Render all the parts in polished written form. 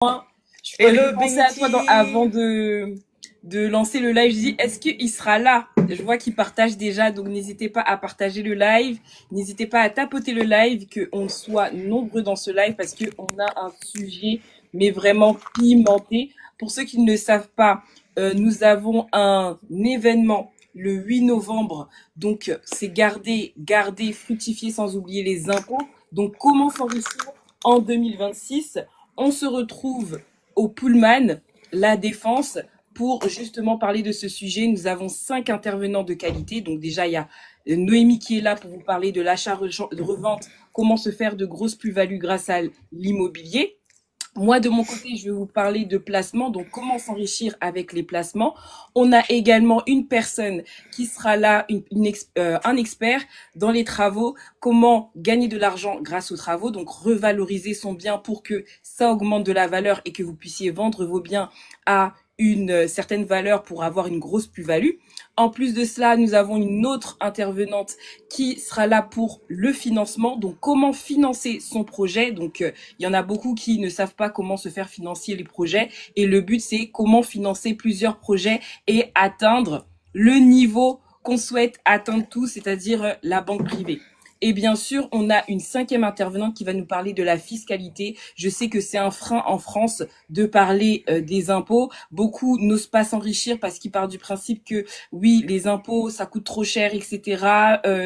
Je Hello pensais à toi avant Binti. de lancer le live. Je dis, est-ce qu'il sera là? Je vois qu'il partage déjà, donc n'hésitez pas à partager le live. N'hésitez pas à tapoter le live, qu'on soit nombreux dans ce live parce qu'on a un sujet, mais vraiment pimenté. Pour ceux qui ne le savent pas, nous avons un événement le 8 novembre. Donc, c'est garder, fructifier sans oublier les impôts. Donc, comment s'enrichir en 2026? On se retrouve au Pullman, la Défense, pour justement parler de ce sujet. Nous avons 5 intervenants de qualité. Donc déjà, il y a Noémie qui est là pour vous parler de l'achat-revente, comment se faire de grosses plus-values grâce à l'immobilier. Moi, de mon côté, je vais vous parler de placement, donc comment s'enrichir avec les placements. On a également une personne qui sera là, un expert dans les travaux, comment gagner de l'argent grâce aux travaux, donc revaloriser son bien pour que ça augmente de la valeur et que vous puissiez vendre vos biens à une certaine valeur pour avoir une grosse plus-value. En plus de cela, nous avons une autre intervenante qui sera là pour le financement, donc comment financer son projet. Donc, il y en a beaucoup qui ne savent pas comment se faire financer les projets. Et le but, c'est comment financer plusieurs projets et atteindre le niveau qu'on souhaite atteindre tous, c'est-à-dire la banque privée. Et bien sûr, on a une 5e intervenante qui va nous parler de la fiscalité. Je sais que c'est un frein en France de parler des impôts. Beaucoup n'osent pas s'enrichir parce qu'ils partent du principe que oui, les impôts, ça coûte trop cher, etc.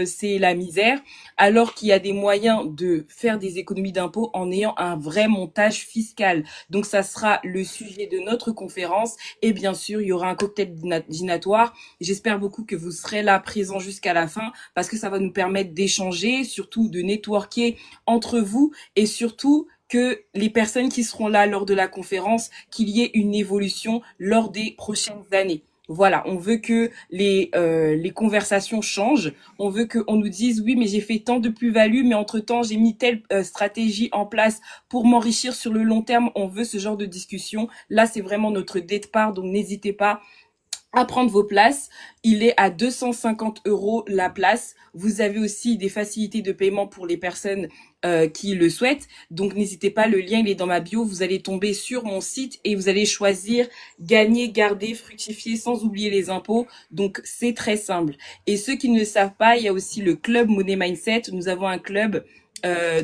C'est la misère. Alors qu'il y a des moyens de faire des économies d'impôts en ayant un vrai montage fiscal. Donc, ça sera le sujet de notre conférence. Et bien sûr, il y aura un cocktail dînatoire. J'espère beaucoup que vous serez là présents jusqu'à la fin parce que ça va nous permettre d'échanger, surtout de networker entre vous et surtout que les personnes qui seront là lors de la conférence, qu'il y ait une évolution lors des prochaines années. Voilà, on veut que les conversations changent. On veut qu'on nous dise oui, mais j'ai fait tant de plus-value, mais entre-temps, j'ai mis telle stratégie en place pour m'enrichir sur le long terme. On veut ce genre de discussion. Là, c'est vraiment notre départ, donc n'hésitez pas à prendre vos places. Il est à 250 € la place. Vous avez aussi des facilités de paiement pour les personnes qui le souhaitent. Donc n'hésitez pas, le lien il est dans ma bio. Vous allez tomber sur mon site et vous allez choisir gagner, garder, fructifier sans oublier les impôts. Donc c'est très simple. Et ceux qui ne le savent pas, il y a aussi le club Money Mindset. Nous avons un club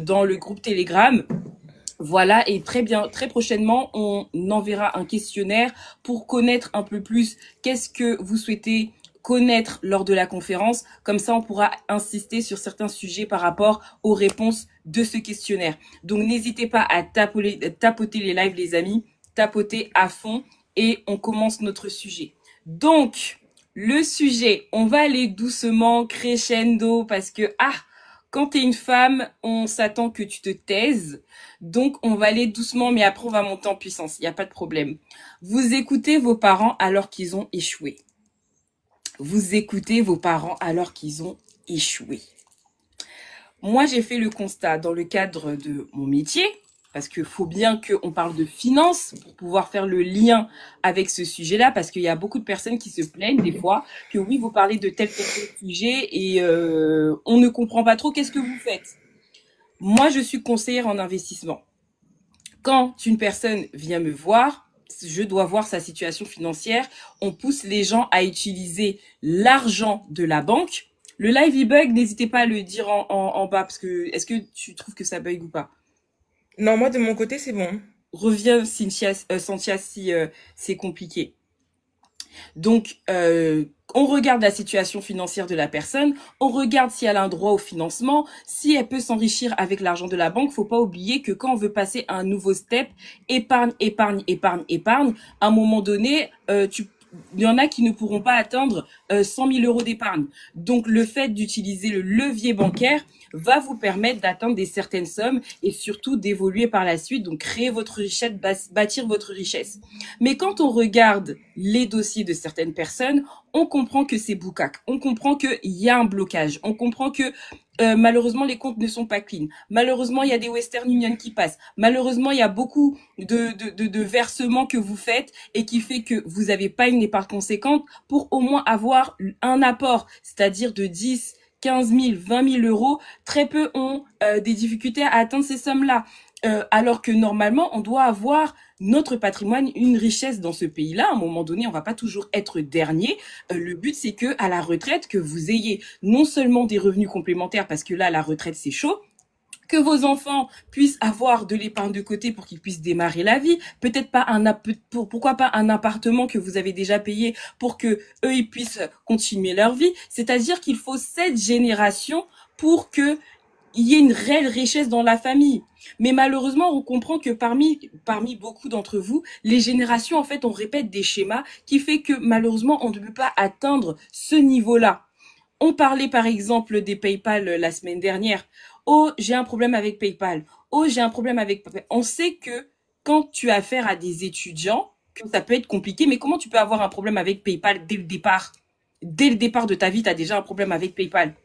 dans le groupe Telegram. Voilà, et très prochainement, on enverra un questionnaire pour connaître un peu plus qu'est-ce que vous souhaitez connaître lors de la conférence. Comme ça, on pourra insister sur certains sujets par rapport aux réponses de ce questionnaire. Donc, n'hésitez pas à tapoter les lives, les amis, tapoter à fond et on commence notre sujet. Donc, le sujet, on va aller doucement, crescendo, parce que, quand t'es une femme, on s'attend que tu te taises. Donc, on va aller doucement, mais après, on va monter en puissance. Il n'y a pas de problème. Vous écoutez vos parents alors qu'ils ont échoué. Vous écoutez vos parents alors qu'ils ont échoué. Moi, j'ai fait le constat dans le cadre de mon métier, parce qu'il faut bien qu'on parle de finances pour pouvoir faire le lien avec ce sujet-là, parce qu'il y a beaucoup de personnes qui se plaignent des fois que oui, vous parlez de tel sujet et on ne comprend pas trop qu'est-ce que vous faites. Moi, je suis conseillère en investissement. Quand une personne vient me voir, je dois voir sa situation financière. On pousse les gens à utiliser l'argent de la banque. Le live il bug, n'hésitez pas à le dire en bas parce que est-ce que tu trouves que ça bug ou pas? Non, moi de mon côté, c'est bon. Reviens Cynthia, si c'est compliqué. Donc, on regarde la situation financière de la personne, on regarde si elle a un droit au financement, si elle peut s'enrichir avec l'argent de la banque. Faut pas oublier que quand on veut passer à un nouveau step, épargne, épargne, épargne, épargne, à un moment donné, il y en a qui ne pourront pas atteindre 100 000 € d'épargne. Donc, le fait d'utiliser le levier bancaire va vous permettre d'atteindre des certaines sommes et surtout d'évoluer par la suite. Donc, créer votre richesse, bâtir votre richesse. Mais quand on regarde les dossiers de certaines personnes, on comprend que c'est boucaque. On comprend qu'il y a un blocage. On comprend que malheureusement, les comptes ne sont pas clean. Malheureusement, il y a des Western Union qui passent. Malheureusement, il y a beaucoup de versements que vous faites et qui fait que vous n'avez pas une épargne conséquente pour au moins avoir un apport, c'est-à-dire de 10, 15 000, 20 000 euros. Très peu ont des difficultés à atteindre ces sommes-là. Alors que normalement, on doit avoir notre patrimoine, une richesse dans ce pays-là. À un moment donné, on va pas toujours être dernier. Le but, c'est que à la retraite, que vous ayez non seulement des revenus complémentaires, parce que là, la retraite, c'est chaud, que vos enfants puissent avoir de l'épargne de côté pour qu'ils puissent démarrer la vie, peut-être pas pourquoi pas un appartement que vous avez déjà payé pour que eux ils puissent continuer leur vie. C'est-à-dire qu'il faut 7 générations pour que il y ait une réelle richesse dans la famille. Mais malheureusement, on comprend que parmi beaucoup d'entre vous, les générations, en fait, on répète des schémas qui fait que malheureusement, on ne peut pas atteindre ce niveau-là. On parlait par exemple des PayPal la semaine dernière. Oh, j'ai un problème avec PayPal. Oh, j'ai un problème avec PayPal. On sait que quand tu as affaire à des étudiants, que ça peut être compliqué, mais comment tu peux avoir un problème avec PayPal dès le départ? Dès le départ de ta vie, tu as déjà un problème avec PayPal.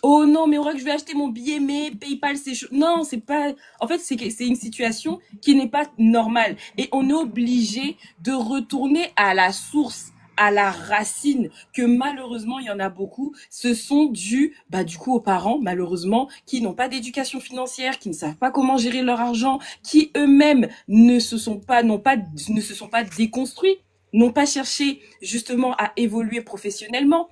Oh non, mais Aura, que je vais acheter mon billet, mais PayPal, c'est chaud. Non, c'est pas. En fait, c'est une situation qui n'est pas normale. Et on est obligé de retourner à la source, à la racine, que malheureusement, il y en a beaucoup. Ce sont du coup, aux parents, malheureusement, qui n'ont pas d'éducation financière, qui ne savent pas comment gérer leur argent, qui eux-mêmes ne se sont pas déconstruits, n'ont pas cherché justement à évoluer professionnellement,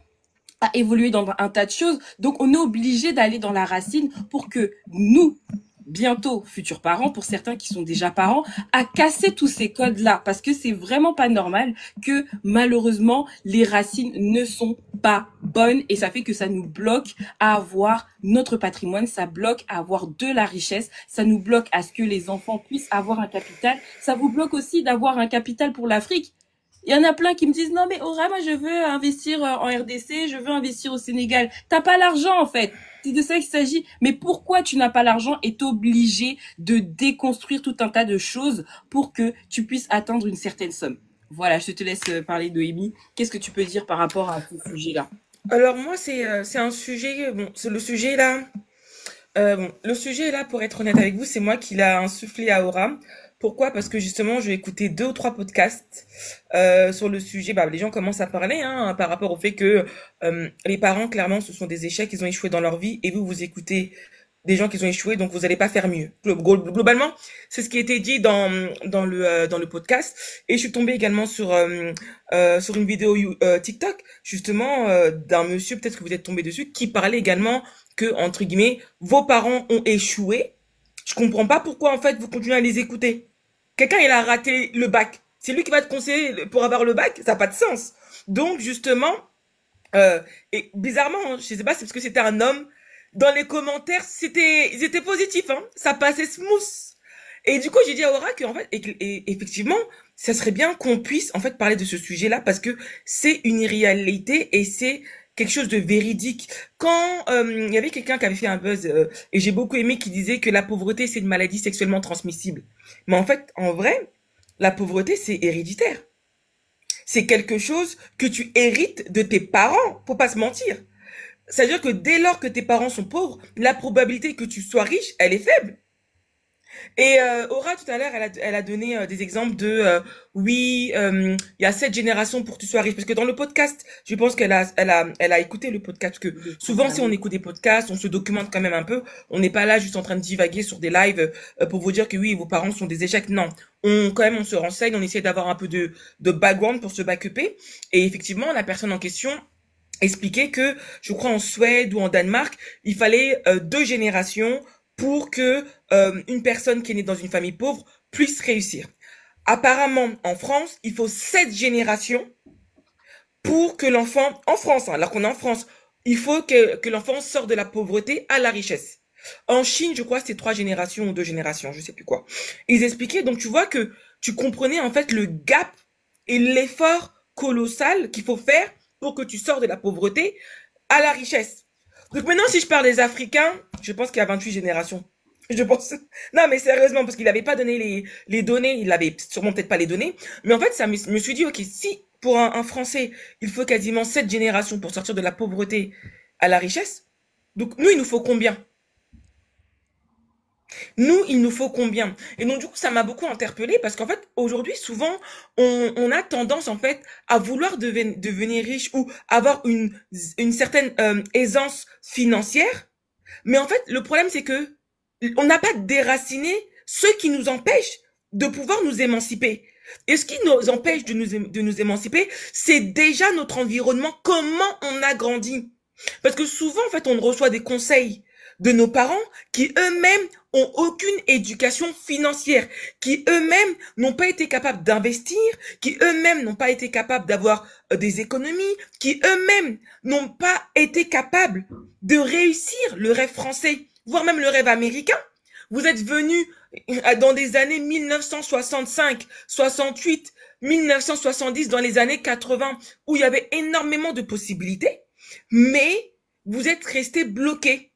à évoluer dans un tas de choses. Donc, on est obligé d'aller dans la racine pour que nous, bientôt futurs parents, pour certains qui sont déjà parents, à casser tous ces codes-là. Parce que c'est vraiment pas normal que, malheureusement, les racines ne sont pas bonnes et ça fait que ça nous bloque à avoir notre patrimoine, ça bloque à avoir de la richesse, ça nous bloque à ce que les enfants puissent avoir un capital, ça vous bloque aussi d'avoir un capital pour l'Afrique. Il y en a plein qui me disent non mais Aura, moi je veux investir en RDC, je veux investir au Sénégal. T'as pas l'argent en fait. C'est de ça qu'il s'agit. Mais pourquoi tu n'as pas l'argent et t'es obligé de déconstruire tout un tas de choses pour que tu puisses atteindre une certaine somme. Voilà, je te laisse parler de Amy. Qu'est-ce que tu peux dire par rapport à ce sujet-là? Alors moi, c'est un sujet, bon, c'est le sujet là, bon, le sujet là, pour être honnête avec vous, c'est moi qui l'a insufflé à Aura. Pourquoi? Parce que justement, j'ai écouté 2 ou 3 podcasts sur le sujet. Bah, les gens commencent à parler par rapport au fait que les parents, clairement, ce sont des échecs, ils ont échoué dans leur vie, et vous écoutez des gens qui ont échoué, donc vous n'allez pas faire mieux. Globalement, c'est ce qui a été dit dans le podcast. Et je suis tombée également sur une vidéo TikTok, justement, d'un monsieur, peut-être que vous êtes tombé dessus, qui parlait également que, entre guillemets, vos parents ont échoué. Je comprends pas pourquoi, en fait, vous continuez à les écouter. Quelqu'un, il a raté le bac. C'est lui qui va te conseiller pour avoir le bac. Ça n'a pas de sens. Donc, justement, et bizarrement, hein, je sais pas, c'est parce que c'était un homme. Dans les commentaires, ils étaient positifs, hein. Ça passait smooth. Et du coup, j'ai dit à Aura que, en fait, et effectivement, ça serait bien qu'on puisse, en fait, parler de ce sujet-là parce que c'est une réalité et c'est quelque chose de véridique. Quand il y avait quelqu'un qui avait fait un buzz et j'ai beaucoup aimé qui disait que la pauvreté c'est une maladie sexuellement transmissible. Mais en fait, en vrai, la pauvreté c'est héréditaire. C'est quelque chose que tu hérites de tes parents, faut pas se mentir. C'est-à-dire que dès lors que tes parents sont pauvres, la probabilité que tu sois riche, elle est faible. Et Aura, tout à l'heure, elle a donné des exemples de oui, il y a 7 générations pour que tu sois riche. Parce que dans le podcast, je pense elle a écouté le podcast. Parce que souvent, si on écoute des podcasts, on se documente quand même un peu. On n'est pas là juste en train de divaguer sur des lives pour vous dire que oui, vos parents sont des échecs. Non, on se renseigne, on essaie d'avoir un peu de background pour se backuper. Et effectivement, la personne en question expliquait que, je crois en Suède ou en Danemark, il fallait 2 générations pour que une personne qui est née dans une famille pauvre puisse réussir. Apparemment, en France, il faut 7 générations pour que l'enfant, en France, hein, alors qu'on est en France, il faut que l'enfant sorte de la pauvreté à la richesse. En Chine, je crois, c'est 3 générations ou 2 générations, je sais plus quoi. Ils expliquaient, donc tu vois que tu comprenais en fait le gap et l'effort colossal qu'il faut faire pour que tu sors de la pauvreté à la richesse. Donc maintenant, si je parle des Africains, je pense qu'il y a 28 générations. Je pense. Non, mais sérieusement, parce qu'il n'avait pas donné les données, il avait sûrement peut-être pas les données. Mais en fait, ça me suis dit, ok, si pour un Français, il faut quasiment 7 générations pour sortir de la pauvreté à la richesse, donc nous, il nous faut combien? Nous, il nous faut combien? Et donc, du coup, ça m'a beaucoup interpellée parce qu'en fait, aujourd'hui, souvent, on a tendance, en fait, à vouloir devenir riche ou avoir une certaine aisance financière. Mais en fait, le problème, c'est que on n'a pas déraciné ce qui nous empêche de pouvoir nous émanciper. Et ce qui nous empêche de nous émanciper, c'est déjà notre environnement, comment on a grandi. Parce que souvent, en fait, on reçoit des conseils de nos parents qui eux-mêmes ont aucune éducation financière, qui eux-mêmes n'ont pas été capables d'investir, qui eux-mêmes n'ont pas été capables d'avoir des économies, qui eux-mêmes n'ont pas été capables de réussir le rêve français, voire même le rêve américain. Vous êtes venus dans des années 1965, 68, 1970, dans les années 80, où il y avait énormément de possibilités, mais vous êtes restés bloqués.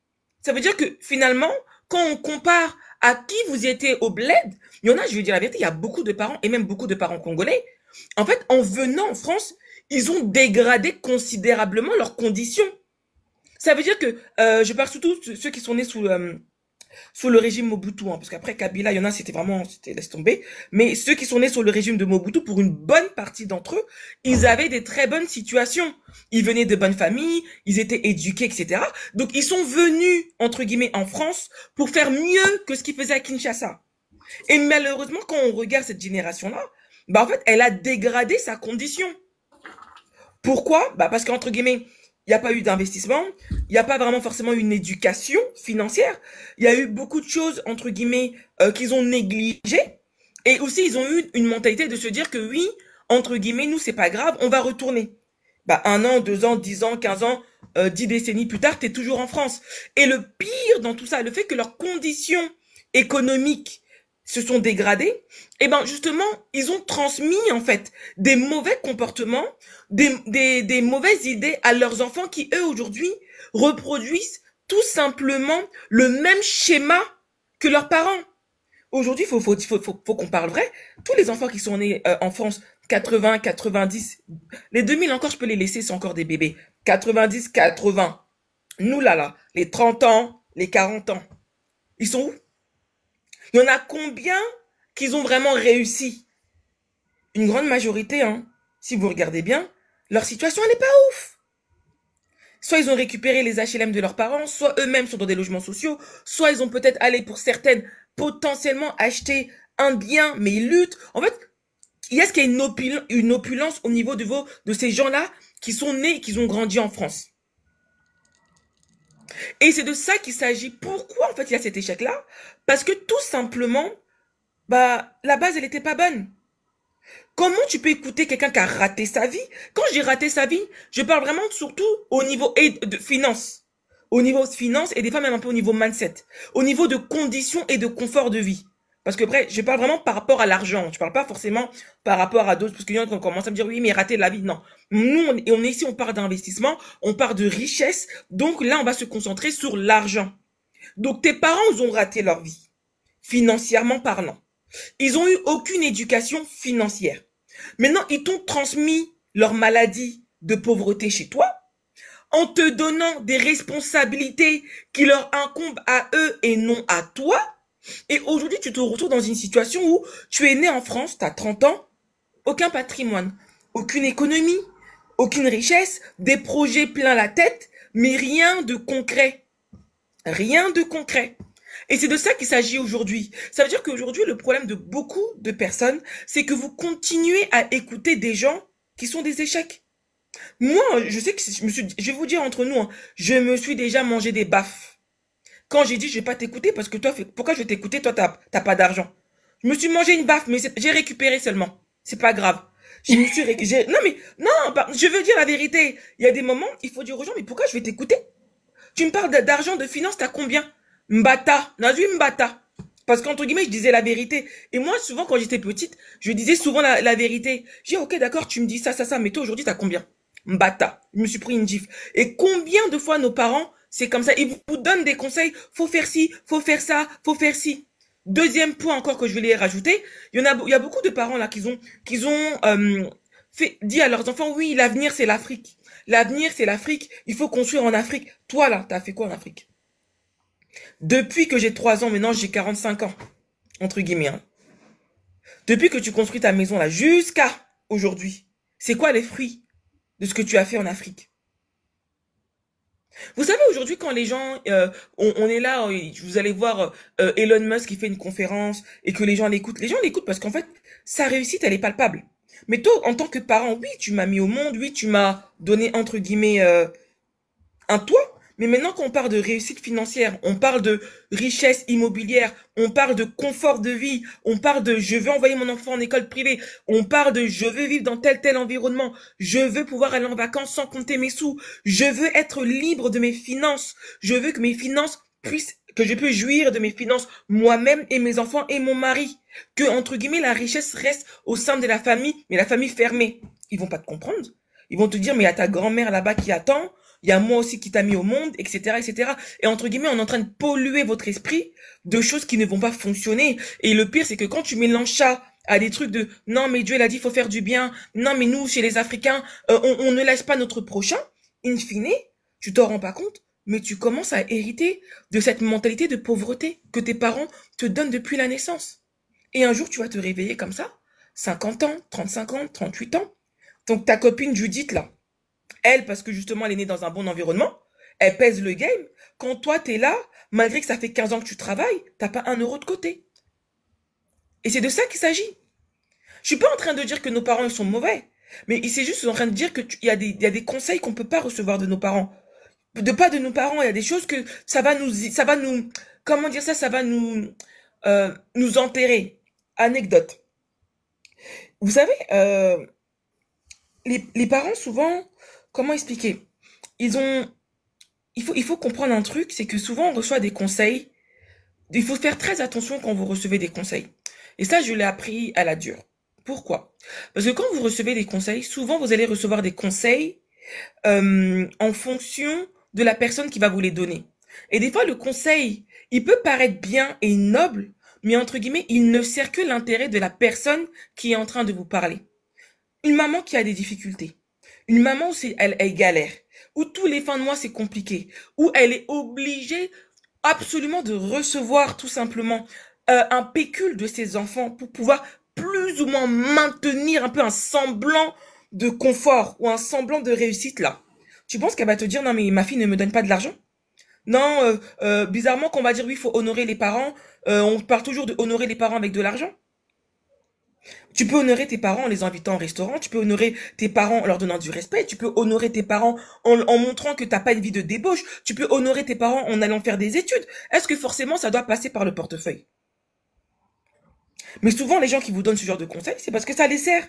Ça veut dire que finalement, quand on compare à qui vous étiez au bled, il y en a, je vais dire la vérité, il y a beaucoup de parents, et même beaucoup de parents congolais, en fait, en venant en France, ils ont dégradé considérablement leurs conditions. Ça veut dire que, je parle surtout de ceux qui sont nés sous le régime Mobutu, hein, parce qu'après Kabila, il y en a, c'était laisse tomber. Mais ceux qui sont nés sous le régime de Mobutu, pour une bonne partie d'entre eux, ils avaient des très bonnes situations. Ils venaient de bonnes familles, ils étaient éduqués, etc. Donc ils sont venus, entre guillemets, en France pour faire mieux que ce qu'ils faisaient à Kinshasa. Et malheureusement, quand on regarde cette génération-là, bah en fait, elle a dégradé sa condition. Pourquoi? Bah parce qu'entre guillemets, il n'y a pas eu d'investissement, il n'y a pas vraiment forcément une éducation financière, il y a eu beaucoup de choses, entre guillemets, qu'ils ont négligées, et aussi ils ont eu une mentalité de se dire que oui, entre guillemets, nous, c'est pas grave, on va retourner. Bah, 1 an, 2 ans, 10 ans, 15 ans, 10 décennies plus tard, t'es toujours en France. Et le pire dans tout ça, le fait que leurs conditions économiques se sont dégradées, et ben justement, ils ont transmis en fait des mauvais comportements, des mauvaises idées à leurs enfants qui, eux, aujourd'hui, reproduisent tout simplement le même schéma que leurs parents. Aujourd'hui, faut qu'on parle vrai. Tous les enfants qui sont nés en France, 80, 90, les 2000 encore, je peux les laisser, c'est encore des bébés. 90, 80. Nous, là, les 30 ans, les 40 ans. Ils sont où? Il y en a combien qui ont vraiment réussi? Une grande majorité, hein. Si vous regardez bien, leur situation, elle n'est pas ouf. Soit ils ont récupéré les HLM de leurs parents, soit eux-mêmes sont dans des logements sociaux, soit ils ont peut-être allé pour certaines potentiellement acheter un bien, mais ils luttent. En fait, il y a ce qu'il y a une opulence au niveau de ces gens-là qui sont nés, qui ont grandi en France. Et c'est de ça qu'il s'agit. Pourquoi en fait il y a cet échec-là? Parce que tout simplement, bah la base elle était pas bonne. Comment tu peux écouter quelqu'un qui a raté sa vie? Quand j'ai raté sa vie, je parle vraiment surtout au niveau de finance. Au niveau de finance et des fois même un peu au niveau mindset. Au niveau de conditions et de confort de vie. Parce que après, je parle vraiment par rapport à l'argent. Je parle pas forcément par rapport à d'autres. Parce qu'il y en a qui commencent à me dire, oui, mais rater la vie. Non. Nous, on est ici, on parle d'investissement, on parle de richesse. Donc là, on va se concentrer sur l'argent. Donc tes parents ont raté leur vie. Financièrement parlant. Ils ont eu aucune éducation financière. Maintenant, ils t'ont transmis leur maladie de pauvreté chez toi en te donnant des responsabilités qui leur incombent à eux et non à toi. Et aujourd'hui, tu te retrouves dans une situation où tu es né en France, tu as 30 ans, aucun patrimoine, aucune économie, aucune richesse, des projets plein la tête, mais rien de concret. Rien de concret. Et c'est de ça qu'il s'agit aujourd'hui. Ça veut dire qu'aujourd'hui, le problème de beaucoup de personnes, c'est que vous continuez à écouter des gens qui sont des échecs. Moi, je sais que je vais vous dire entre nous, hein, je me suis déjà mangé des baffes. Quand j'ai dit, je vais pas t'écouter parce que toi, pourquoi je vais t'écouter? Toi, t'as pas d'argent. Je me suis mangé une baffe, mais j'ai récupéré seulement. C'est pas grave. Je me suis non, mais, non, je veux dire la vérité. Il y a des moments, il faut dire aux gens, mais pourquoi je vais t'écouter? Tu me parles d'argent, de finance, t'as combien? Mbata, Nazui Mbata. Parce qu'entre guillemets, je disais la vérité. Et moi, souvent, quand j'étais petite, je disais souvent la vérité. J'ai dit, ok, d'accord, tu me dis ça, mais toi, aujourd'hui, t'as combien? Mbata. Je me suis pris une gifle. Et combien de fois nos parents, c'est comme ça, ils vous donnent des conseils, faut faire ci, faut faire ça, faut faire ci. Deuxième point encore que je vais les rajouter, il y a beaucoup de parents là qui ont dit à leurs enfants, oui, l'avenir c'est l'Afrique. L'avenir c'est l'Afrique, il faut construire en Afrique. Toi là, t'as fait quoi en Afrique? Depuis que j'ai 3 ans, maintenant j'ai 45 ans, entre guillemets. Hein. Depuis que tu construis ta maison là, jusqu'à aujourd'hui, c'est quoi les fruits de ce que tu as fait en Afrique? Vous savez, aujourd'hui, quand les gens, on est là, vous allez voir Elon Musk qui fait une conférence et que les gens l'écoutent parce qu'en fait, sa réussite, elle est palpable. Mais toi, en tant que parent, oui, tu m'as mis au monde, oui, tu m'as donné, entre guillemets, un toit. Mais maintenant qu'on parle de réussite financière, on parle de richesse immobilière, on parle de confort de vie, on parle de je veux envoyer mon enfant en école privée, on parle de je veux vivre dans tel environnement, je veux pouvoir aller en vacances sans compter mes sous, je veux être libre de mes finances, je veux que mes finances puissent, que je peux jouir de mes finances moi-même et mes enfants et mon mari. Que, entre guillemets, la richesse reste au sein de la famille, mais la famille fermée. Ils vont pas te comprendre. Ils vont te dire, mais il y a ta grand-mère là-bas qui attend, il y a moi aussi qui t'a mis au monde, etc., etc. Et entre guillemets, on est en train de polluer votre esprit de choses qui ne vont pas fonctionner. Et le pire, c'est que quand tu mélanges ça à des trucs de non, mais Dieu l'a dit, il faut faire du bien. Non, mais nous, chez les Africains, on ne laisse pas notre prochain. In fine, tu t'en rends pas compte, mais tu commences à hériter de cette mentalité de pauvreté que tes parents te donnent depuis la naissance. Et un jour, tu vas te réveiller comme ça, 50 ans, 35 ans, 38 ans. Donc ta copine Judith, là, elle, parce que justement, elle est née dans un bon environnement, elle pèse le game. Quand toi, t'es là, malgré que ça fait 15 ans que tu travailles, t'as pas un euro de côté. Et c'est de ça qu'il s'agit. Je suis pas en train de dire que nos parents, ils sont mauvais. Mais c'est juste en train de dire que il y a des conseils qu'on peut pas recevoir de nos parents. Pas de nos parents, il y a des choses que ça va nous, comment dire ça, ça va nous enterrer. Anecdote. Vous savez, les parents, souvent, comment expliquer? Ils ont, il faut comprendre un truc, c'est que souvent on reçoit des conseils. Il faut faire très attention quand vous recevez des conseils. Et ça, je l'ai appris à la dure. Pourquoi? Parce que quand vous recevez des conseils, souvent vous allez recevoir des conseils en fonction de la personne qui va vous les donner. Et des fois, le conseil, il peut paraître bien et noble, mais entre guillemets, il ne sert que l'intérêt de la personne qui est en train de vous parler. Une maman qui a des difficultés, une maman où elle galère, où tous les fins de mois c'est compliqué, où elle est obligée absolument de recevoir tout simplement un pécule de ses enfants pour pouvoir plus ou moins maintenir un peu un semblant de confort ou un semblant de réussite là. Tu penses qu'elle va te dire non mais ma fille ne me donne pas de l'argent? Non, bizarrement qu'on va dire oui, il faut honorer les parents, on parle toujours de honorer les parents avec de l'argent. Tu peux honorer tes parents en les invitant au restaurant, tu peux honorer tes parents en leur donnant du respect, tu peux honorer tes parents en montrant que t'as pas une vie de débauche, tu peux honorer tes parents en allant faire des études. Est-ce que forcément ça doit passer par le portefeuille? Mais souvent les gens qui vous donnent ce genre de conseils, c'est parce que ça les sert.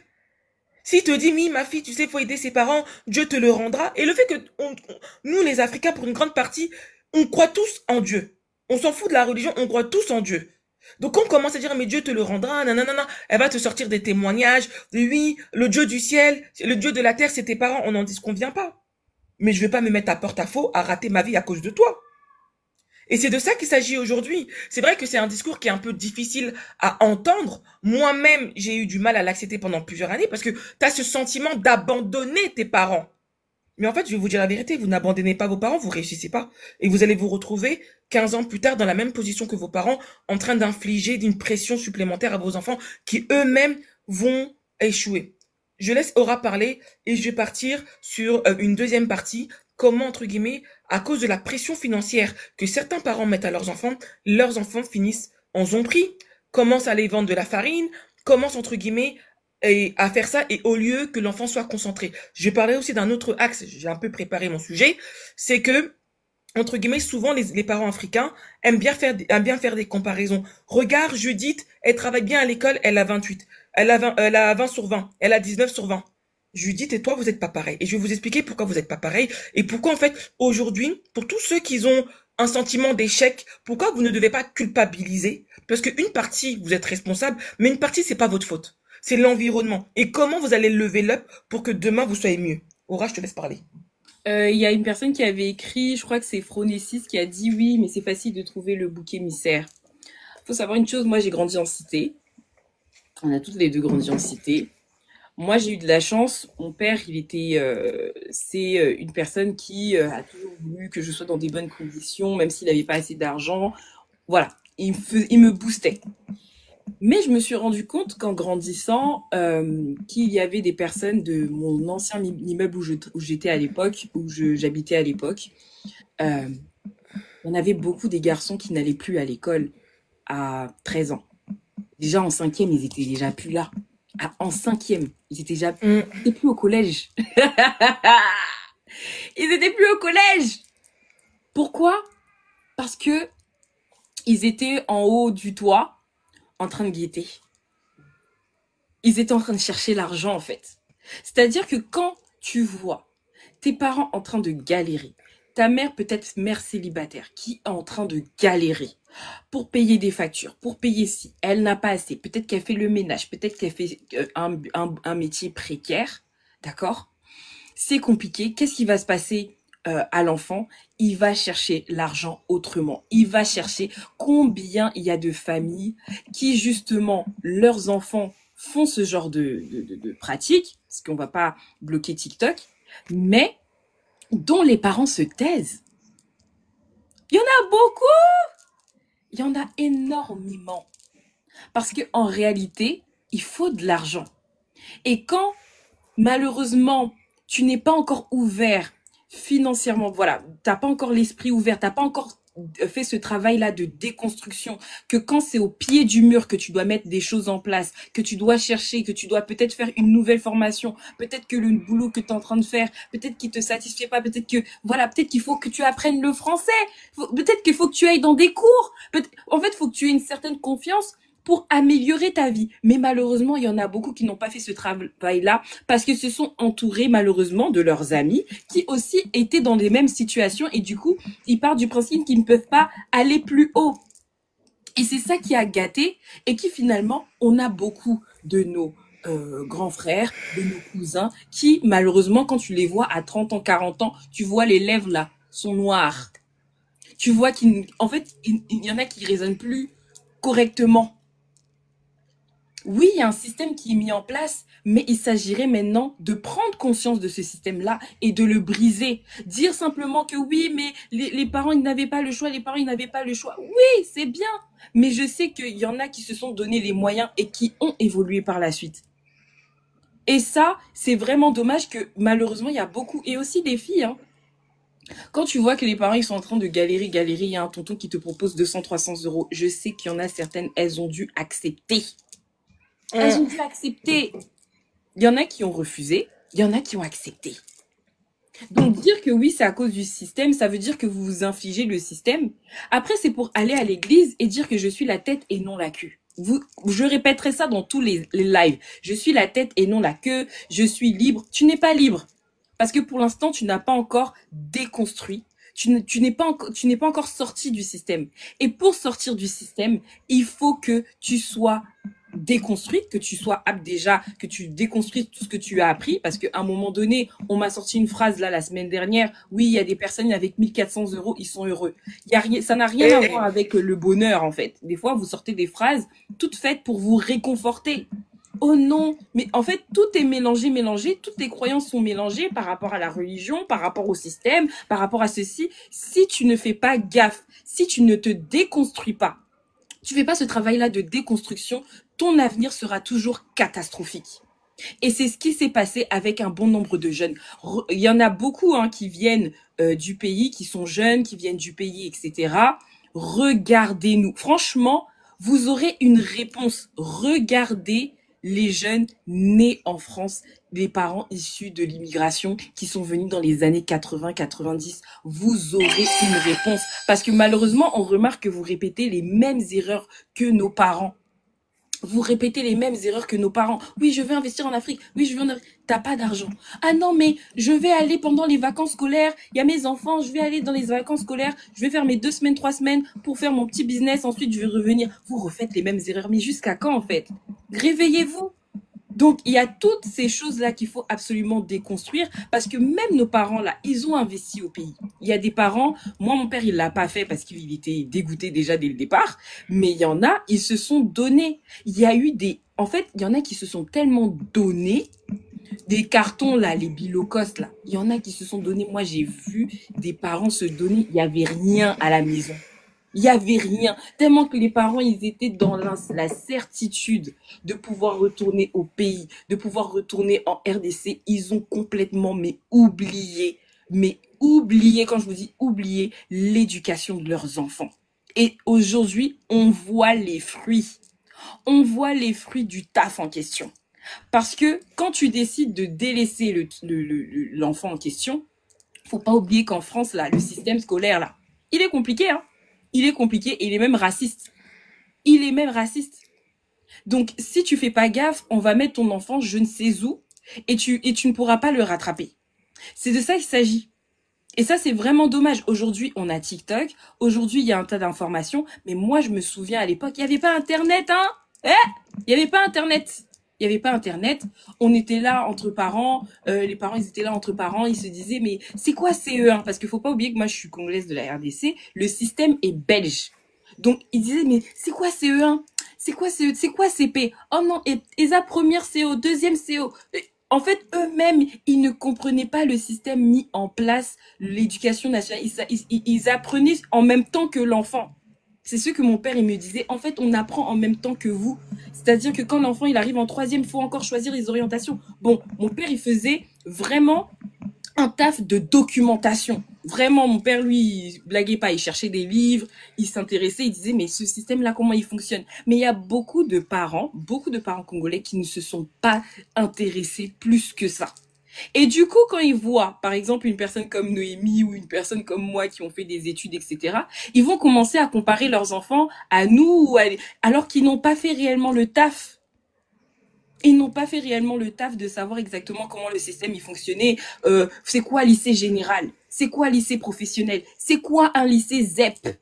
S'il te dit, oui, ma fille, tu sais, faut aider ses parents, Dieu te le rendra. Et le fait que nous, les Africains, pour une grande partie, on croit tous en Dieu. On s'en fout de la religion, on croit tous en Dieu. Donc quand on commence à dire, mais Dieu te le rendra, nanana, elle va te sortir des témoignages, de oui, le Dieu du ciel, le Dieu de la terre, c'est tes parents, on n'en dit ce qu'on vient pas. Mais je vais pas me mettre à porte-à-faux à rater ma vie à cause de toi. Et c'est de ça qu'il s'agit aujourd'hui. C'est vrai que c'est un discours qui est un peu difficile à entendre. Moi-même, j'ai eu du mal à l'accepter pendant plusieurs années parce que tu as ce sentiment d'abandonner tes parents. Mais en fait, je vais vous dire la vérité, vous n'abandonnez pas vos parents, vous réussissez pas. Et vous allez vous retrouver 15 ans plus tard dans la même position que vos parents, en train d'infliger d'une pression supplémentaire à vos enfants qui eux-mêmes vont échouer. Je laisse Aura parler et je vais partir sur une deuxième partie. Comment, entre guillemets, à cause de la pression financière que certains parents mettent à leurs enfants finissent en zombie, commencent à aller vendre de la farine, commencent, entre guillemets, à faire ça et au lieu que l'enfant soit concentré. Je parlais aussi d'un autre axe, j'ai un peu préparé mon sujet, c'est que entre guillemets, souvent les parents africains aiment bien faire des comparaisons. Regarde Judith, elle travaille bien à l'école, elle a 28. Elle a 20 sur 20. Elle a 19 sur 20. Judith et toi, vous êtes pas pareil. Et je vais vous expliquer pourquoi vous êtes pas pareil. Et pourquoi, en fait, aujourd'hui, pour tous ceux qui ont un sentiment d'échec, pourquoi vous ne devez pas culpabiliser? Parce qu'une partie, vous êtes responsable, mais une partie, c'est pas votre faute. C'est l'environnement. Et comment vous allez lever l'up pour que demain, vous soyez mieux? Aura, je te laisse parler. Il y a une personne qui avait écrit, je crois que c'est Phronésis, qui a dit oui, mais c'est facile de trouver le bouc émissaire. Faut savoir une chose, moi j'ai grandi en cité. On a toutes les deux grandi en cité. Moi j'ai eu de la chance. Mon père, c'est une personne qui a toujours voulu que je sois dans des bonnes conditions, même s'il n'avait pas assez d'argent. Voilà, il me boostait. Mais je me suis rendu compte qu'en grandissant, qu'il y avait des personnes de mon ancien immeuble où j'étais à l'époque, j'habitais à l'époque. Euh, il y en avait beaucoup des garçons qui n'allaient plus à l'école à 13 ans. Déjà en cinquième, ils étaient déjà plus là. Ah, en cinquième, Mm. ils étaient plus au collège. Ils étaient plus au collège. Pourquoi? Parce que ils étaient en haut du toit, en train de guetter. Ils étaient en train de chercher l'argent, en fait. C'est-à-dire que quand tu vois tes parents en train de galérer, ta mère, peut-être mère célibataire, qui est en train de galérer pour payer des factures, pour payer si elle n'a pas assez, peut-être qu'elle fait le ménage, peut-être qu'elle fait un métier précaire, d'accord? C'est compliqué. Qu'est-ce qui va se passer à l'enfant? Il va chercher l'argent autrement. Il va chercher combien il y a de familles qui, justement, leurs enfants font ce genre de pratique, parce qu'on va pas bloquer TikTok, mais dont les parents se taisent. Il y en a beaucoup, il y en a énormément. Parce que en réalité, il faut de l'argent. Et quand, malheureusement, tu n'es pas encore ouvert financièrement, voilà, t'as pas encore l'esprit ouvert, t'as pas encore fait ce travail-là de déconstruction, que quand c'est au pied du mur que tu dois mettre des choses en place, que tu dois chercher, que tu dois peut-être faire une nouvelle formation, peut-être que le boulot que tu es en train de faire, peut-être qu'il te satisfait pas, peut-être que, voilà, peut-être qu'il faut que tu apprennes le français, peut-être qu'il faut que tu ailles dans des cours, en fait, il faut que tu aies une certaine confiance pour améliorer ta vie. Mais malheureusement, il y en a beaucoup qui n'ont pas fait ce travail-là parce qu'ils se sont entourés malheureusement de leurs amis qui aussi étaient dans les mêmes situations et du coup, ils partent du principe qu'ils ne peuvent pas aller plus haut. Et c'est ça qui a gâté et qui finalement, on a beaucoup de nos grands frères, de nos cousins qui malheureusement, quand tu les vois à 30 ans, 40 ans, tu vois les lèvres là sont noires. Tu vois qu'en fait, il y en a qui raisonnent plus correctement. Oui, il y a un système qui est mis en place, mais il s'agirait maintenant de prendre conscience de ce système-là et de le briser. Dire simplement que oui, mais les parents, ils n'avaient pas le choix, les parents, ils n'avaient pas le choix. Oui, c'est bien. Mais je sais qu'il y en a qui se sont donné les moyens et qui ont évolué par la suite. Et ça, c'est vraiment dommage que malheureusement, il y a beaucoup, et aussi des filles, hein. Quand tu vois que les parents, ils sont en train de galérer, il y a un tonton qui te propose 200, 300 euros. Je sais qu'il y en a certaines, elles ont dû accepter. Elles ont Mm. dû accepter. Il y en a qui ont refusé, il y en a qui ont accepté. Donc dire que oui, c'est à cause du système, ça veut dire que vous vous infligez le système. Après, c'est pour aller à l'église et dire que je suis la tête et non la queue. Je répéterai ça dans tous les lives. Je suis la tête et non la queue. Je suis libre. Tu n'es pas libre. Parce que pour l'instant, tu n'as pas encore déconstruit. Tu n'es pas encore sorti du système. Et pour sortir du système, il faut que tu sois déconstruite, que tu sois apte déjà, que tu déconstruises tout ce que tu as appris, parce qu'à un moment donné, on m'a sorti une phrase là la semaine dernière, oui, il y a des personnes avec 1400 euros, ils sont heureux. Ça n'a rien à voir Et, avec le bonheur en fait. Des fois, vous sortez des phrases toutes faites pour vous réconforter. Oh non, mais en fait, tout est mélangé, toutes les croyances sont mélangées par rapport à la religion, par rapport au système, par rapport à ceci. Si tu ne fais pas gaffe, si tu ne te déconstruis pas, tu fais pas ce travail-là de déconstruction, ton avenir sera toujours catastrophique. Et c'est ce qui s'est passé avec un bon nombre de jeunes. Il y en a beaucoup hein, qui viennent du pays, qui sont jeunes, qui viennent du pays, etc. Regardez-nous. Franchement, vous aurez une réponse. Regardez les jeunes nés en France, les parents issus de l'immigration qui sont venus dans les années 80-90. Vous aurez une réponse. Parce que malheureusement, on remarque que vous répétez les mêmes erreurs que nos parents. Vous répétez les mêmes erreurs que nos parents. Oui, je vais investir en Afrique. Oui, je vais en Afrique. T'as pas d'argent. Ah non, mais je vais aller pendant les vacances scolaires. Il y a mes enfants. Je vais aller dans les vacances scolaires. Je vais faire mes 2 semaines, 3 semaines pour faire mon petit business. Ensuite, je vais revenir. Vous refaites les mêmes erreurs. Mais jusqu'à quand, en fait? Réveillez-vous. Donc, il y a toutes ces choses-là qu'il faut absolument déconstruire parce que même nos parents, là, ils ont investi au pays. Il y a des parents, moi, mon père, il l'a pas fait parce qu'il était dégoûté déjà dès le départ, mais il y en a, ils se sont donnés. Il y a eu en fait, il y en a qui se sont tellement donnés, des cartons, là, les bilocos, là. Il y en a qui se sont donnés. Moi, j'ai vu des parents se donner, il y avait rien à la maison. Il y avait rien. Tellement que les parents, ils étaient dans la certitude de pouvoir retourner au pays, de pouvoir retourner en RDC. Ils ont complètement, mais oublié, quand je vous dis oublié, l'éducation de leurs enfants. Et aujourd'hui, on voit les fruits. On voit les fruits du taf en question. Parce que quand tu décides de délaisser l'enfant en question, faut pas oublier qu'en France, là, le système scolaire, là, il est compliqué, hein. Il est compliqué et il est même raciste. Il est même raciste. Donc, si tu fais pas gaffe, on va mettre ton enfant je ne sais où et tu ne pourras pas le rattraper. C'est de ça qu'il s'agit. Et ça, c'est vraiment dommage. Aujourd'hui, on a TikTok. Aujourd'hui, il y a un tas d'informations. Mais moi, je me souviens à l'époque, il n'y avait pas Internet, hein. Il n'y avait pas Internet. Il n'y avait pas Internet. On était là entre parents. Les parents, ils étaient là entre parents. Ils se disaient, mais c'est quoi CE1? Parce qu'il faut pas oublier que moi, je suis congolaise de la RDC. Le système est belge. Donc, ils disaient, mais c'est quoi CE1? C'est quoi CE? C'est quoi CP? Oh non, ESA première CO, deuxième CO. En fait, eux-mêmes, ils ne comprenaient pas le système mis en place, l'éducation nationale. Ils apprenaient en même temps que l'enfant. C'est ce que mon père, il me disait. En fait, on apprend en même temps que vous. C'est-à-dire que quand l'enfant, il arrive en troisième, il faut encore choisir les orientations. Bon, mon père, il faisait vraiment un taf de documentation. Vraiment, mon père, lui, il blaguait pas. Il cherchait des livres, il s'intéressait, il disait, mais ce système-là, comment il fonctionne? Mais il y a beaucoup de parents congolais qui ne se sont pas intéressés plus que ça. Et du coup, quand ils voient, par exemple, une personne comme Noémie ou une personne comme moi qui ont fait des études, etc., ils vont commencer à comparer leurs enfants à nous, alors qu'ils n'ont pas fait réellement le taf. Ils n'ont pas fait réellement le taf de savoir exactement comment le système y fonctionnait. C'est quoi un lycée général? C'est quoi un lycée professionnel? C'est quoi un lycée ZEP?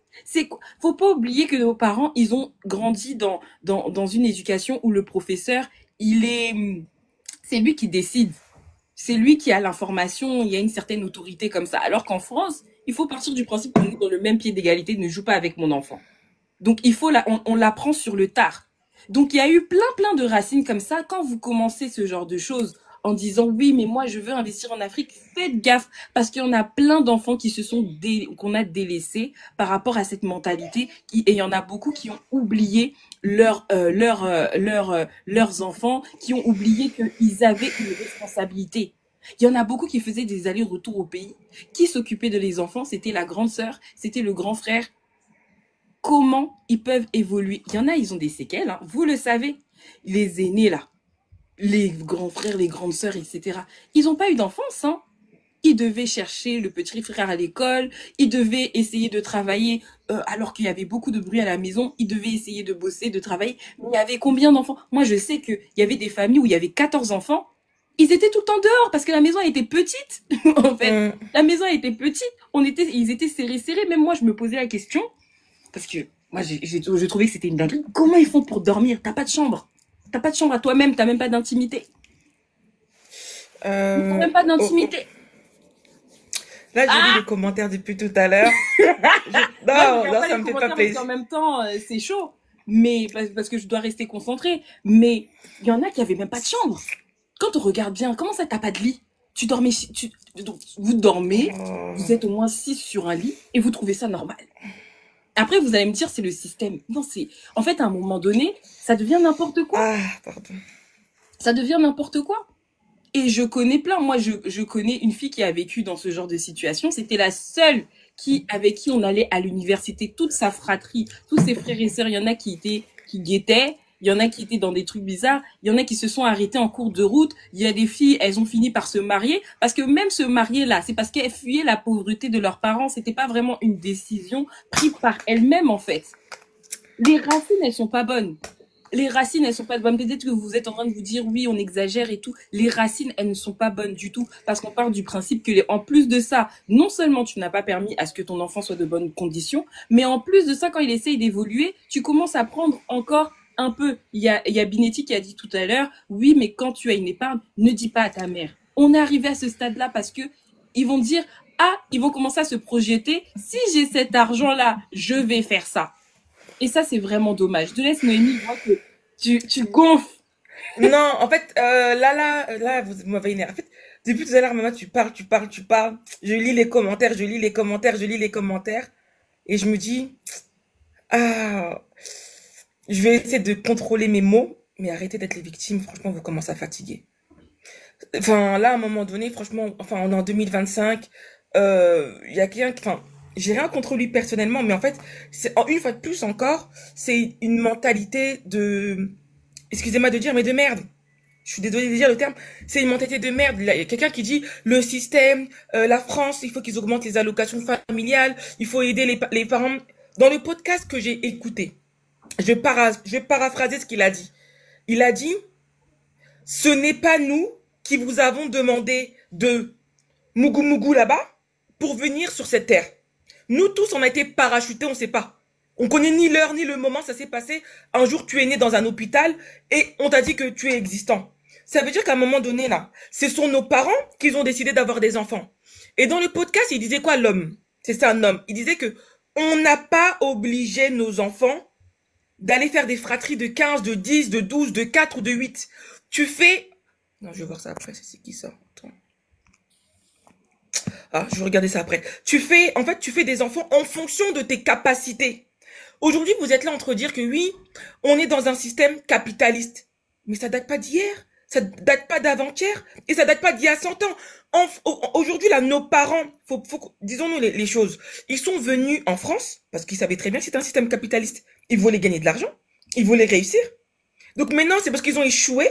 Faut pas oublier que nos parents, ils ont grandi dans une éducation où le professeur, c'est lui qui décide. C'est lui qui a l'information, il y a une certaine autorité comme ça. Alors qu'en France, il faut partir du principe qu'on est dans le même pied d'égalité, ne joue pas avec mon enfant. Donc on l'apprend sur le tard. Donc il y a eu plein de racines comme ça. Quand vous commencez ce genre de choses en disant oui, mais moi je veux investir en Afrique, faites gaffe parce qu'il y en a plein d'enfants qu'on a délaissés par rapport à cette mentalité et il y en a beaucoup qui ont oublié leurs enfants, qui ont oublié qu'ils avaient une responsabilité. Il y en a beaucoup qui faisaient des allers-retours au pays. Qui s'occupait de les enfants? C'était la grande sœur, c'était le grand frère. Comment ils peuvent évoluer? Il y en a, ils ont des séquelles, hein. Vous le savez. Les aînés, là, les grands frères, les grandes sœurs, etc. Ils n'ont pas eu d'enfance, hein. Ils devaient chercher le petit frère à l'école, ils devaient essayer de travailler alors qu'il y avait beaucoup de bruit à la maison, ils devaient essayer de bosser, de travailler. Mais il y avait combien d'enfants? Moi, je sais qu'il y avait des familles où il y avait 14 enfants. Ils étaient tout le temps dehors parce que la maison était petite, en fait. La maison était petite, ils étaient serrés. Même moi, je me posais la question, parce que moi, je trouvais que c'était une dinguerie. Comment ils font pour dormir? T'as pas de chambre. T'as pas de chambre à toi-même, t'as même pas d'intimité. T'as même pas Oh, oh. d'intimité. Là, je lis Ah! les commentaires depuis tout à l'heure. Moi, je Non, regarde non, pas ça les me fait pas commentaires parce plaisir. qu'en même temps, c'est chaud. Mais parce que je dois rester concentrée. Mais il y en a qui avaient même pas de chambre. Quand on regarde bien, comment ça t'as pas de lit? Tu dormais, donc, vous dormez, vous Oh. êtes au moins 6 sur un lit et vous trouvez ça normal. Après, vous allez me dire, c'est le système. Non, en fait, à un moment donné, ça devient n'importe quoi. Ah, pardon. Ça devient n'importe quoi. Et je connais plein. Moi, je connais une fille qui a vécu dans ce genre de situation. C'était la seule avec qui on allait à l'université, toute sa fratrie, tous ses frères et sœurs. Il y en a qui guettaient. Il y en a qui étaient dans des trucs bizarres. Il y en a qui se sont arrêtés en cours de route. Il y a des filles, elles ont fini par se marier. Parce que même se marier là, c'est parce qu'elles fuyaient la pauvreté de leurs parents. C'était pas vraiment une décision prise par elles-mêmes, en fait. Les racines, elles sont pas bonnes. Les racines, elles sont pas bonnes. Peut-être que vous êtes en train de vous dire, oui, on exagère et tout. Les racines, elles ne sont pas bonnes du tout. Parce qu'on part du principe que, en plus de ça, non seulement tu n'as pas permis à ce que ton enfant soit de bonnes conditions, mais en plus de ça, quand il essaye d'évoluer, tu commences à prendre encore un peu. Il y a Binetti qui a dit tout à l'heure, oui, mais quand tu as une épargne, ne dis pas à ta mère. On est arrivé à ce stade-là parce que ils vont dire, ah, ils vont commencer à se projeter. Si j'ai cet argent-là, je vais faire ça. Et ça, c'est vraiment dommage. Je te laisse, Noémie, je vois que tu gonfles. Non, en fait, là, vous m'avez énervé. En fait, depuis tout à l'heure, maman, tu parles. Je lis les commentaires. Et je me dis, Ah, je vais essayer de contrôler mes mots, mais arrêtez d'être les victimes. Franchement, vous commencez à fatiguer. Enfin, là, à un moment donné, franchement, enfin, on est en 2025. Il y a quelqu'un enfin, j'ai rien contre lui personnellement, mais en fait, une fois de plus encore, c'est une mentalité de, excusez-moi de dire, mais de merde. Je suis désolée de dire le terme, c'est une mentalité de merde. Il y a quelqu'un qui dit le système, la France, il faut qu'ils augmentent les allocations familiales, il faut aider les parents. Dans le podcast que j'ai écouté, je vais paraphraser ce qu'il a dit. Il a dit, ce n'est pas nous qui vous avons demandé de Mougou Mougou là-bas pour venir sur cette terre. Nous tous, on a été parachutés, on ne sait pas. On connaît ni l'heure ni le moment, ça s'est passé. Un jour, tu es né dans un hôpital et on t'a dit que tu es existant. Ça veut dire qu'à un moment donné, là, ce sont nos parents qui ont décidé d'avoir des enfants. Et dans le podcast, il disait quoi, l'homme? C'est ça, un homme. Il disait que on n'a pas obligé nos enfants d'aller faire des fratries de 15, de 10, de 12, de 4 ou de 8. Tu fais... Non, je vais voir ça après, c'est qui ça? Attends. Ah, je vais regarder ça après. En fait, tu fais des enfants en fonction de tes capacités. Aujourd'hui, vous êtes là entre dire que oui, on est dans un système capitaliste. Mais ça date pas d'hier, ça date pas d'avant-hier, et ça date pas d'il y a 100 ans. Aujourd'hui, là, nos parents, disons-nous les choses, ils sont venus en France parce qu'ils savaient très bien que c'était un système capitaliste. Ils voulaient gagner de l'argent, ils voulaient réussir. Donc maintenant, c'est parce qu'ils ont échoué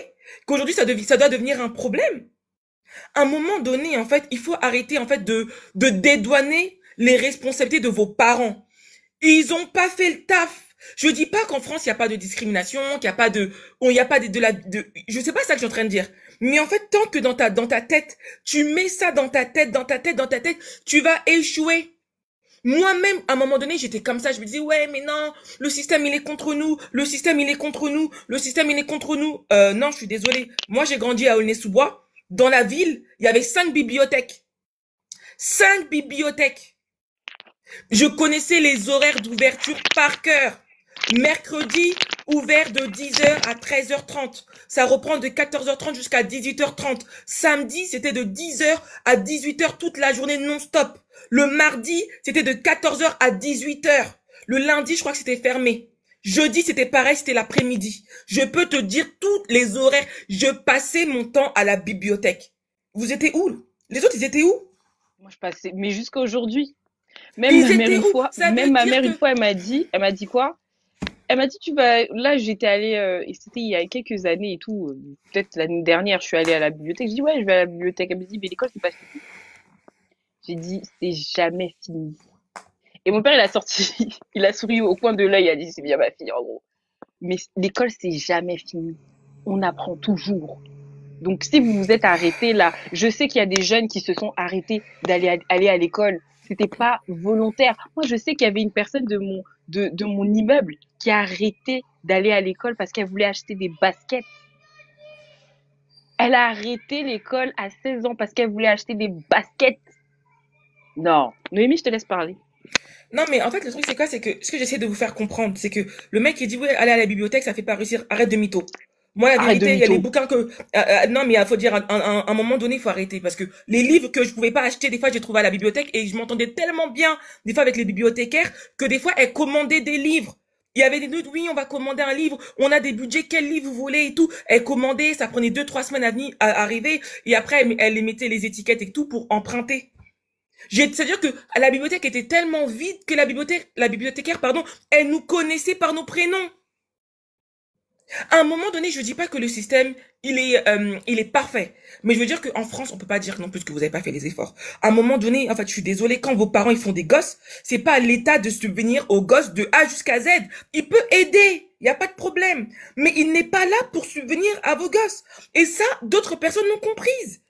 qu'aujourd'hui, ça doit devenir un problème. À un moment donné, en fait, il faut arrêter, en fait, de dédouaner les responsabilités de vos parents. Ils ont pas fait le taf. Je dis pas qu'en France, il n'y a pas de discrimination, qu'il n'y a pas il y a pas je sais pas ça que je suis en train de dire. Mais en fait, tant que dans ta tête, tu mets ça dans ta tête, tu vas échouer. Moi-même, à un moment donné, j'étais comme ça, je me disais, ouais, mais non, le système, il est contre nous, le système, il est contre nous, le système, il est contre nous. Non, je suis désolée. Moi, j'ai grandi à Aulnay-sous-Bois. Dans la ville, il y avait 5 bibliothèques. 5 bibliothèques. Je connaissais les horaires d'ouverture par cœur. Mercredi, ouvert de 10h à 13h30. Ça reprend de 14h30 jusqu'à 18h30. Samedi, c'était de 10h à 18h toute la journée non-stop. Le mardi, c'était de 14h à 18h. Le lundi, je crois que c'était fermé. Jeudi, c'était pareil, c'était l'après-midi. Je peux te dire tous les horaires. Je passais mon temps à la bibliothèque. Vous étiez où? Les autres, ils étaient où? Moi, je passais, mais jusqu'à aujourd'hui. Même Ils ma mère étaient une où? fois, Ça veut dire que... elle m'a dit quoi? Elle m'a dit, tu vas, là, j'étais allée, et c'était il y a quelques années et tout, peut-être l'année dernière, je suis allée à la bibliothèque. Je dis, ouais, je vais à la bibliothèque. Elle me dit, mais l'école, c'est pas fini. J'ai dit, c'est jamais fini. Et mon père, il a sorti, il a souri au coin de l'œil, il a dit, c'est bien ma fille, en gros. Mais l'école, c'est jamais fini. On apprend toujours. Donc, si vous vous êtes arrêté là, je sais qu'il y a des jeunes qui se sont arrêtés aller à l'école. C'était pas volontaire. Moi, je sais qu'il y avait une personne de mon immeuble qui a arrêté d'aller à l'école parce qu'elle voulait acheter des baskets. Elle a arrêté l'école à 16 ans parce qu'elle voulait acheter des baskets. Non. Noémie, je te laisse parler. Non, mais en fait, le truc, c'est quoi? C'est que ce que j'essaie de vous faire comprendre, c'est que le mec qui dit, ouais, aller à la bibliothèque, ça fait pas réussir. Arrête de mytho. Moi, la Arrête de vérité, il y a les mytho. bouquins que... non, mais il faut dire, à un moment donné, il faut arrêter. Parce que les livres que je pouvais pas acheter, des fois, j'ai trouvé à la bibliothèque et je m'entendais tellement bien, des fois, avec les bibliothécaires, que des fois, elles commandaient des livres. Il y avait des doutes, oui, on va commander un livre, on a des budgets, quel livre vous voulez et tout. Elles commandaient, ça prenait 2, 3 semaines à arriver, et après, elles mettait les étiquettes et tout pour emprunter. C'est-à-dire que la bibliothèque était tellement vide que la bibliothécaire, pardon, elle nous connaissait par nos prénoms. À un moment donné, je dis pas que le système, il est parfait. Mais je veux dire qu'en France, on peut pas dire non plus que vous avez pas fait les efforts. À un moment donné, en fait, je suis désolée, quand vos parents, ils font des gosses, c'est pas à l'État de subvenir aux gosses de A jusqu'à Z. Il peut aider. Il y a pas de problème. Mais il n'est pas là pour subvenir à vos gosses. Et ça, d'autres personnes l'ont comprise.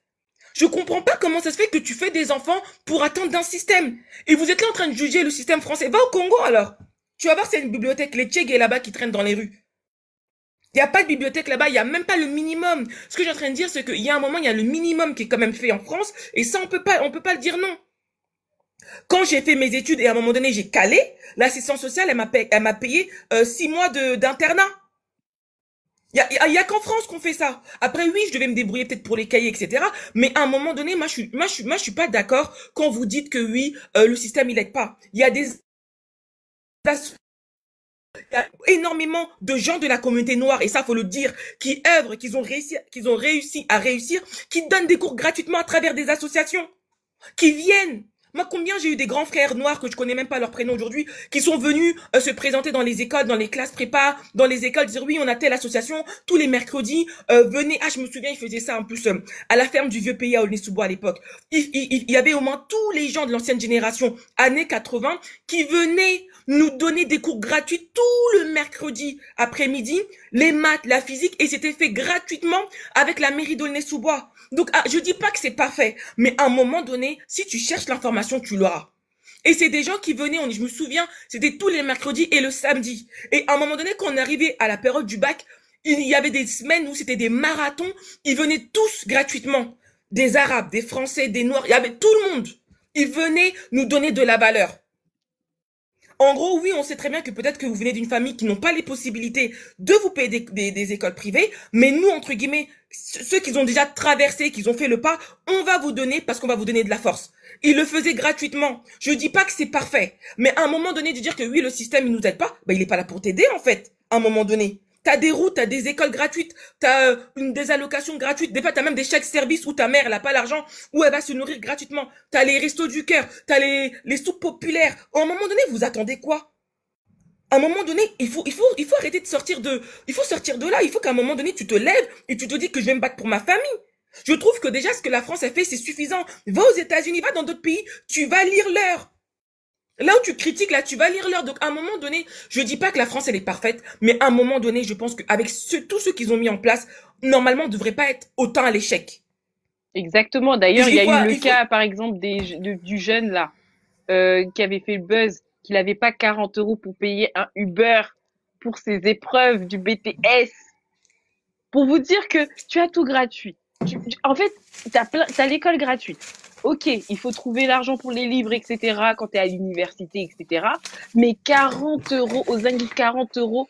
Je comprends pas comment ça se fait que tu fais des enfants pour attendre d'un système. Et vous êtes là en train de juger le système français. Va au Congo alors. Tu vas voir, c'est une bibliothèque, les Tchèques là-bas qui traînent dans les rues. Il n'y a pas de bibliothèque là-bas, il n'y a même pas le minimum. Ce que je suis en train de dire, c'est qu'il y a un moment, il y a le minimum qui est quand même fait en France, et ça, on peut pas le dire non. Quand j'ai fait mes études et à un moment donné, j'ai calé, l'assistance sociale, elle m'a payé 6 mois d'internat. Il y a qu'en France qu'on fait ça. Après, oui, je devais me débrouiller peut-être pour les cahiers, etc. Mais à un moment donné, moi, je suis pas d'accord quand vous dites que oui, le système, il aide pas. Il y a des Il y a énormément de gens de la communauté noire, et ça faut le dire, qui œuvrent, qu'ils ont réussi à réussir, qui donnent des cours gratuitement à travers des associations, qui viennent. Moi, combien j'ai eu des grands frères noirs que je connais même pas leur prénom aujourd'hui, qui sont venus se présenter dans les écoles, dans les classes prépa, dans les écoles, dire oui, on a telle association, tous les mercredis, venez. Ah, je me souviens, ils faisaient ça en plus à la ferme du Vieux Pays à Aulnay-sous-Bois à l'époque. Il y avait au moins tous les gens de l'ancienne génération, années 80, qui venaient nous donner des cours gratuits tout le mercredi après-midi, les maths, la physique, et c'était fait gratuitement avec la mairie d'Aulnay-sous-Bois. Donc, je dis pas que c'est parfait, mais à un moment donné, si tu cherches l'information, tu l'auras. Et c'est des gens qui venaient, je me souviens, c'était tous les mercredis et le samedi. Et à un moment donné, quand on arrivait à la période du bac, il y avait des semaines où c'était des marathons, ils venaient tous gratuitement. Des Arabes, des Français, des Noirs, il y avait tout le monde. Ils venaient nous donner de la valeur. En gros, oui, on sait très bien que peut-être que vous venez d'une famille qui n'ont pas les possibilités de vous payer des écoles privées, mais nous, entre guillemets, ceux qui ont déjà traversé, qui ont fait le pas, on va vous donner parce qu'on va vous donner de la force. Ils le faisaient gratuitement. Je dis pas que c'est parfait, mais à un moment donné, de dire que oui, le système, il nous aide pas, il est pas là pour t'aider, en fait, à un moment donné. T'as des routes, t'as des écoles gratuites, t'as des allocations gratuites. Des fois, t'as même des chèques services où ta mère, elle a pas l'argent, où elle va se nourrir gratuitement. T'as les restos du cœur, t'as les soupes populaires. À un moment donné, vous attendez quoi? À un moment donné, il faut arrêter de il faut sortir de là. Il faut qu'à un moment donné, tu te lèves et tu te dis que je vais me battre pour ma famille. Je trouve que déjà, ce que la France a fait, c'est suffisant. Va aux États-Unis, va dans d'autres pays, tu vas lire l'heure. Là où tu critiques, là, tu vas lire l'heure. Donc, à un moment donné, je dis pas que la France, elle est parfaite, mais à un moment donné, je pense qu'avec tous ceux qu'ils ont mis en place, normalement, on devrait pas être autant à l'échec. Exactement. D'ailleurs, il y a eu le cas, par exemple, du jeune là, qui avait fait le buzz, qu'il n'avait pas 40 € pour payer un Uber pour ses épreuves du BTS. Pour vous dire que tu as tout gratuit. En fait, t'as l'école gratuite. Ok, il faut trouver l'argent pour les livres, etc. quand tu es à l'université, etc. Mais 40 € aux Anglais, 40 €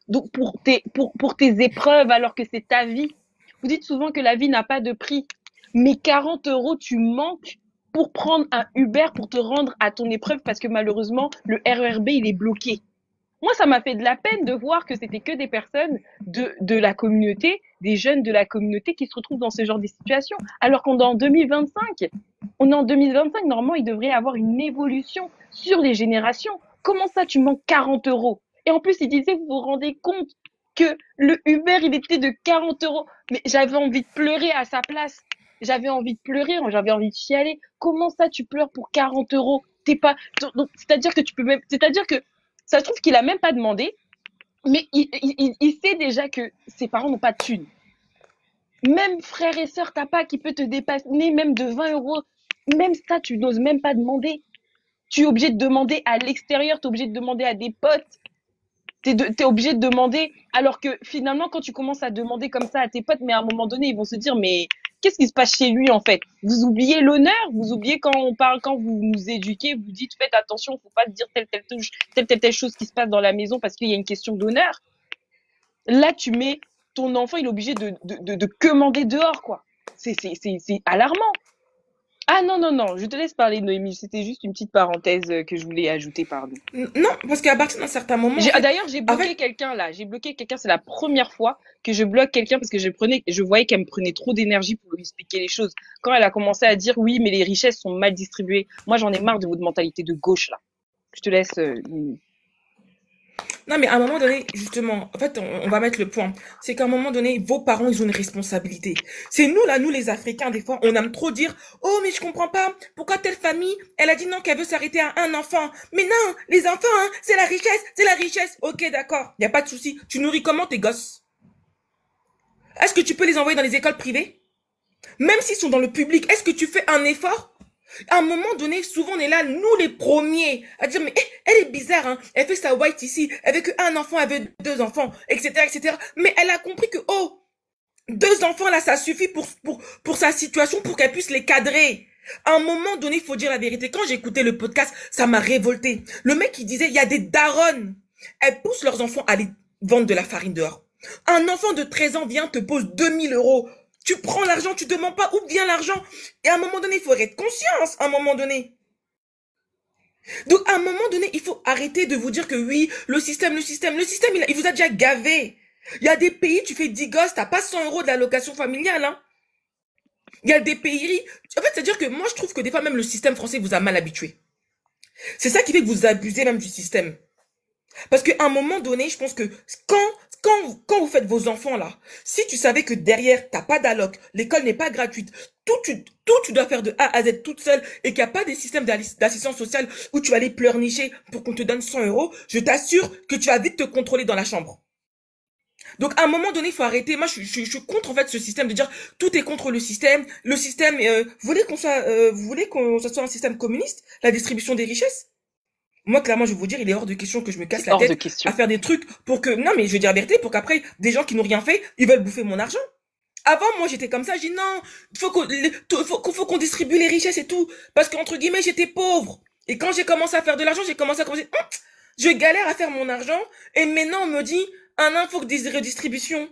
donc pour tes épreuves alors que c'est ta vie. Vous dites souvent que la vie n'a pas de prix. Mais 40 € tu manques pour prendre un Uber pour te rendre à ton épreuve parce que malheureusement, le RERB, il est bloqué. Moi, ça m'a fait de la peine de voir que c'était que des personnes de la communauté, des jeunes de la communauté qui se retrouvent dans ce genre de situation. Alors qu'on est en 2025. On est en 2025, normalement, il devrait y avoir une évolution sur les générations. Comment ça, tu manques 40 €? Et en plus, il disait, vous vous rendez compte que le Uber, il était de 40 €. Mais j'avais envie de pleurer à sa place. J'avais envie de pleurer, j'avais envie de chialer. Comment ça, tu pleures pour 40 €? T'es pas, c'est-à-dire que tu peux même, c'est-à-dire que ça se trouve qu'il a même pas demandé, mais il sait déjà que ses parents n'ont pas de thunes. Même frère et sœur, t'as pas qui peut te dépasser, même de 20 €. Même ça, tu n'oses même pas demander. Tu es obligé de demander à l'extérieur, tu es obligé de demander à des potes. T'es obligé de demander, alors que finalement, quand tu commences à demander comme ça à tes potes, mais à un moment donné, ils vont se dire, mais qu'est-ce qui se passe chez lui, en fait? Vous oubliez l'honneur, vous oubliez quand on parle, quand vous nous éduquez, vous dites, faites attention, faut pas se dire telle chose qui se passe dans la maison parce qu'il y a une question d'honneur. Là, tu mets ton enfant, il est obligé de commander dehors, quoi. C'est alarmant. Ah non, non, non, je te laisse parler, Noémie. C'était juste une petite parenthèse que je voulais ajouter, pardon. Non, parce qu'à partir d'un certain moment... D'ailleurs, j'ai bloqué quelqu'un là. J'ai bloqué quelqu'un. C'est la première fois que je bloque quelqu'un parce que je voyais qu'elle me prenait trop d'énergie pour lui expliquer les choses. Quand elle a commencé à dire oui, mais les richesses sont mal distribuées. Moi, j'en ai marre de votre mentalité de gauche là. Je te laisse. Non, mais à un moment donné, justement, en fait, on va mettre le point. C'est qu'à un moment donné, vos parents, ils ont une responsabilité. C'est nous, là, nous, les Africains, des fois, on aime trop dire, oh, mais je comprends pas, pourquoi telle famille, elle a dit non, qu'elle veut s'arrêter à un enfant. Mais non, les enfants, hein, c'est la richesse, c'est la richesse. Ok, d'accord, y a pas de souci. Tu nourris comment tes gosses? Est-ce que tu peux les envoyer dans les écoles privées? Même s'ils sont dans le public, est-ce que tu fais un effort? À un moment donné, souvent on est là, nous les premiers, à dire mais elle est bizarre, hein. Elle fait sa white ici, elle veut qu'un enfant, elle veut deux enfants, etc., etc. Mais elle a compris que oh, deux enfants là, ça suffit pour sa situation, pour qu'elle puisse les cadrer. À un moment donné, il faut dire la vérité. Quand j'ai écouté le podcast, ça m'a révolté. Le mec il disait, il y a des daronnes, elles poussent leurs enfants à aller vendre de la farine dehors. Un enfant de 13 ans vient te pose 2000 €. Tu prends l'argent, tu demandes pas où vient l'argent. Et à un moment donné, il faut être conscience, à un moment donné. Donc, à un moment donné, il faut arrêter de vous dire que oui, le système, il vous a déjà gavé. Il y a des pays, tu fais 10 gosses, t'as pas 100 € d'allocation familiale, hein. Il y a des pays, en fait, c'est-à-dire que moi, je trouve que des fois, même le système français vous a mal habitué. C'est ça qui fait que vous abusez même du système. Parce qu'à un moment donné, je pense que quand vous faites vos enfants là, si tu savais que derrière, t'as pas d'alloc, l'école n'est pas gratuite, tu dois faire de A à Z toute seule et qu'il n'y a pas des systèmes d'assistance sociale où tu vas aller pleurnicher pour qu'on te donne 100 €, je t'assure que tu vas vite te contrôler dans la chambre. Donc à un moment donné, il faut arrêter. Moi, je suis contre en fait ce système de dire tout est contre le système. Le système, vous voulez qu'on soit un système communiste, la distribution des richesses. Moi, clairement, je vais vous dire, il est hors de question que je me casse la tête à faire des trucs pour que, non, mais je veux dire la vérité, pour qu'après, des gens qui n'ont rien fait, ils veulent bouffer mon argent. Avant, moi, j'étais comme ça, j'ai dit non, faut qu'on distribue les richesses et tout. Parce qu'entre guillemets, j'étais pauvre. Et quand j'ai commencé à faire de l'argent, j'ai commencé à commencer, je galère à faire mon argent. Et maintenant, on me dit, faut que des redistributions.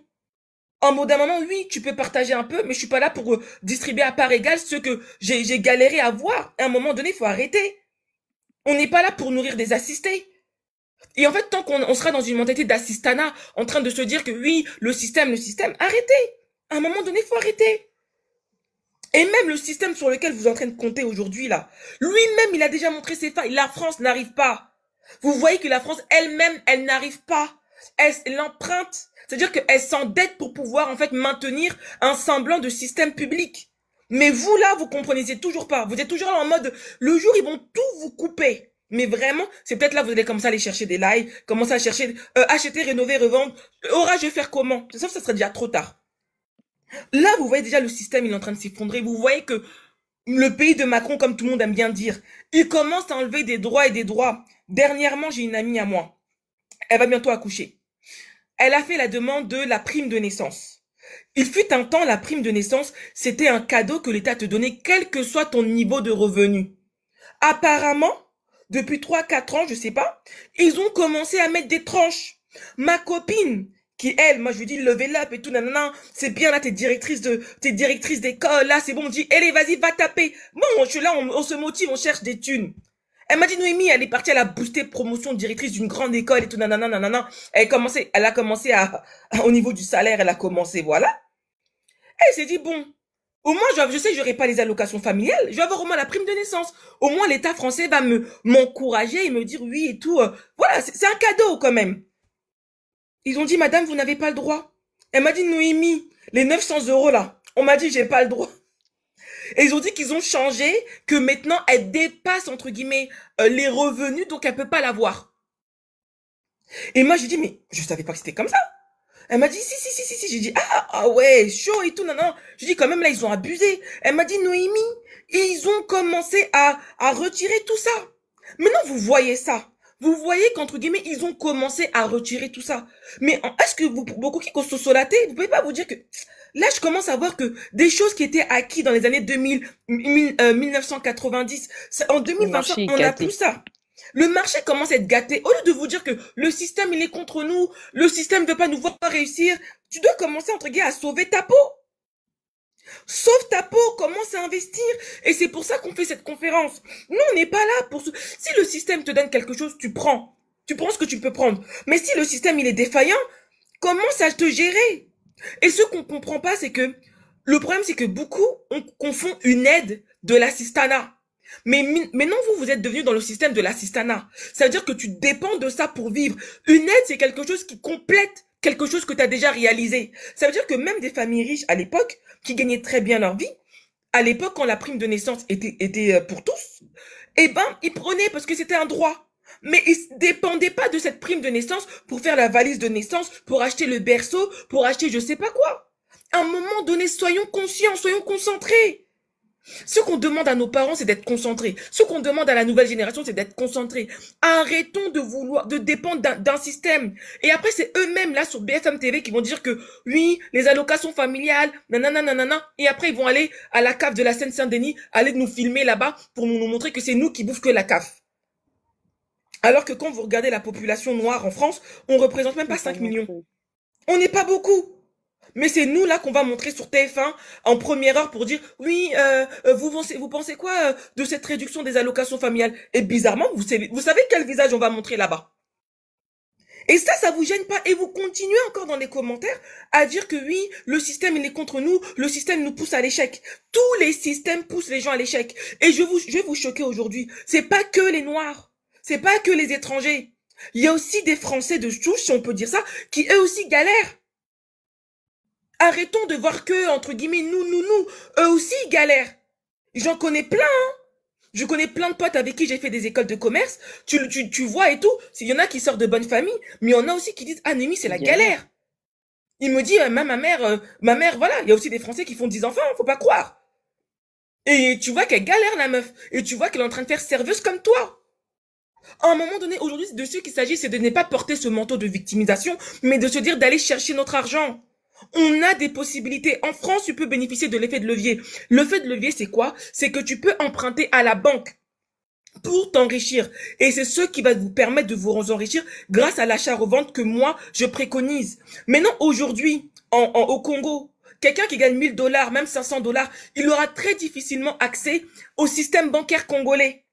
En mode d'un moment, oui, tu peux partager un peu, mais je suis pas là pour distribuer à part égale ce que j'ai galéré à avoir. À un moment donné, il faut arrêter. On n'est pas là pour nourrir des assistés. Et en fait, tant qu'on sera dans une mentalité d'assistanat, en train de se dire que oui, le système, arrêtez. À un moment donné, il faut arrêter. Et même le système sur lequel vous êtes en train de compter aujourd'hui, là, lui-même, il a déjà montré ses failles. La France n'arrive pas. Vous voyez que la France elle-même, elle n'arrive pas. Elle emprunte. C'est-à-dire qu'elle s'endette pour pouvoir, en fait, maintenir un semblant de système public. Mais vous, là, vous comprenez toujours pas. Vous êtes toujours là en mode, le jour, ils vont tout vous couper. Mais vraiment, c'est peut-être là, vous allez commencer à aller chercher des lives, commencer à chercher, acheter, rénover, revendre. Aura, je vais faire comment? Sauf que ça serait déjà trop tard. Là, vous voyez déjà le système, il est en train de s'effondrer. Vous voyez que le pays de Macron, comme tout le monde aime bien dire, il commence à enlever des droits et des droits. Dernièrement, j'ai une amie à moi. Elle va bientôt accoucher. Elle a fait la demande de la prime de naissance. Il fut un temps, la prime de naissance, c'était un cadeau que l'État te donnait, quel que soit ton niveau de revenu. Apparemment, depuis 3-4 ans, je sais pas, ils ont commencé à mettre des tranches. Ma copine, qui elle, moi je lui dis level up et tout, nanana, c'est bien là, t'es directrice d'école, là c'est bon, on dit, allez vas-y, va taper. Bon, je suis là, on se motive, on cherche des thunes. Elle m'a dit, Noémie, elle est partie, elle a boosté promotion directrice d'une grande école et tout, nanana, nanana. Elle a commencé au niveau du salaire, elle a commencé, voilà. Elle s'est dit, bon, au moins, je sais que j'aurai pas les allocations familiales, je vais avoir au moins la prime de naissance. Au moins, l'État français va m'encourager et me dire oui et tout. Voilà, c'est un cadeau quand même. Ils ont dit, madame, vous n'avez pas le droit. Elle m'a dit, Noémie, les 900 € là, on m'a dit, j'ai pas le droit. Et ils ont dit qu'ils ont changé, que maintenant, elle dépasse, entre guillemets, les revenus, donc elle peut pas l'avoir. Et moi, j'ai dit, mais je savais pas que c'était comme ça. Elle m'a dit, si. J'ai dit, ah ouais, chaud et tout, non. J'ai dit, quand même, là, ils ont abusé. Elle m'a dit, Noémie, ils ont commencé à retirer tout ça. Maintenant, vous voyez ça. Vous voyez qu'entre guillemets, ils ont commencé à retirer tout ça. Mais est-ce que beaucoup qui consolaté, vous pouvez pas vous dire que là, je commence à voir que des choses qui étaient acquises dans les années 1990, en 2025, on n'a plus ça. Le marché commence à être gâté. Au lieu de vous dire que le système, il est contre nous, le système ne veut pas nous voir réussir, tu dois commencer, entre guillemets, à sauver ta peau. Sauve ta peau, commence à investir. Et c'est pour ça qu'on fait cette conférence. Nous, on n'est pas là pour... Si le système te donne quelque chose, tu prends. Tu prends ce que tu peux prendre. Mais si le système, il est défaillant, commence à te gérer. Et ce qu'on comprend pas, c'est que le problème, c'est que beaucoup, on confond une aide de l'assistanat. Mais maintenant, vous êtes devenu dans le système de l'assistanat. Ça veut dire que tu dépends de ça pour vivre. Une aide, c'est quelque chose qui complète quelque chose que tu as déjà réalisé. Ça veut dire que même des familles riches à l'époque, qui gagnaient très bien leur vie, à l'époque, quand la prime de naissance était pour tous, eh ben, ils prenaient parce que c'était un droit. Mais ils dépendaient pas de cette prime de naissance pour faire la valise de naissance, pour acheter le berceau, pour acheter je sais pas quoi. À un moment donné, soyons conscients, soyons concentrés. Ce qu'on demande à nos parents, c'est d'être concentrés. Ce qu'on demande à la nouvelle génération, c'est d'être concentrés. Arrêtons de dépendre d'un système. Et après, c'est eux-mêmes, là, sur BFM TV, qui vont dire que, oui, les allocations familiales, nanana. Et après, ils vont aller à la CAF de la Seine-Saint-Denis, aller nous filmer là-bas pour nous montrer que c'est nous qui bouffent que la CAF. Alors que quand vous regardez la population noire en France, on représente même pas 5 millions. On n'est pas beaucoup. Mais c'est nous là qu'on va montrer sur TF1 en première heure pour dire oui, vous pensez quoi de cette réduction des allocations familiales? Et bizarrement, vous savez quel visage on va montrer là-bas? Et ça vous gêne pas. Et vous continuez encore dans les commentaires à dire que oui, le système il est contre nous, le système nous pousse à l'échec. Tous les systèmes poussent les gens à l'échec. Et je vais vous choquer aujourd'hui. C'est pas que les Noirs, c'est pas que les étrangers. Il y a aussi des Français de souche, si on peut dire ça, qui eux aussi galèrent. Arrêtons de voir que, entre guillemets, nous, eux aussi ils galèrent. J'en connais plein, hein. Je connais plein de potes avec qui j'ai fait des écoles de commerce. Tu vois et tout. Il y en a qui sortent de bonnes familles, mais il y en a aussi qui disent, ah, Némi, c'est la galère. Il me dit, même ma mère, voilà, il y a aussi des Français qui font 10 enfants, faut pas croire. Et tu vois qu'elle galère, la meuf. Et tu vois qu'elle est en train de faire serveuse comme toi. À un moment donné, aujourd'hui, de ce qu'il s'agit, c'est de ne pas porter ce manteau de victimisation, mais de se dire d'aller chercher notre argent. On a des possibilités. En France, tu peux bénéficier de l'effet de levier. L'effet de levier, c'est quoi? C'est que tu peux emprunter à la banque pour t'enrichir. Et c'est ce qui va vous permettre de vous enrichir grâce à l'achat-revente que moi, je préconise. Maintenant, aujourd'hui, au Congo, quelqu'un qui gagne 1000 $, même 500 $, il aura très difficilement accès au système bancaire congolais.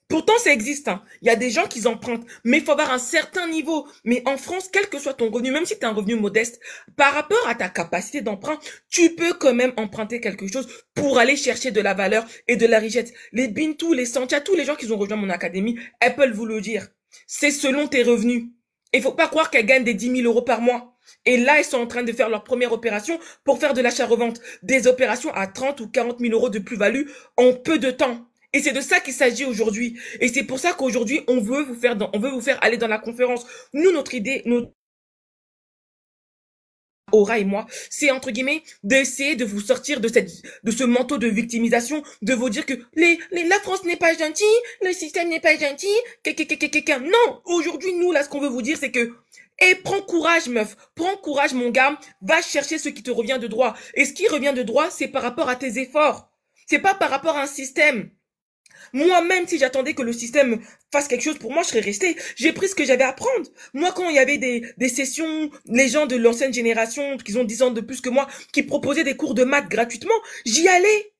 Pourtant, ça existe, hein. Il y a des gens qui empruntent, mais il faut avoir un certain niveau. Mais en France, quel que soit ton revenu, même si tu as un revenu modeste, par rapport à ta capacité d'emprunt, tu peux quand même emprunter quelque chose pour aller chercher de la valeur et de la richesse. Les Bintou, les Santia, tous les gens qui ont rejoint mon académie, elles peuvent vous le dire. C'est selon tes revenus. Il faut pas croire qu'elles gagnent des 10 000 € par mois. Et là, ils sont en train de faire leur première opération pour faire de l'achat-revente. Des opérations à 30 ou 40 000 € de plus-value en peu de temps. Et c'est de ça qu'il s'agit aujourd'hui. Et c'est pour ça qu'aujourd'hui, on veut vous faire aller dans la conférence. Nous, notre idée, Aura et moi, c'est entre guillemets d'essayer de vous sortir de ce manteau de victimisation, de vous dire que la France n'est pas gentille, le système n'est pas gentil, non, aujourd'hui, nous, là, ce qu'on veut vous dire, c'est que, prends courage, meuf, prends courage, mon gars, va chercher ce qui te revient de droit. Et ce qui revient de droit, c'est par rapport à tes efforts. C'est pas par rapport à un système. Moi, même si j'attendais que le système fasse quelque chose pour moi, je serais restée. J'ai pris ce que j'avais à prendre. Moi, quand il y avait des sessions, les gens de l'ancienne génération, qui ont 10 ans de plus que moi, qui proposaient des cours de maths gratuitement, j'y allais.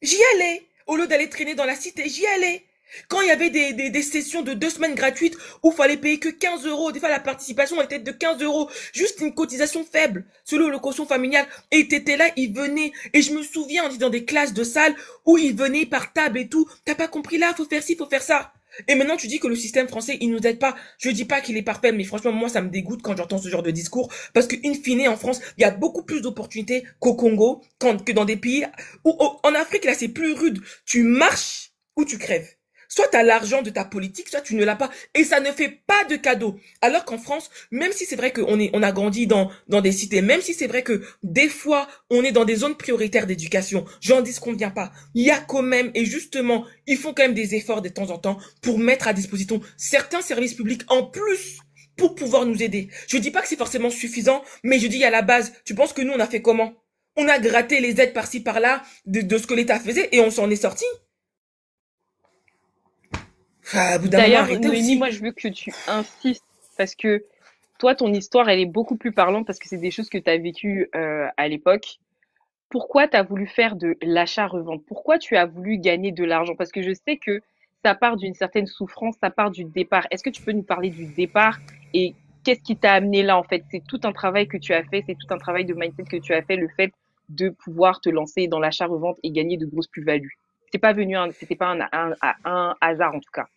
J'y allais. Au lieu d'aller traîner dans la cité, j'y allais. Quand il y avait des sessions de 2 semaines gratuites où il fallait payer que 15 €, des fois la participation était de 15 €, juste une cotisation faible, selon le quotient familial, et t'étais là, ils venaient, et je me souviens, on est dans des classes de salle où ils venaient par table et tout, t'as pas compris là, faut faire ci, faut faire ça. Et maintenant tu dis que le système français, il nous aide pas. Je dis pas qu'il est parfait, mais franchement, moi, ça me dégoûte quand j'entends ce genre de discours, parce que in fine, en France, il y a beaucoup plus d'opportunités qu'au Congo, que dans des pays où, en Afrique, là, c'est plus rude. Tu marches ou tu crèves. Soit tu as l'argent de ta politique, soit tu ne l'as pas. Et ça ne fait pas de cadeau. Alors qu'en France, même si c'est vrai on a grandi dans des cités, même si c'est vrai que des fois, on est dans des zones prioritaires d'éducation, j'en dis ce qu'on vient pas. Il y a quand même, et justement, ils font quand même des efforts de temps en temps pour mettre à disposition certains services publics en plus pour pouvoir nous aider. Je dis pas que c'est forcément suffisant, mais je dis à la base, tu penses que nous, on a fait comment? On a gratté les aides par-ci par-là de ce que l'État faisait et on s'en est sorti. D'ailleurs, Noémie, moi, je veux que tu insistes parce que toi, ton histoire, elle est beaucoup plus parlante parce que c'est des choses que tu as vécues à l'époque. Pourquoi tu as voulu faire de l'achat-revente? Pourquoi tu as voulu gagner de l'argent? Parce que je sais que ça part d'une certaine souffrance, ça part du départ. Est-ce que tu peux nous parler du départ et qu'est-ce qui t'a amené là, en fait? C'est tout un travail que tu as fait, c'est tout un travail de mindset que tu as fait, le fait de pouvoir te lancer dans l'achat-revente et gagner de grosses plus-values. C'était pas un hasard, en tout cas.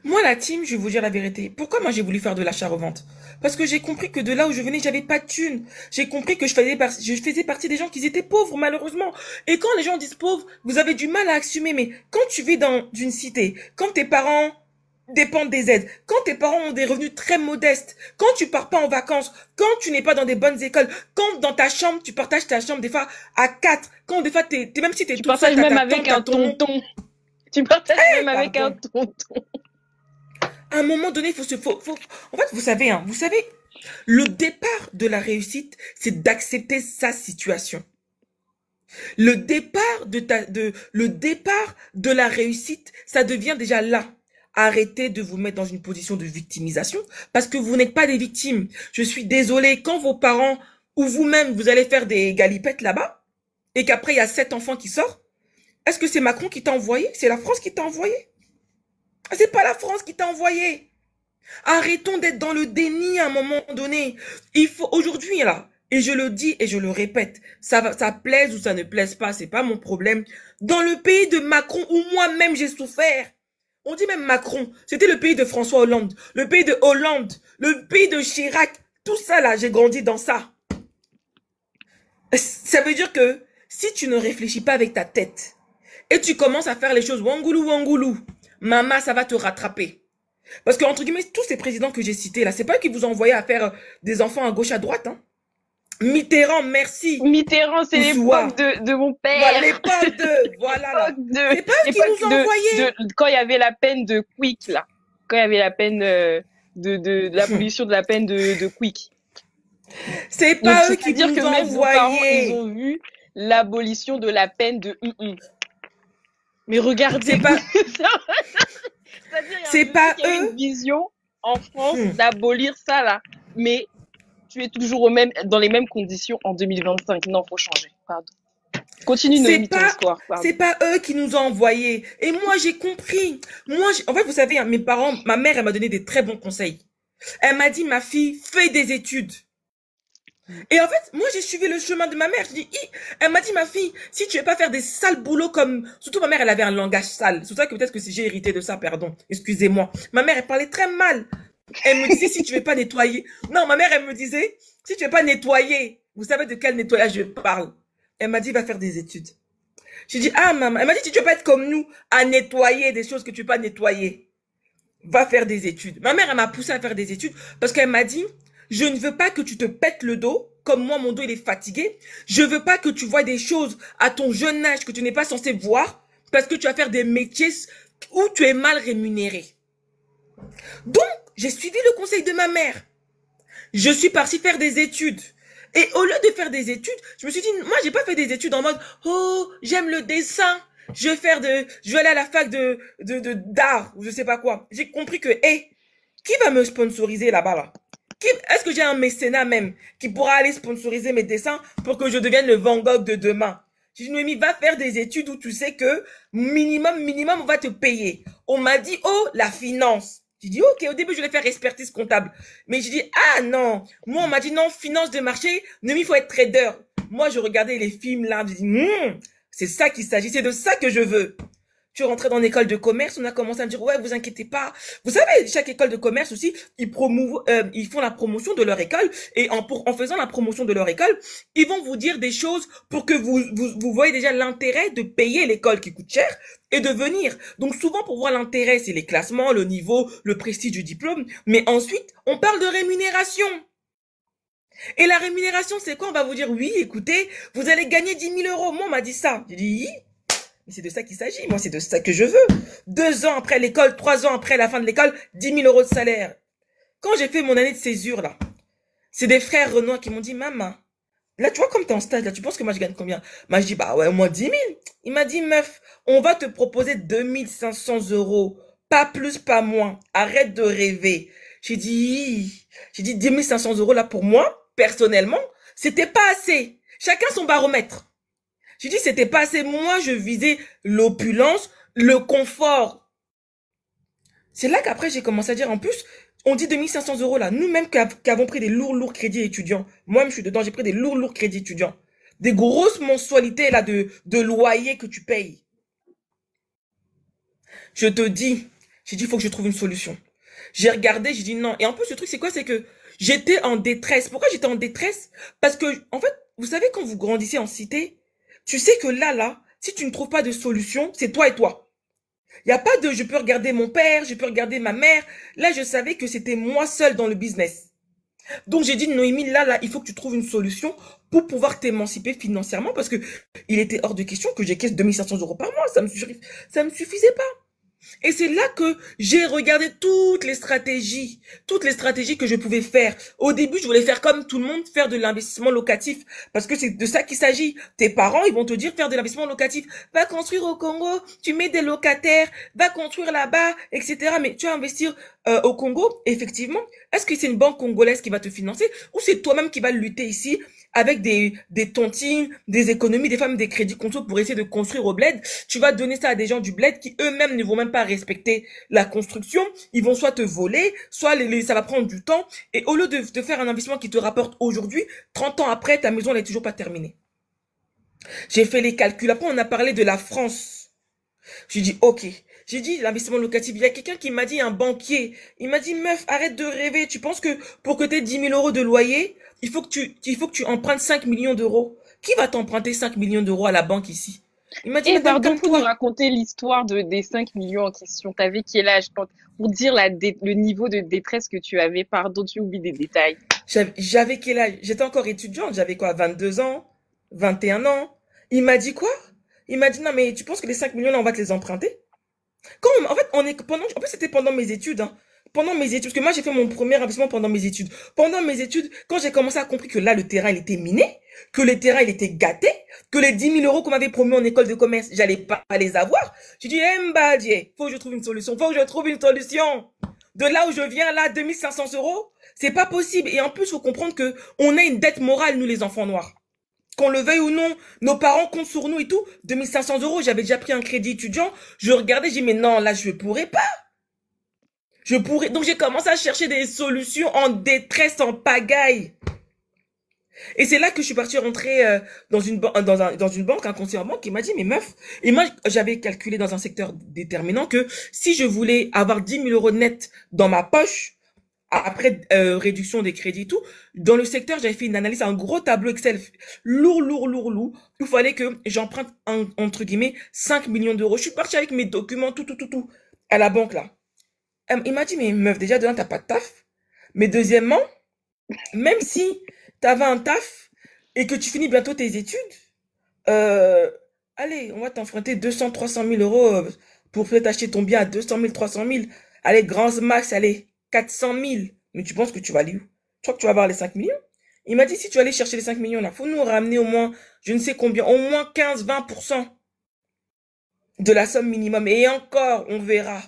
Moi, la team, je vais vous dire la vérité. Pourquoi moi j'ai voulu faire de l'achat-revente? Parce que j'ai compris que de là où je venais, j'avais pas de thunes. J'ai compris que je faisais partie des gens qui étaient pauvres, malheureusement. Et quand les gens disent pauvres, vous avez du mal à assumer. Mais quand tu vis dans une cité, quand tes parents dépendent des aides, quand tes parents ont des revenus très modestes, quand tu pars pas en vacances, quand tu n'es pas dans des bonnes écoles, quand dans ta chambre, tu partages ta chambre des fois à 4, quand des fois même si t'es toute seule, même avec un tonton. Tu partages même avec un tonton. À un moment donné, en fait, vous savez, le départ de la réussite, c'est d'accepter sa situation. Le départ de la réussite, ça devient déjà là. arrêtez de vous mettre dans une position de victimisation parce que vous n'êtes pas des victimes. Je suis désolée, quand vos parents ou vous-même, vous allez faire des galipettes là-bas et qu'après, il y a 7 enfants qui sortent, est-ce que c'est Macron qui t'a envoyé? C'est la France qui t'a envoyé? C'est pas la France qui t'a envoyé. Arrêtons d'être dans le déni à un moment donné. Il faut, aujourd'hui, là, et je le dis et je le répète, ça plaise ou ça ne plaise pas, c'est pas mon problème. Dans le pays de Macron, où moi-même j'ai souffert, on dit même Macron, c'était le pays de François Hollande, le pays de Hollande, le pays de Chirac, tout ça là, j'ai grandi dans ça. Ça veut dire que si tu ne réfléchis pas avec ta tête et tu commences à faire les choses wangoulou wangoulou, maman, ça va te rattraper. Parce que entre guillemets, tous ces présidents que j'ai cités là, c'est pas eux qui vous ont envoyé à faire des enfants à gauche à droite, hein. Mitterrand, merci. Mitterrand, c'est l'époque de mon père. Voilà, l'époque de, voilà là. C'est pas eux qui nous ont envoyé. Quand il y avait la peine de Quick, là. Quand il y avait la peine de l'abolition de la peine de Quick. C'est pas eux qui nous ont envoyé. Ils ont vu l'abolition de la peine de Mais regardez. C'est pas eux. Il y a une vision en France d'abolir ça, là. Mais tu es toujours dans les mêmes conditions en 2025. Non, faut changer. Pardon. Continue Noémie ton histoire. C'est pas eux qui nous ont envoyés. Et moi, j'ai compris. En fait, vous savez, hein, mes parents, ma mère, elle m'a donné des très bons conseils. Elle m'a dit, ma fille, fais des études. Et en fait, moi, j'ai suivi le chemin de ma mère. Elle m'a dit, ma fille, si tu veux pas faire des sales boulots comme... Surtout, ma mère, elle avait un langage sale. C'est pour ça que peut-être que j'ai hérité de ça, pardon. Excusez-moi. Ma mère, elle parlait très mal. Elle me disait, si tu veux pas nettoyer... Non, ma mère, elle me disait, si tu veux pas nettoyer, vous savez de quel nettoyage je parle. Elle m'a dit, va faire des études. J'ai dit, ah, maman. Elle m'a dit, si tu veux pas être comme nous, à nettoyer des choses que tu veux pas nettoyer, va faire des études. Ma mère, elle m'a poussé à faire des études parce qu'elle m'a dit, je ne veux pas que tu te pètes le dos, comme moi, mon dos, il est fatigué. Je veux pas que tu vois des choses à ton jeune âge que tu n'es pas censé voir parce que tu vas faire des métiers où tu es mal rémunéré. Donc, j'ai suivi le conseil de ma mère. Je suis partie faire des études. Et au lieu de faire des études, je me suis dit, moi, j'ai pas fait des études en mode, oh, j'aime le dessin. Je vais aller à la fac d'art, ou je sais pas quoi. J'ai compris que, qui va me sponsoriser là-bas, là? Est-ce que j'ai un mécénat même qui pourra aller sponsoriser mes dessins pour que je devienne le Van Gogh de demain? J'ai dit, Noémie, va faire des études où tu sais que minimum, on va te payer. On m'a dit, oh, la finance. J'ai dit, ok, au début, je vais faire expertise comptable. Mais j'ai dit, ah non. Moi, on m'a dit, non, finance de marché, Noémie, il faut être trader. Moi, je regardais les films là, j'ai dit, c'est ça qu'il s'agit, c'est de ça que je veux. Je suis rentrée dans l'école de commerce, on a commencé à me dire, ouais, vous inquiétez pas. Vous savez, chaque école de commerce aussi, ils font la promotion de leur école, et en faisant la promotion de leur école, ils vont vous dire des choses pour que vous voyez déjà l'intérêt de payer l'école qui coûte cher et de venir. Donc souvent, pour voir l'intérêt, c'est les classements, le niveau, le prestige du diplôme, mais ensuite, on parle de rémunération. Et la rémunération, c'est quoi? On va vous dire, oui, écoutez, vous allez gagner 10 000 euros. Moi, on m'a dit ça. J'ai dit, mais c'est de ça qu'il s'agit. Moi, c'est de ça que je veux. 2 ans après l'école, 3 ans après la fin de l'école, 10 000 euros de salaire. Quand j'ai fait mon année de césure, là, c'est des frères Renoir qui m'ont dit, maman, là, tu vois, comme t'es en stage, là, tu penses que moi, je gagne combien? Moi, je dis, bah ouais, au moins 10 000. Il m'a dit, meuf, on va te proposer 2 500 euros. Pas plus, pas moins. Arrête de rêver. J'ai dit 10 500 euros là pour moi. Personnellement, c'était pas assez. Chacun son baromètre. J'ai dit c'était pas assez. Moi, je visais l'opulence, le confort. C'est là qu'après, j'ai commencé à dire, en plus, on dit 2500 euros là. Nous-mêmes qui avons pris des lourds crédits étudiants. Moi-même, je suis dedans, j'ai pris des lourds crédits étudiants. Des grosses mensualités là de loyer que tu payes. Je te dis, j'ai dit, il faut que je trouve une solution. J'ai regardé, j'ai dit non. Et en plus, le truc, c'est quoi? C'est que j'étais en détresse. Pourquoi j'étais en détresse? Parce que, en fait, vous savez, quand vous grandissez en cité, tu sais que là, si tu ne trouves pas de solution, c'est toi et toi. Il n'y a pas de je peux regarder mon père, je peux regarder ma mère. Là, je savais que c'était moi seule dans le business. Donc, j'ai dit, Noémie, là, il faut que tu trouves une solution pour pouvoir t'émanciper financièrement parce que il était hors de question que j'encaisse 2500 euros par mois. Ça me suffisait pas. Et c'est là que j'ai regardé toutes les stratégies que je pouvais faire. Au début, je voulais faire comme tout le monde, faire de l'investissement locatif, parce que c'est de ça qu'il s'agit. Tes parents, ils vont te dire faire de l'investissement locatif. Va construire au Congo, tu mets des locataires, va construire là-bas, etc. Mais tu vas investir au Congo, effectivement. Est-ce que c'est une banque congolaise qui va te financer ou c'est toi-même qui vas lutter ici avec des tontines, des économies, des femmes, des crédits conso pour essayer de construire au bled? Tu vas donner ça à des gens du bled qui eux-mêmes ne vont même pas respecter la construction. Ils vont soit te voler, soit ça va prendre du temps. Et au lieu de faire un investissement qui te rapporte aujourd'hui, 30 ans après, ta maison n'est toujours pas terminée. J'ai fait les calculs. Après, on a parlé de la France. J'ai dit, ok. J'ai dit, l'investissement locatif. Il y a quelqu'un qui m'a dit, un banquier. Il m'a dit, meuf, arrête de rêver. Tu penses que pour que tu aies 10 000 euros de loyer, il faut que tu empruntes 5 millions d'euros. Qui va t'emprunter 5 millions d'euros à la banque ici? Il m'a dit, pardon pour nous raconter l'histoire des 5 millions en question. T'avais quel âge pour dire le niveau de détresse que tu avais? Pardon, tu oublies des détails. J'avais quel âge? J'étais encore étudiante. J'avais quoi? 22 ans? 21 ans? Il m'a dit quoi? Il m'a dit, non, mais tu penses que les 5 millions, là, on va te les emprunter? En fait, en plus, c'était pendant mes études, hein. Pendant mes études, parce que moi, j'ai fait mon premier investissement pendant mes études. Pendant mes études, quand j'ai commencé à comprendre que là, le terrain, il était miné, que le terrain, il était gâté, que les 10 000 euros qu'on m'avait promis en école de commerce, j'allais pas les avoir. J'ai dit, Mbadie, faut que je trouve une solution, faut que je trouve une solution. De là où je viens, là, 2500 euros, c'est pas possible. Et en plus, faut comprendre que on a une dette morale, nous, les enfants noirs. Qu'on le veuille ou non, nos parents comptent sur nous et tout. 2500 euros, j'avais déjà pris un crédit étudiant. Je regardais, j'ai dit, mais non, là, je pourrais pas. Donc j'ai commencé à chercher des solutions en détresse, en pagaille. Et c'est là que je suis partie rentrer dans une banque, un conseiller en banque, qui m'a dit, mais meuf, et moi j'avais calculé dans un secteur déterminant que si je voulais avoir 10 000 euros net dans ma poche, après réduction des crédits et tout, dans le secteur, j'avais fait une analyse, un gros tableau Excel, lourd, il fallait que j'emprunte, entre guillemets, 5 millions d'euros. Je suis partie avec mes documents, tout, à la banque là. Il m'a dit, mais meuf, déjà, de un, t'as pas de taf. Mais deuxièmement, même si t'avais un taf et que tu finis bientôt tes études, allez, on va t'emprunter 200, 300 000 euros pour peut-être acheter ton bien à 200 000, 300 000. Allez, grand max, allez, 400 000. Mais tu penses que tu vas aller où? Tu crois que tu vas avoir les 5 millions? Il m'a dit, si tu vas aller chercher les 5 millions là, faut nous ramener au moins, je ne sais combien, au moins 15, 20% de la somme minimum. Et encore, on verra.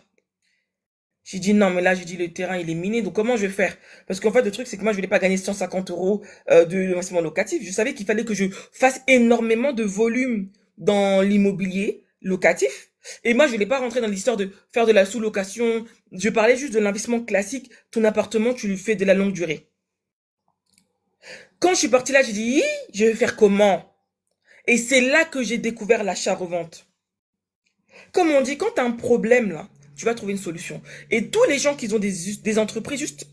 J'ai dit non, mais là, j'ai dit le terrain, il est miné, donc comment je vais faire? Parce qu'en fait, le truc, c'est que moi, je voulais pas gagner 150 euros de investissement locatif. Je savais qu'il fallait que je fasse énormément de volume dans l'immobilier locatif. Et moi, je voulais pas rentrer dans l'histoire de faire de la sous-location. Je parlais juste de l'investissement classique. Ton appartement, tu lui fais de la longue durée. Quand je suis partie là, j'ai dit, je vais faire comment? Et c'est là que j'ai découvert l'achat-revente. Comme on dit, quand tu as un problème là, tu vas trouver une solution. Et tous les gens qui ont des entreprises, juste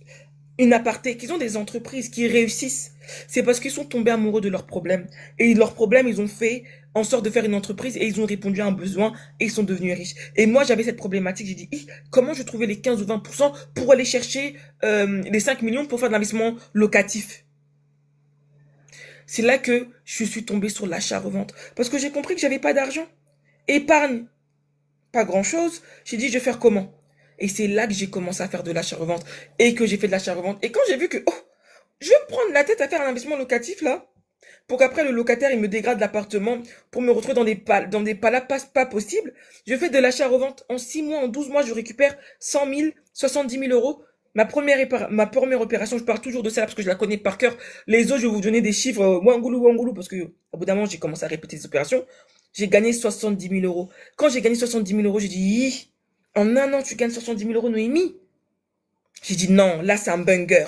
une aparté, qui ont des entreprises qui réussissent, c'est parce qu'ils sont tombés amoureux de leurs problèmes. Et leurs problèmes, ils ont fait en sorte de faire une entreprise et ils ont répondu à un besoin et ils sont devenus riches. Et moi, j'avais cette problématique. J'ai dit, comment je trouvais les 15 ou 20% pour aller chercher les 5 millions pour faire de l'investissement locatif? C'est là que je suis tombée sur l'achat-revente. Parce que j'ai compris que j'avais pas d'argent. Épargne. Pas grand-chose. J'ai dit, je vais faire comment? Et c'est là que j'ai commencé à faire de l'achat-revente. Et que j'ai fait de l'achat-revente. Et quand j'ai vu que, je vais prendre la tête à faire un investissement locatif, là, pour qu'après le locataire, il me dégrade l'appartement, pour me retrouver dans des palas pas possibles, je fais de l'achat-revente. En 6 mois, en 12 mois, je récupère 100 000, 70 000 euros. Ma première opération, je parle toujours de ça parce que je la connais par cœur. Les autres, je vais vous donner des chiffres, wangoulou, parce que, au bout d'un moment, j'ai commencé à répéter les opérations. J'ai gagné 70 000 euros. Quand j'ai gagné 70 000 euros, j'ai dit, en un an, tu gagnes 70 000 euros, Noémie? J'ai dit, non, là, c'est un banger.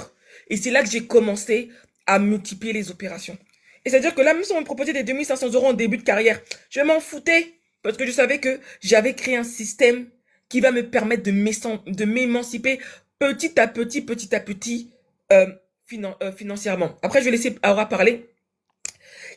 Et c'est là que j'ai commencé à multiplier les opérations. Et c'est-à-dire que là, même si on me proposait des 2500 euros en début de carrière, je m'en foutais. Parce que je savais que j'avais créé un système qui va me permettre de m'émanciper petit à petit, financièrement. Après, je vais laisser Aura parler.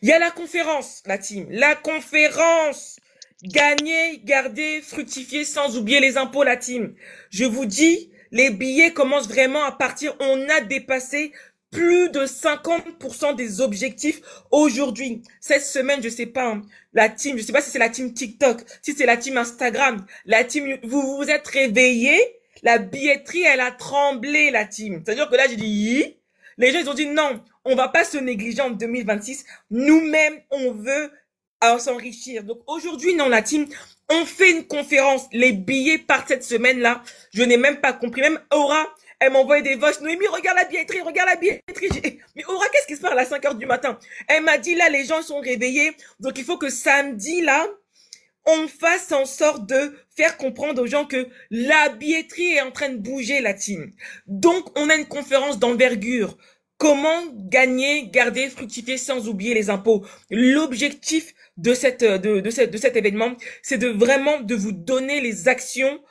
Il y a la conférence, la team. La conférence. Gagner, garder, fructifier sans oublier les impôts, la team. Je vous dis, les billets commencent vraiment à partir. On a dépassé plus de 50% des objectifs aujourd'hui. Cette semaine, je sais pas, hein, la team, je sais pas si c'est la team TikTok, si c'est la team Instagram, la team, vous vous êtes réveillés, la billetterie, elle a tremblé, la team. C'est-à-dire que là, j'ai dit, les gens, ils ont dit non, on va pas se négliger en 2026. Nous-mêmes, on veut s'enrichir. Donc aujourd'hui, non, la team, on fait une conférence. Les billets partent cette semaine-là. Je n'ai même pas compris. Même Aura, elle m'envoie des voix. Noémie, regarde la billetterie, regarde la billetterie. Mais Aura, qu'est-ce qui se passe à 5 heures du matin? Elle m'a dit, là, les gens sont réveillés. Donc il faut que samedi, là, on fasse en sorte de faire comprendre aux gens que la billetterie est en train de bouger, la team. Donc, on a une conférence d'envergure. Comment gagner, garder, fructifier sans oublier les impôts. L'objectif de cet événement, c'est de vraiment de vous donner les actions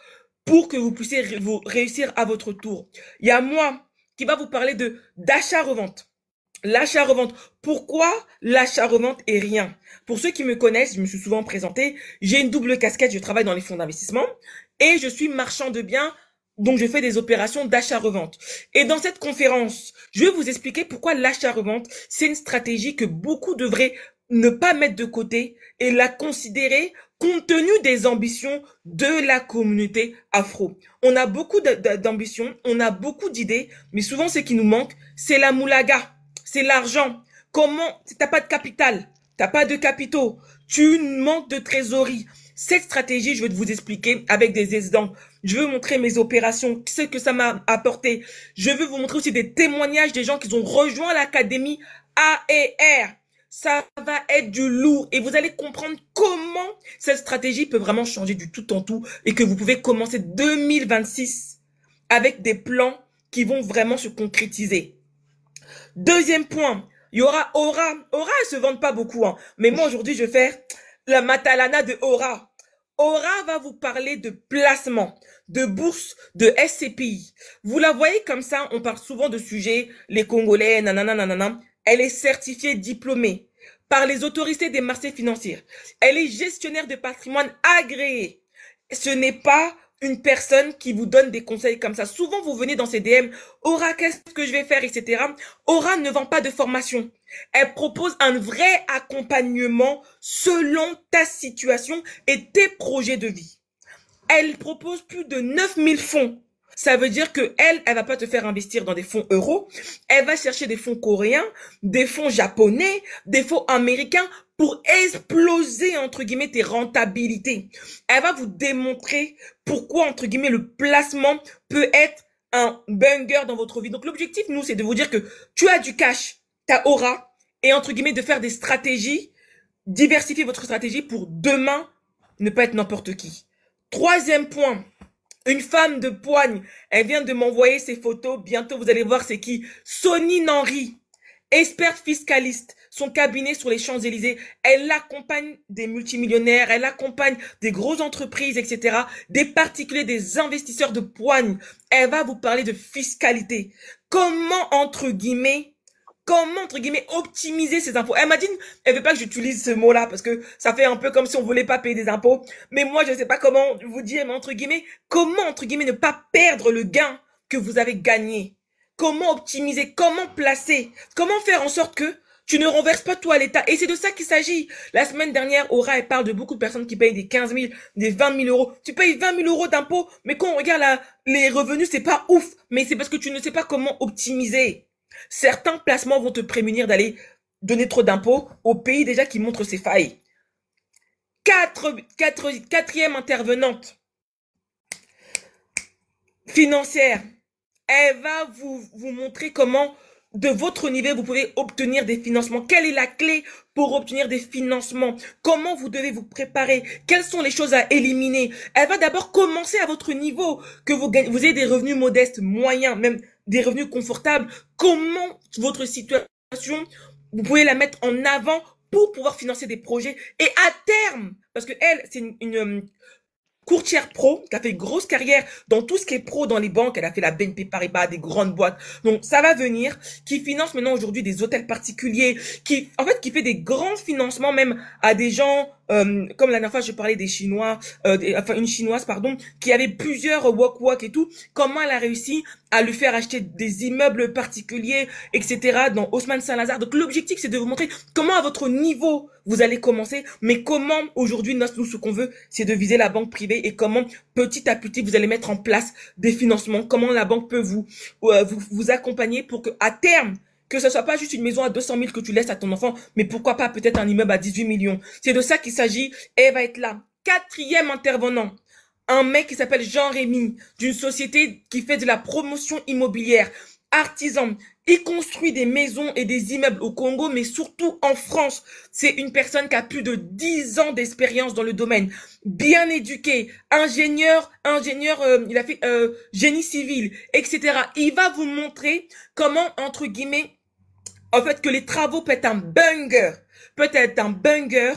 pour que vous puissiez vous réussir à votre tour. Il y a moi qui va vous parler d'achat-revente. L'achat-revente. Pourquoi l'achat-revente est rien? Pour ceux qui me connaissent, je me suis souvent présenté, j'ai une double casquette, je travaille dans les fonds d'investissement et je suis marchand de biens, donc je fais des opérations d'achat-revente. Et dans cette conférence, je vais vous expliquer pourquoi l'achat-revente, c'est une stratégie que beaucoup devraient ne pas mettre de côté et la considérer compte tenu des ambitions de la communauté afro. On a beaucoup d'ambitions, on a beaucoup d'idées, mais souvent ce qui nous manque, c'est la moulaga. C'est l'argent. Comment, si t'as pas de capital, t'as pas de capitaux, tu manques de trésorerie. Cette stratégie, je vais vous expliquer avec des exemples. Je veux vous montrer mes opérations, ce que ça m'a apporté. Je veux vous montrer aussi des témoignages des gens qui ont rejoint l'académie AER. Ça va être du lourd et vous allez comprendre comment cette stratégie peut vraiment changer du tout en tout et que vous pouvez commencer 2026 avec des plans qui vont vraiment se concrétiser. Deuxième point, il y aura Aura. Aura, elle se vante pas beaucoup, hein. Mais moi, aujourd'hui, je vais faire la Matalana de Aura. Aura va vous parler de placement, de bourse, de SCPI. Vous la voyez comme ça, on parle souvent de sujets, les Congolais, nanana, nanana. Elle est certifiée, diplômée par les autorités des marchés financiers. Elle est gestionnaire de patrimoine agréée. Ce n'est pas une personne qui vous donne des conseils comme ça. Souvent, vous venez dans ces DM, Aura, qu'est-ce que je vais faire, etc. Aura ne vend pas de formation. Elle propose un vrai accompagnement selon ta situation et tes projets de vie. Elle propose plus de 9000 fonds. Ça veut dire que elle va pas te faire investir dans des fonds euros. Elle va chercher des fonds coréens, des fonds japonais, des fonds américains pour exploser, entre guillemets, tes rentabilités. Elle va vous démontrer pourquoi, entre guillemets, le placement peut être un banger dans votre vie. Donc, l'objectif, nous, c'est de vous dire que tu as du cash, t'as Aura, et entre guillemets, de faire des stratégies, diversifier votre stratégie pour demain ne pas être n'importe qui. Troisième point. Une femme de poigne, elle vient de m'envoyer ses photos. Bientôt, vous allez voir c'est qui. Sonine Henry, experte fiscaliste. Son cabinet sur les Champs-Élysées. Elle accompagne des multimillionnaires, elle accompagne des grosses entreprises, etc. Des particuliers, des investisseurs de poigne. Elle va vous parler de fiscalité. Comment, entre guillemets, optimiser ses impôts. Elle m'a dit, elle veut pas que j'utilise ce mot-là parce que ça fait un peu comme si on voulait pas payer des impôts. Mais moi, je sais pas comment vous dire, mais comment, entre guillemets, ne pas perdre le gain que vous avez gagné. Comment optimiser, comment placer, comment faire en sorte que tu ne renverses pas tout à l'État. Et c'est de ça qu'il s'agit. La semaine dernière, Aura, elle parle de beaucoup de personnes qui payent des 15 000, des 20 000 euros. Tu payes 20 000 euros d'impôts, mais quand on regarde les revenus, c'est pas ouf. Mais c'est parce que tu ne sais pas comment optimiser. Certains placements vont te prémunir d'aller donner trop d'impôts au pays déjà qui montre ses failles. Quatrième intervenante financière. Elle va vous montrer comment, de votre niveau, vous pouvez obtenir des financements. Quelle est la clé pour obtenir des financements? Comment vous devez vous préparer? Quelles sont les choses à éliminer? Elle va d'abord commencer à votre niveau, que vous ayez des revenus modestes, moyens, même des revenus confortables. Comment votre situation, vous pouvez la mettre en avant pour pouvoir financer des projets. Et à terme, parce que elle, c'est une courtière pro, qui a fait une grosse carrière dans tout ce qui est pro dans les banques. Elle a fait la BNP Paribas, des grandes boîtes. Donc, ça va venir, qui finance maintenant aujourd'hui des hôtels particuliers, qui fait des grands financements même à des gens comme la dernière fois je parlais des Chinois, enfin une Chinoise pardon, qui avait plusieurs wok et tout, comment elle a réussi à lui faire acheter des immeubles particuliers, etc. dans Haussmann Saint-Lazare. Donc l'objectif c'est de vous montrer comment à votre niveau vous allez commencer, mais comment aujourd'hui nous ce qu'on veut c'est de viser la banque privée et comment petit à petit vous allez mettre en place des financements, comment la banque peut vous accompagner pour que à terme que ce soit pas juste une maison à 200 000 que tu laisses à ton enfant, mais pourquoi pas peut-être un immeuble à 18 millions. C'est de ça qu'il s'agit. Et elle va être là. Quatrième intervenant. Un mec qui s'appelle Jean-Rémy, d'une société qui fait de la promotion immobilière. Artisan. Il construit des maisons et des immeubles au Congo, mais surtout en France. C'est une personne qui a plus de 10 ans d'expérience dans le domaine. Bien éduqué, ingénieur, il a fait génie civil, etc. Il va vous montrer comment, entre guillemets, en fait, que les travaux peuvent être un banger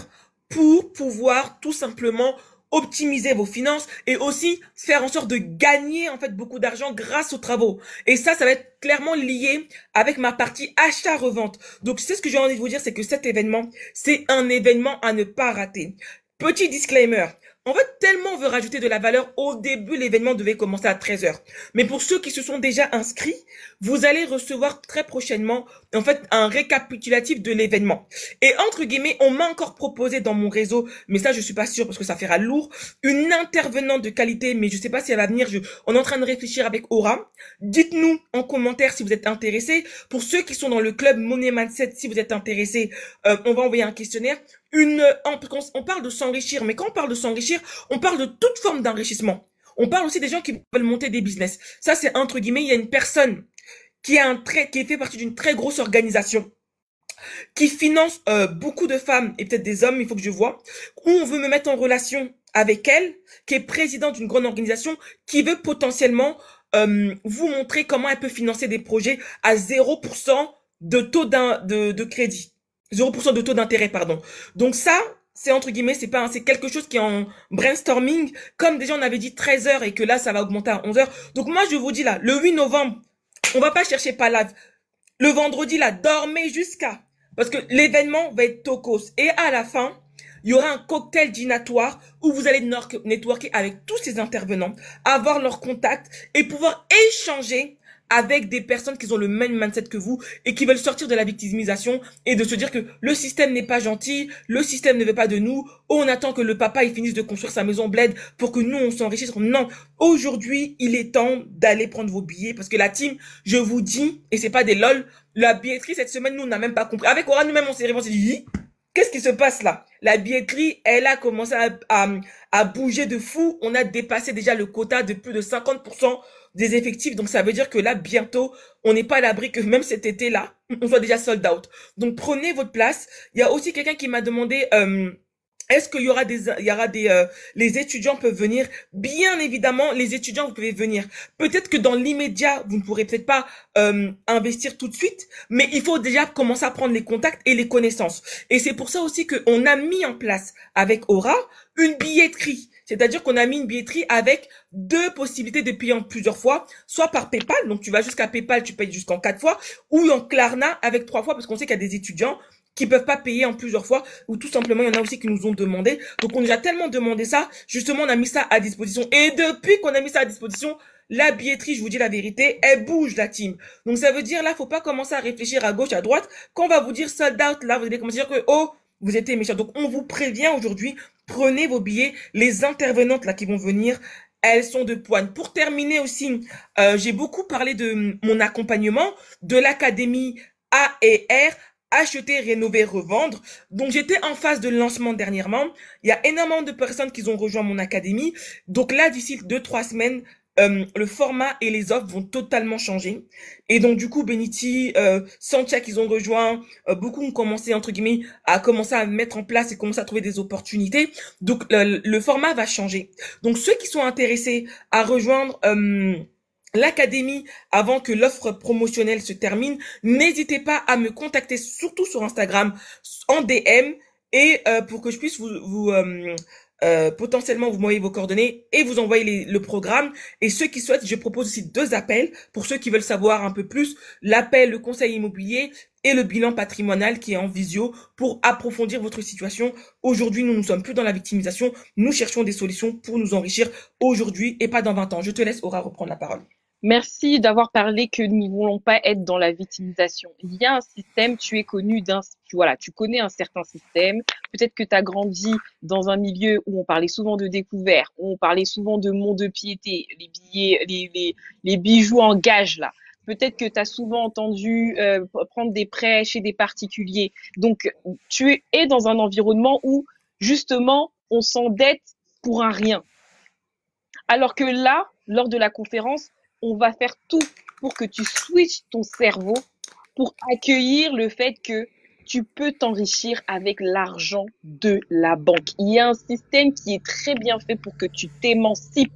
pour pouvoir tout simplement optimiser vos finances et aussi faire en sorte de gagner en fait beaucoup d'argent grâce aux travaux. Et ça va être clairement lié avec ma partie achat-revente. Donc c'est ce que j'ai envie de vous dire, c'est que cet événement, c'est un événement à ne pas rater. Petit disclaimer. En fait, tellement on veut rajouter de la valeur, au début, l'événement devait commencer à 13 heures. Mais pour ceux qui se sont déjà inscrits, vous allez recevoir très prochainement, en fait, un récapitulatif de l'événement. Et entre guillemets, on m'a encore proposé dans mon réseau, mais ça, je suis pas sûre parce que ça fera lourd, une intervenante de qualité, mais je sais pas si elle va venir, on est en train de réfléchir avec Aura. Dites-nous en commentaire si vous êtes intéressés. Pour ceux qui sont dans le club Money Mindset, si vous êtes intéressés, on va envoyer un questionnaire. On parle de s'enrichir, mais quand on parle de s'enrichir, on parle de toute forme d'enrichissement. On parle aussi des gens qui veulent monter des business. Ça, c'est entre guillemets, il y a une personne qui fait partie d'une très grosse organisation, qui finance beaucoup de femmes et peut-être des hommes, il faut que je vois, où on veut me mettre en relation avec elle, qui est présidente d'une grande organisation, qui veut potentiellement vous montrer comment elle peut financer des projets à 0% de taux de crédit. 0% de taux d'intérêt, pardon. Donc ça, c'est entre guillemets, c'est quelque chose qui est en brainstorming. Comme déjà on avait dit 13 heures et que là, ça va augmenter à 11 heures. Donc moi, je vous dis là, le 8 novembre, on va pas chercher Palave. Le vendredi là, dormez jusqu'à. Parce que l'événement va être tocos. Et à la fin, il y aura un cocktail dînatoire où vous allez networker avec tous ces intervenants, avoir leurs contacts et pouvoir échanger avec des personnes qui ont le même mindset que vous et qui veulent sortir de la victimisation et de se dire que le système n'est pas gentil, le système ne veut pas de nous, on attend que le papa il finisse de construire sa maison bled pour que nous on s'enrichisse. Non, aujourd'hui il est temps d'aller prendre vos billets parce que la team, je vous dis, et c'est pas des lol, la billetterie cette semaine nous on n'a même pas compris. Avec Aura nous-mêmes on s'est réveillés, on s'est dit qu'est-ce qui se passe là? La billetterie, elle a commencé à bouger de fou. On a dépassé déjà le quota de plus de 50% des effectifs. Donc, ça veut dire que là, bientôt, on n'est pas à l'abri que même cet été-là, on soit déjà sold out. Donc, prenez votre place. Il y a aussi quelqu'un qui m'a demandé... est-ce qu'il y aura les étudiants peuvent venir? Bien évidemment, les étudiants, vous pouvez venir. Peut-être que dans l'immédiat, vous ne pourrez peut-être pas investir tout de suite, mais il faut déjà commencer à prendre les contacts et les connaissances. Et c'est pour ça aussi qu'on a mis en place avec Aura une billetterie. C'est-à-dire qu'on a mis une billetterie avec 2 possibilités de payer en plusieurs fois, soit par PayPal, donc tu vas jusqu'à PayPal, tu payes jusqu'en 4 fois, ou en Klarna avec 3 fois, parce qu'on sait qu'il y a des étudiants qui peuvent pas payer en plusieurs fois, ou tout simplement, il y en a aussi qui nous ont demandé. Donc, on nous a tellement demandé ça, justement, on a mis ça à disposition. Et depuis qu'on a mis ça à disposition, la billetterie, je vous dis la vérité, elle bouge, la team. Donc, ça veut dire, là, faut pas commencer à réfléchir à gauche, à droite. Quand on va vous dire sold out, là, vous allez commencer à dire que, oh, vous êtes méchants. Donc, on vous prévient aujourd'hui, prenez vos billets. Les intervenantes, là, qui vont venir, elles sont de poigne. Pour terminer aussi, j'ai beaucoup parlé de mon accompagnement, de l'académie AER, acheter, rénover, revendre. Donc, j'étais en phase de lancement dernièrement. Il y a énormément de personnes qui ont rejoint mon académie. Donc là, d'ici 2-3 semaines, le format et les offres vont totalement changer. Et donc, du coup, Benity, Santia qu'ils ont rejoint, beaucoup ont commencé, entre guillemets, à commencer à mettre en place et commencer à trouver des opportunités. Donc, le format va changer. Donc, ceux qui sont intéressés à rejoindre... l'académie avant que l'offre promotionnelle se termine, n'hésitez pas à me contacter surtout sur Instagram en DM et pour que je puisse potentiellement vous m'envoyer vos coordonnées et vous envoyer le programme. Et ceux qui souhaitent, je propose aussi 2 appels pour ceux qui veulent savoir un peu plus. L'appel, le conseil immobilier et le bilan patrimonial qui est en visio pour approfondir votre situation. Aujourd'hui, nous ne sommes plus dans la victimisation. Nous cherchons des solutions pour nous enrichir aujourd'hui et pas dans 20 ans. Je te laisse, Aura, reprendre la parole. Merci d'avoir parlé que nous ne voulons pas être dans la victimisation. Il y a un système, tu es connu voilà, tu connais un certain système. Peut-être que tu as grandi dans un milieu où on parlait souvent de découvert, où on parlait souvent de mont-de-piété, les billets, les bijoux en gage, là. Peut-être que tu as souvent entendu prendre des prêts chez des particuliers. Donc, tu es dans un environnement où, justement, on s'endette pour un rien. Alors que là, lors de la conférence, on va faire tout pour que tu switches ton cerveau pour accueillir le fait que tu peux t'enrichir avec l'argent de la banque. Il y a un système qui est très bien fait pour que tu t'émancipes.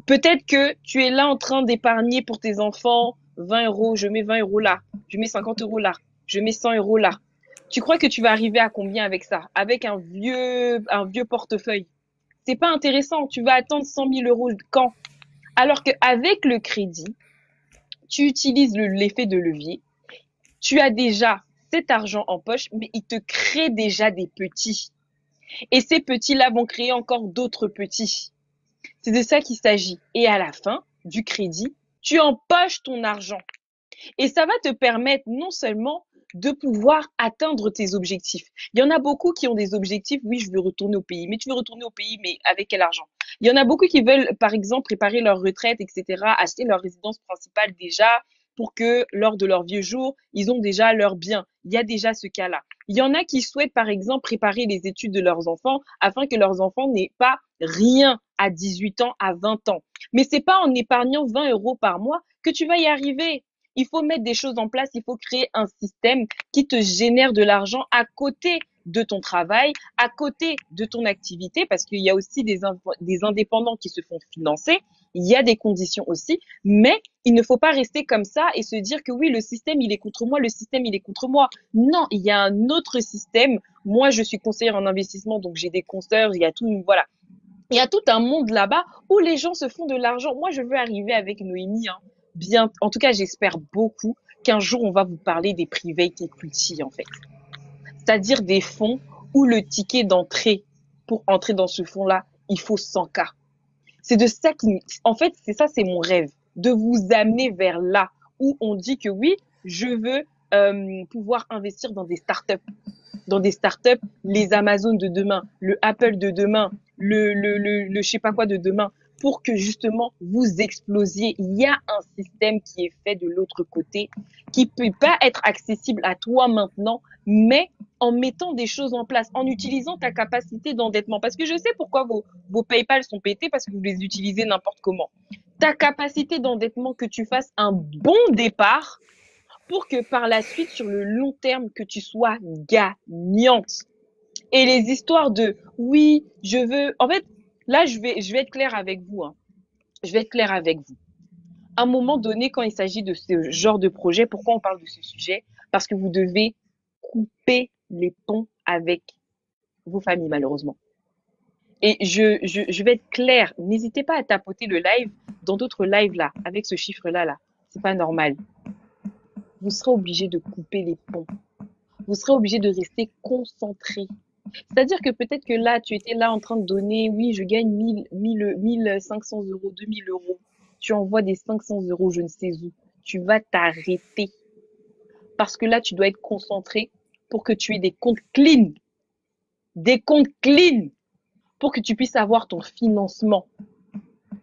Peut-être que tu es là en train d'épargner pour tes enfants 20 euros, je mets 20 euros là, je mets 50 euros là, je mets 100 euros là. Tu crois que tu vas arriver à combien avec ça? Avec un vieux portefeuille. C'est pas intéressant. Tu vas attendre 100 000 euros quand? Alors qu'avec le crédit, tu utilises l'effet de levier. Tu as déjà cet argent en poche, mais il te crée déjà des petits. Et ces petits-là vont créer encore d'autres petits. C'est de ça qu'il s'agit. Et à la fin du crédit, tu empoches ton argent. Et ça va te permettre non seulement de pouvoir atteindre tes objectifs. Il y en a beaucoup qui ont des objectifs, oui, je veux retourner au pays. Mais tu veux retourner au pays, mais avec quel argent? Il y en a beaucoup qui veulent, par exemple, préparer leur retraite, etc., acheter leur résidence principale déjà pour que lors de leur vieux jour, ils ont déjà leurs biens. Il y a déjà ce cas-là. Il y en a qui souhaitent, par exemple, préparer les études de leurs enfants afin que leurs enfants n'aient pas rien à 18 ans, à 20 ans. Mais c'est pas en épargnant 20 euros par mois que tu vas y arriver. Il faut mettre des choses en place, il faut créer un système qui te génère de l'argent à côté de ton travail, à côté de ton activité, parce qu'il y a aussi des indépendants qui se font financer, il y a des conditions aussi, mais il ne faut pas rester comme ça et se dire que oui, le système, il est contre moi, le système, il est contre moi. Non, il y a un autre système. Moi, je suis conseillère en investissement, donc j'ai des consoeurs, il y a tout, voilà. Il y a tout un monde là-bas où les gens se font de l'argent. Moi, je veux arriver avec Noémie, hein, bien, en tout cas, j'espère beaucoup qu'un jour, on va vous parler des private equity, en fait. C'est-à-dire des fonds où le ticket d'entrée pour entrer dans ce fonds-là, il faut 100K. C'est de ça en fait, c'est ça, c'est mon rêve, de vous amener vers là où on dit que oui, je veux pouvoir investir dans des startups, les Amazon de demain, le Apple de demain, le je sais pas quoi de demain, pour que justement vous explosiez. Il y a un système qui est fait de l'autre côté, qui peut pas être accessible à toi maintenant, mais en mettant des choses en place, en utilisant ta capacité d'endettement. Parce que je sais pourquoi vos PayPal sont pétés, parce que vous les utilisez n'importe comment. Ta capacité d'endettement, que tu fasses un bon départ pour que par la suite, sur le long terme, que tu sois gagnante. Et les histoires de oui, je veux. En fait, là, je vais être claire avec vous. Hein. Je vais être claire avec vous. À un moment donné, quand il s'agit de ce genre de projet, pourquoi on parle de ce sujet? Parce que vous devez couper les ponts avec vos familles, malheureusement. Et je vais être claire. N'hésitez pas à tapoter le live dans d'autres lives là, avec ce chiffre-là, là. C'est pas normal. Vous serez obligé de couper les ponts. Vous serez obligé de rester concentré. C'est-à-dire que peut-être que là, tu étais là en train de donner, oui, je gagne 1500 euros, 2000 euros. Tu envoies des 500 euros, je ne sais où. Tu vas t'arrêter. Parce que là, tu dois être concentré pour que tu aies des comptes clean. Des comptes clean. Pour que tu puisses avoir ton financement.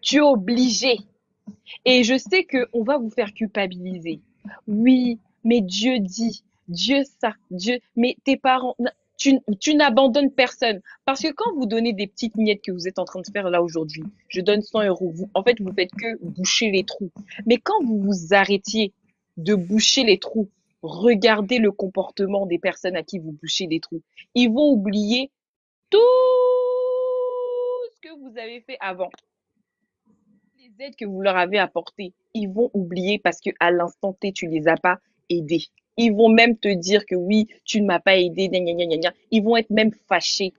Tu es obligé. Et je sais qu'on va vous faire culpabiliser. Oui, mais Dieu dit, Dieu ça, Dieu, mais tes parents, tu n'abandonnes personne. Parce que quand vous donnez des petites miettes que vous êtes en train de faire là aujourd'hui, je donne 100 euros, en fait, vous faites que boucher les trous. Mais quand vous vous arrêtiez de boucher les trous, regardez le comportement des personnes à qui vous bouchez les trous. Ils vont oublier tout ce que vous avez fait avant. Les aides que vous leur avez apportées, ils vont oublier parce que à l'instant T, tu les as pas aidés. Ils vont même te dire que oui, tu ne m'as pas aidé, gna, gna, gna, gna, gna. Ils vont être même fâchés.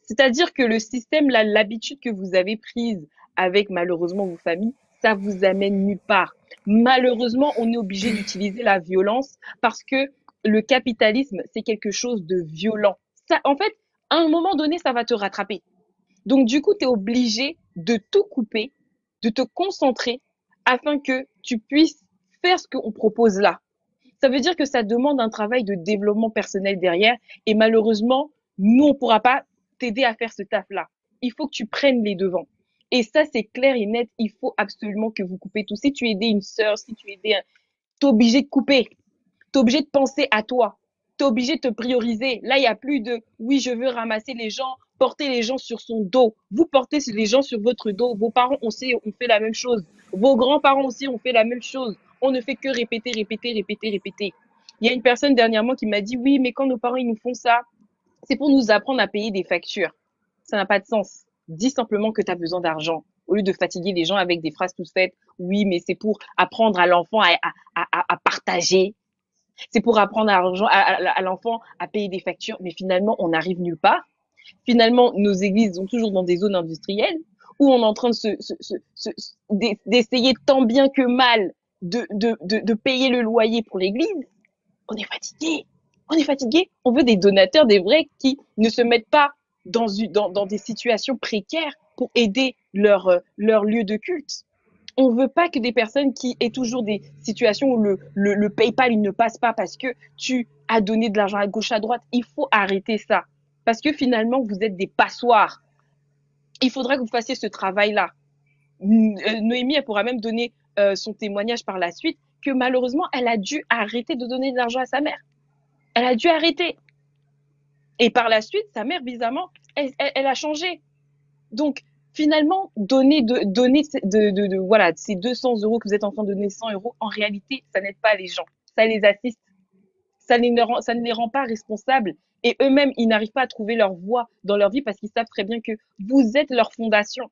C'est-à-dire que le système, l'habitude que vous avez prise avec malheureusement vos familles, ça vous amène nulle part. Malheureusement, on est obligé d'utiliser la violence parce que le capitalisme, c'est quelque chose de violent. Ça, en fait, à un moment donné, ça va te rattraper. Donc, du coup, tu es obligé de tout couper, de te concentrer afin que tu puisses faire ce qu'on propose là. Ça veut dire que ça demande un travail de développement personnel derrière et malheureusement, nous, on ne pourra pas t'aider à faire ce taf-là. Il faut que tu prennes les devants. Et ça, c'est clair et net. Il faut absolument que vous coupez tout. Si tu aidais une sœur, si tu aidais un... T'es obligé de couper. T'es obligé de penser à toi. T'es obligé de te prioriser. Là, il n'y a plus de oui, je veux ramasser les gens, porter les gens sur son dos. Vous portez les gens sur votre dos. Vos parents aussi ont fait la même chose. Vos grands-parents aussi ont fait la même chose. On ne fait que répéter, répéter, répéter, répéter. Il y a une personne dernièrement qui m'a dit oui, mais quand nos parents ils nous font ça, c'est pour nous apprendre à payer des factures. Ça n'a pas de sens. Dis simplement que tu as besoin d'argent au lieu de fatiguer les gens avec des phrases toutes faites. Oui, mais c'est pour apprendre à l'enfant à partager. C'est pour apprendre à l'enfant à payer des factures. Mais finalement, on n'arrive nulle part. Finalement, nos églises sont toujours dans des zones industrielles où on est en train d'essayer tant bien que mal de payer le loyer pour l'église. On est fatigué. On est fatigué. On veut des donateurs, des vrais, qui ne se mettent pas dans des situations précaires pour aider leur lieu de culte. On veut pas que des personnes qui aient toujours des situations où le PayPal il ne passe pas parce que tu as donné de l'argent à gauche, à droite. Il faut arrêter ça. Parce que finalement, vous êtes des passoires. Il faudra que vous fassiez ce travail-là. Noémie, elle pourra même donner son témoignage par la suite, que malheureusement, elle a dû arrêter de donner de l'argent à sa mère. Elle a dû arrêter. Et par la suite, sa mère, bizarrement, elle a changé. Donc, finalement, donner voilà, ces 200 euros que vous êtes en train de donner 100 euros, en réalité, ça n'aide pas les gens. Ça les assiste. Ça ne les rend pas responsables. Et eux-mêmes, ils n'arrivent pas à trouver leur voie dans leur vie parce qu'ils savent très bien que vous êtes leur fondation.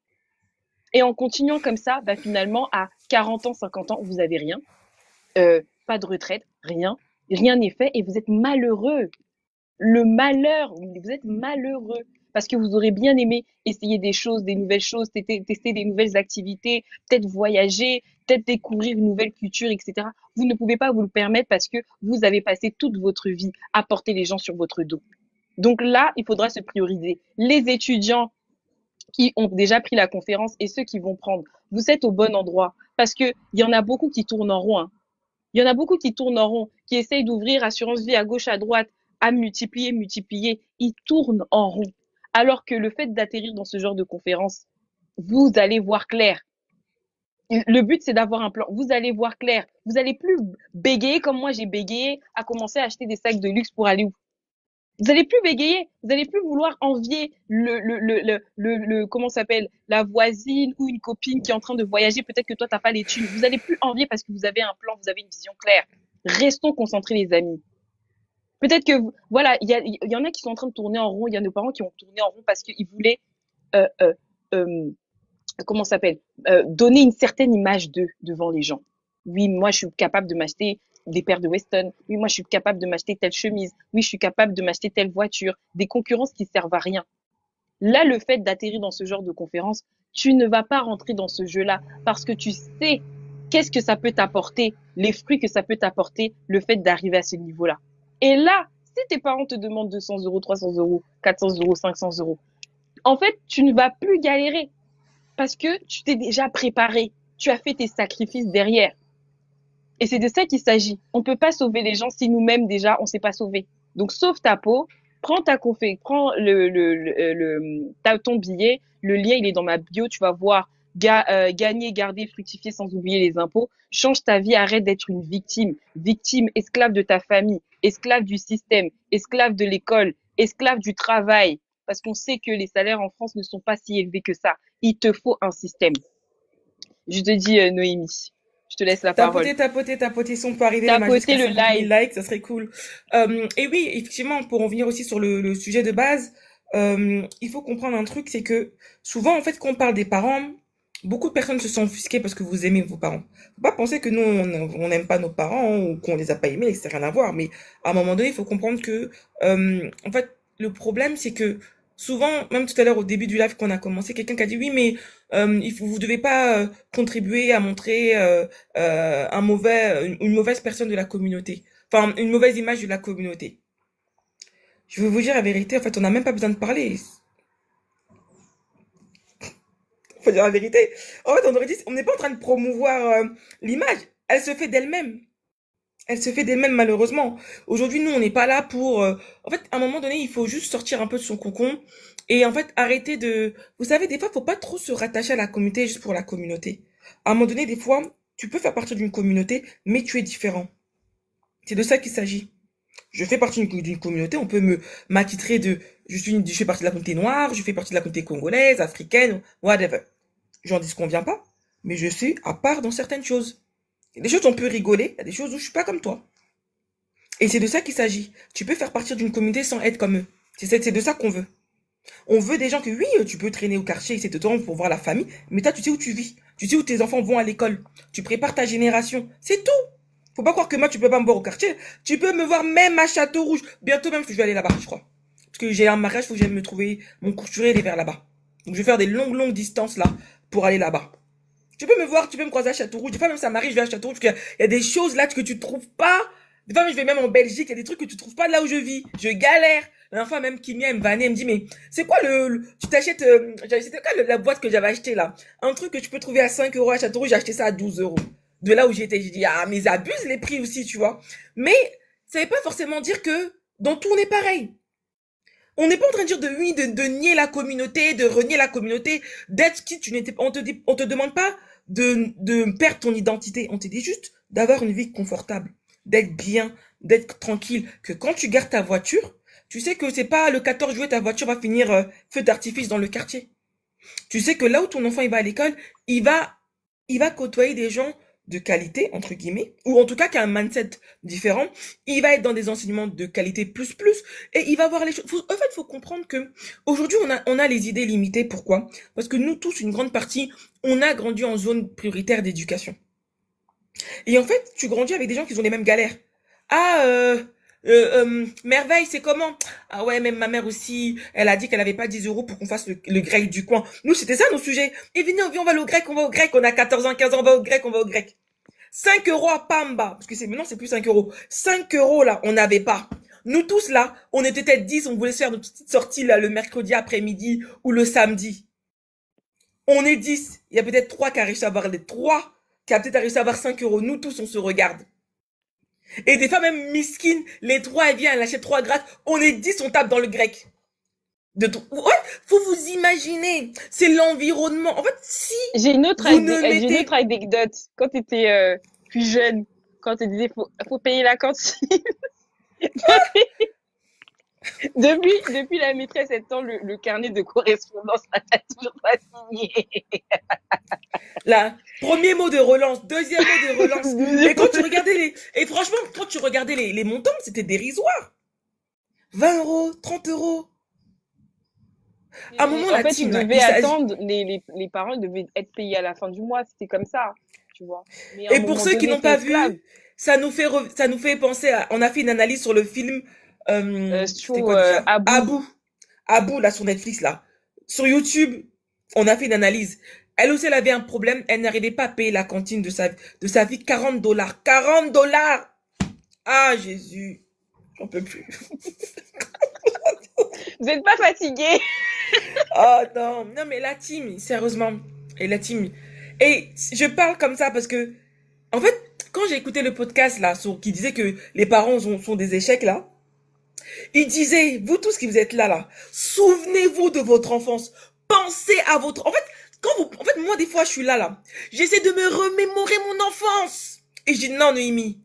Et en continuant comme ça, bah, finalement, à 40 ans, 50 ans, vous avez rien. Pas de retraite, rien. Rien n'est fait et vous êtes malheureux. Le malheur, vous êtes malheureux parce que vous aurez bien aimé essayer des choses, des nouvelles choses, tester des nouvelles activités, peut-être voyager, peut-être découvrir une nouvelle culture, etc. Vous ne pouvez pas vous le permettre parce que vous avez passé toute votre vie à porter les gens sur votre dos. Donc là, il faudra se prioriser. Les étudiants qui ont déjà pris la conférence et ceux qui vont prendre, vous êtes au bon endroit parce que il y en a beaucoup qui tournent en rond. Hein. Il y en a beaucoup qui tournent en rond, qui essayent d'ouvrir assurance vie à gauche, à droite, à multiplier. Ils tournent en rond. Alors que le fait d'atterrir dans ce genre de conférence, vous allez voir clair. Le but, c'est d'avoir un plan. Vous allez voir clair. Vous allez plus bégayer comme moi j'ai bégayé à commencer à acheter des sacs de luxe pour aller où? Vous allez plus bégayer. Vous allez plus vouloir envier comment ça s'appelle, la voisine ou une copine qui est en train de voyager. Peut-être que toi, t'as pas les thunes. Vous allez plus envier parce que vous avez un plan, vous avez une vision claire. Restons concentrés, les amis. Peut-être que, voilà, il y en a qui sont en train de tourner en rond. Il y a nos parents qui ont tourné en rond parce qu'ils voulaient, euh, euh, euh, comment ça s'appelle, donner une certaine image d'eux devant les gens. Oui, moi, je suis capable de m'acheter des paires de Weston. Oui, moi, je suis capable de m'acheter telle chemise. Oui, je suis capable de m'acheter telle voiture. Des concurrences qui servent à rien. Là, le fait d'atterrir dans ce genre de conférence, tu ne vas pas rentrer dans ce jeu-là parce que tu sais qu'est-ce que ça peut t'apporter, les fruits que ça peut t'apporter, le fait d'arriver à ce niveau-là. Et là, si tes parents te demandent 200 euros, 300 euros, 400 euros, 500 euros, en fait, tu ne vas plus galérer parce que tu t'es déjà préparé. Tu as fait tes sacrifices derrière. Et c'est de ça qu'il s'agit. On ne peut pas sauver les gens si nous-mêmes déjà on ne s'est pas sauvé. Donc sauve ta peau, prends prends ton billet. Le lien il est dans ma bio. Tu vas voir gagner, garder, fructifier sans oublier les impôts. Change ta vie, arrête d'être une victime, esclave de ta famille, esclave du système, esclave de l'école, esclave du travail. Parce qu'on sait que les salaires en France ne sont pas si élevés que ça. Il te faut un système. Je te dis, Noémie. Je te laisse la parole. Tapoter, si on peut arriver à jusqu'à 50 000 likes, ça serait cool. Et oui, effectivement, pour en venir aussi sur le sujet de base, il faut comprendre un truc, c'est que souvent, en fait, quand on parle des parents, Beaucoup de personnes se sont offusquées parce que vous aimez vos parents. Faut pas penser que nous, on n'aime pas nos parents ou qu'on les a pas aimés, c'est rien à voir. Mais à un moment donné, il faut comprendre que, en fait, le problème, c'est que souvent, même tout à l'heure au début du live qu'on a commencé, quelqu'un qui a dit oui, mais vous devez pas contribuer à montrer une mauvaise personne de la communauté, enfin une mauvaise image de la communauté. Je vais vous dire la vérité. En fait, on n'a même pas besoin de parler. Faut dire la vérité. En fait, on aurait dit, on n'est pas en train de promouvoir l'image. Elle se fait d'elle-même. Elle se fait d'elle-même, malheureusement. Aujourd'hui, nous, on n'est pas là pour... En fait, à un moment donné, il faut juste sortir un peu de son cocon et en fait, arrêter de... Vous savez, des fois, faut pas trop se rattacher à la communauté juste pour la communauté. À un moment donné, des fois, tu peux faire partie d'une communauté, mais tu es différent. C'est de ça qu'il s'agit. Je fais partie d'une communauté, on peut m'attitrer de... Je fais partie de la communauté noire, je fais partie de la communauté congolaise, africaine, whatever. J'en disconviens pas, mais je suis à part dans certaines choses. Il y a des choses où on peut rigoler, il y a des choses où je suis pas comme toi. Et c'est de ça qu'il s'agit. Tu peux faire partie d'une communauté sans être comme eux. C'est de ça qu'on veut. On veut des gens que, oui, tu peux traîner au quartier, c'est de temps pour voir la famille, mais toi, tu sais où tu vis. Tu sais où tes enfants vont à l'école. Tu prépares ta génération. C'est tout. Faut pas croire que moi, tu peux pas me voir au quartier. Tu peux me voir même à Château-Rouge. Bientôt même, je vais aller là-bas, je crois. Parce que j'ai un mariage, faut que j'aille me trouver mon couturier, aller vers là-bas. Donc, je vais faire des longues distances là pour aller là-bas. Tu peux me voir, tu peux me croiser à Château-Rouge. Des fois, même ça m'arrive, je vais à Château-Rouge, parce qu'il y a des choses là que tu trouves pas. Des fois, même, je vais même en Belgique, il y a des trucs que tu trouves pas là où je vis. Je galère. La dernière fois, même, Kimia, elle me vannait, elle me dit, mais c'est quoi tu t'achètes, c'était quoi la boîte que j'avais acheté là? Un truc que tu peux trouver à 5 euros à Château-Rouge, j'ai acheté ça à 12 euros. De là où j'étais, j'ai dit, ah, mais ils abusent les prix aussi, tu vois. Mais, ça veut pas forcément dire que dans tout on est pareil. On n'est pas en train de dire de nier la communauté, de renier la communauté, d'être qui tu n'étais pas. On te demande pas de perdre ton identité. On te dit juste d'avoir une vie confortable, d'être bien, d'être tranquille. Que quand tu gardes ta voiture, tu sais que c'est pas le 14 juillet, ta voiture va finir feu d'artifice dans le quartier. Tu sais que là où ton enfant il va à l'école, il va côtoyer des gens de qualité, entre guillemets, ou en tout cas qui a un mindset différent. Il va être dans des enseignements de qualité plus, et il va voir les choses. En fait, il faut comprendre que aujourd'hui, on a les idées limitées. Pourquoi? Parce que nous tous, une grande partie, on a grandi en zone prioritaire d'éducation. Et en fait, tu grandis avec des gens qui ont les mêmes galères. Ah, Merveille, c'est comment? Ah ouais, même ma mère aussi, elle a dit qu'elle avait pas 10 euros pour qu'on fasse le grec du coin. Nous, c'était ça nos sujets. Et venez, on va au grec, on va au grec, on a 14 ans, 15 ans, on va au grec, on va au grec. 5 euros à Pamba, parce que maintenant c'est plus 5 euros. 5 euros là, on n'avait pas. Nous tous là, on était peut-être 10, on voulait se faire notre petite sortie là le mercredi après-midi ou le samedi. On est 10, il y a peut-être 3 qui a réussi à avoir les 3, qui a peut-être réussi à avoir 5 euros. Nous tous, on se regarde. Et des fois même miskin, les 3 elles viennent, elles achètent 3 grec. On est 10, on tape dans le grec. Ouais, faut vous imaginer, c'est l'environnement. En fait, si j'ai une autre anecdote. Quand tu étais plus jeune, quand tu disais faut payer la cantine. depuis la maîtresse étant le carnet de correspondance, elle n'a toujours pas signé. Là, premier mot de relance, deuxième mot de relance. Et quand tu regardais et franchement, quand tu regardais les montants, c'était dérisoire. 20 euros, 30 euros. À un moment, en fait, ils devaient attendre, les parents devaient être payés à la fin du mois, c'était comme ça, tu vois. Et pour ceux qui n'ont pas vu, ça nous fait penser à, on a fait une analyse sur le film, c'était quoi déjà? Abou, là, sur Netflix, là. Sur YouTube, on a fait une analyse. Elle aussi, elle avait un problème, elle n'arrivait pas à payer la cantine de sa vie, $40. $40! Ah, Jésus. J'en peux plus. Vous êtes pas fatigué? Oh non, mais la team, sérieusement, et la team. Et je parle comme ça parce que, en fait, quand j'ai écouté le podcast là, qui disait que les parents sont des échecs là, il disait, vous tous qui vous êtes là, souvenez-vous de votre enfance, pensez à votre, en fait, moi des fois je suis là, j'essaie de me remémorer mon enfance. Et je dis non Noémie,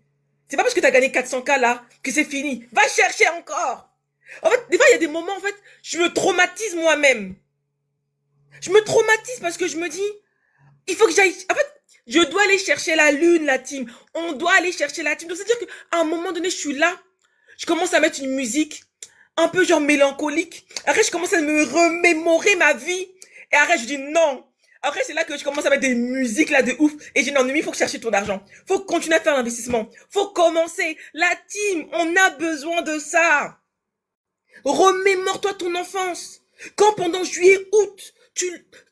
c'est pas parce que t'as gagné 400K là que c'est fini, va chercher encore. En fait, des fois, il y a des moments, en fait, je me traumatise moi-même. Je me traumatise parce que je me dis, il faut que j'aille, en fait, je dois aller chercher la lune, la team. On doit aller chercher la team. Donc, c'est-à-dire qu'à un moment donné, je suis là, je commence à mettre une musique un peu genre mélancolique. Après, je commence à me remémorer ma vie. Et après, je dis non. Après, c'est là que je commence à mettre des musiques là de ouf. Et j'ai dit, non, Noémie, faut chercher ton argent. Faut continuer à faire l'investissement. Faut commencer. La team, on a besoin de ça. Remémore-toi ton enfance. Quand pendant juillet, août,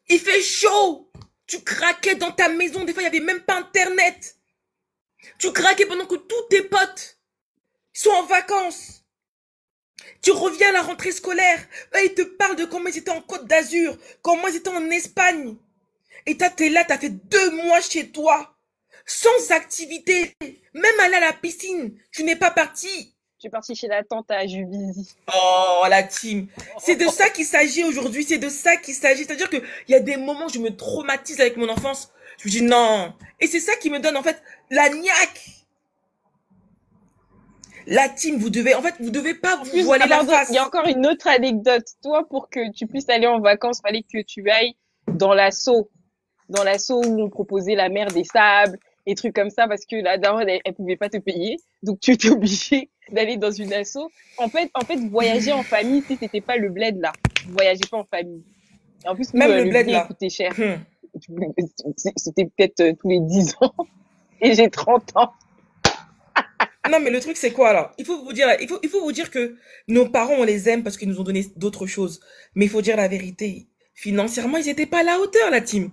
il fait chaud. Tu craquais dans ta maison. Des fois, il n'y avait même pas internet. Tu craquais pendant que tous tes potes sont en vacances. Tu reviens à la rentrée scolaire. Là, ils te parlent de comment ils étaient en Côte d'Azur, comment ils étaient en Espagne. Et t'es là, t'as fait 2 mois chez toi, sans activité. Même aller à la piscine, tu n'es pas parti. Je suis partie chez la tante à Juvisy. Oh, la team. C'est de ça qu'il s'agit aujourd'hui, c'est de ça qu'il s'agit. C'est-à-dire qu'il y a des moments où je me traumatise avec mon enfance. Je me dis non. Et c'est ça qui me donne en fait la niaque. La team, vous devez pas vous voiler la face. Il y a encore une autre anecdote. Toi, pour que tu puisses aller en vacances, fallait que tu ailles dans l'assaut. Dans l'assaut où on proposait la mer des sables et trucs comme ça parce que la daronne, elle pouvait pas te payer. Donc, tu étais obligé d'aller dans une asso. En fait, voyager en famille, tu sais, c'était pas le bled, là. Vous voyagez pas en famille. Et en plus, même le bled, là, coûtait cher. C'était peut-être tous les 10 ans. Et j'ai 30 ans. Non, mais le truc, c'est quoi, là? Il faut vous dire que nos parents, on les aime parce qu'ils nous ont donné d'autres choses. Mais il faut dire la vérité. Financièrement, ils étaient pas à la hauteur, la team.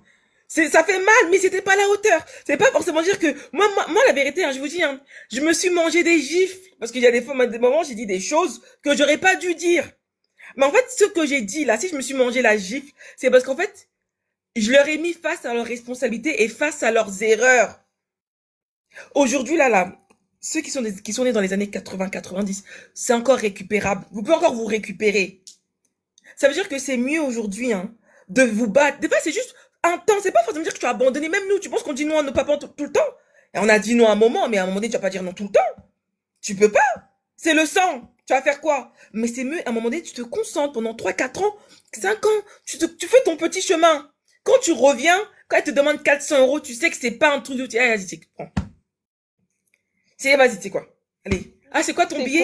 Ça fait mal, mais c'était pas à la hauteur. C'est pas forcément dire que, moi, la vérité, hein, je vous dis, hein, je me suis mangé des gifles. Parce qu'il y a des fois, des moments, j'ai dit des choses que j'aurais pas dû dire. Mais en fait, ce que j'ai dit, là, si je me suis mangé la gifle, c'est parce qu'en fait, je leur ai mis face à leurs responsabilités et face à leurs erreurs. Aujourd'hui, là, ceux qui sont nés dans les années 80-90, c'est encore récupérable. Vous pouvez encore vous récupérer. Ça veut dire que c'est mieux aujourd'hui, hein, de vous battre. Des fois, c'est juste un temps. C'est pas forcément dire que tu as abandonné. Même nous, tu penses qu'on dit non à nos papas tout le temps. Et on a dit non à un moment, mais à un moment donné, tu vas pas dire non tout le temps. Tu peux pas. C'est le sang. Tu vas faire quoi? Mais c'est mieux, à un moment donné, tu te concentres pendant 3-4 ans, 5 ans. Tu fais ton petit chemin. Quand tu reviens, quand elle te demande 400 €, tu sais que c'est pas un truc de... Allez, vas-y, prends. Vas-y, c'est quoi? Allez. Ah, c'est quoi ton billet?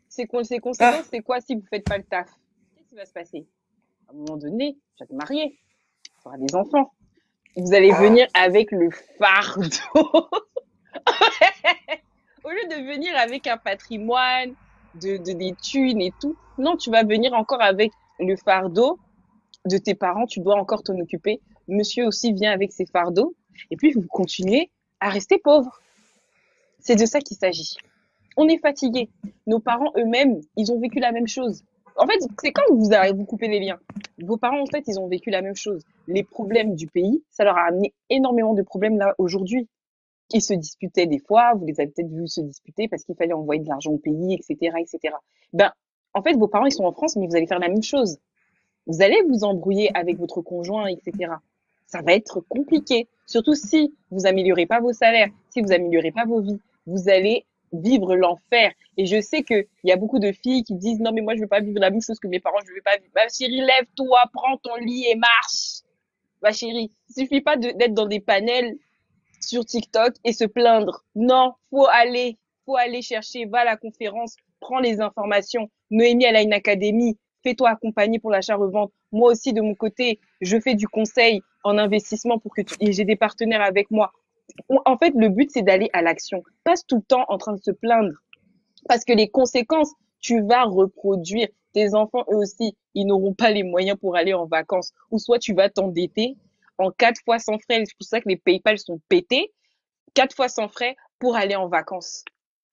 C'est conséquences, c'est quoi si vous faites pas le taf? Qu'est-ce qui va se passer? À un moment donné, tu vas te marier. Tu auras des enfants. Vous allez venir avec le fardeau. Au lieu de venir avec un patrimoine, des thunes et tout. Non, tu vas venir encore avec le fardeau de tes parents. Tu dois encore t'en occuper. Monsieur aussi vient avec ses fardeaux. Et puis, vous continuez à rester pauvre. C'est de ça qu'il s'agit. On est fatigué. Nos parents eux-mêmes, ils ont vécu la même chose. En fait, c'est quand vous coupez les liens. Vos parents, en fait, ils ont vécu la même chose. Les problèmes du pays, ça leur a amené énormément de problèmes là aujourd'hui. Ils se disputaient des fois, vous les avez peut-être vus se disputer parce qu'il fallait envoyer de l'argent au pays, etc., etc. Ben, en fait, vos parents, ils sont en France, mais vous allez faire la même chose. Vous allez vous embrouiller avec votre conjoint, etc. Ça va être compliqué. Surtout si vous améliorez pas vos salaires, si vous améliorez pas vos vies. Vous allez vivre l'enfer. Et je sais qu'il y a beaucoup de filles qui disent non mais moi je veux pas vivre la même chose que mes parents, je veux pas vivre. Ma chérie, lève-toi, prends ton lit et marche. Ma chérie, il suffit pas d'être dans des panels sur TikTok et se plaindre. Non, faut aller chercher, va à la conférence, prends les informations. Noémie, elle a une académie, fais-toi accompagner pour l'achat-revente. Moi aussi, de mon côté, je fais du conseil en investissement pour que et j'ai des partenaires avec moi. En fait, le but, c'est d'aller à l'action. Passe tout le temps en train de se plaindre. Parce que les conséquences, tu vas reproduire. Tes enfants, eux aussi, ils n'auront pas les moyens pour aller en vacances. Ou soit tu vas t'endetter en 4 fois sans frais. C'est pour ça que les PayPal sont pétés. 4 fois sans frais pour aller en vacances.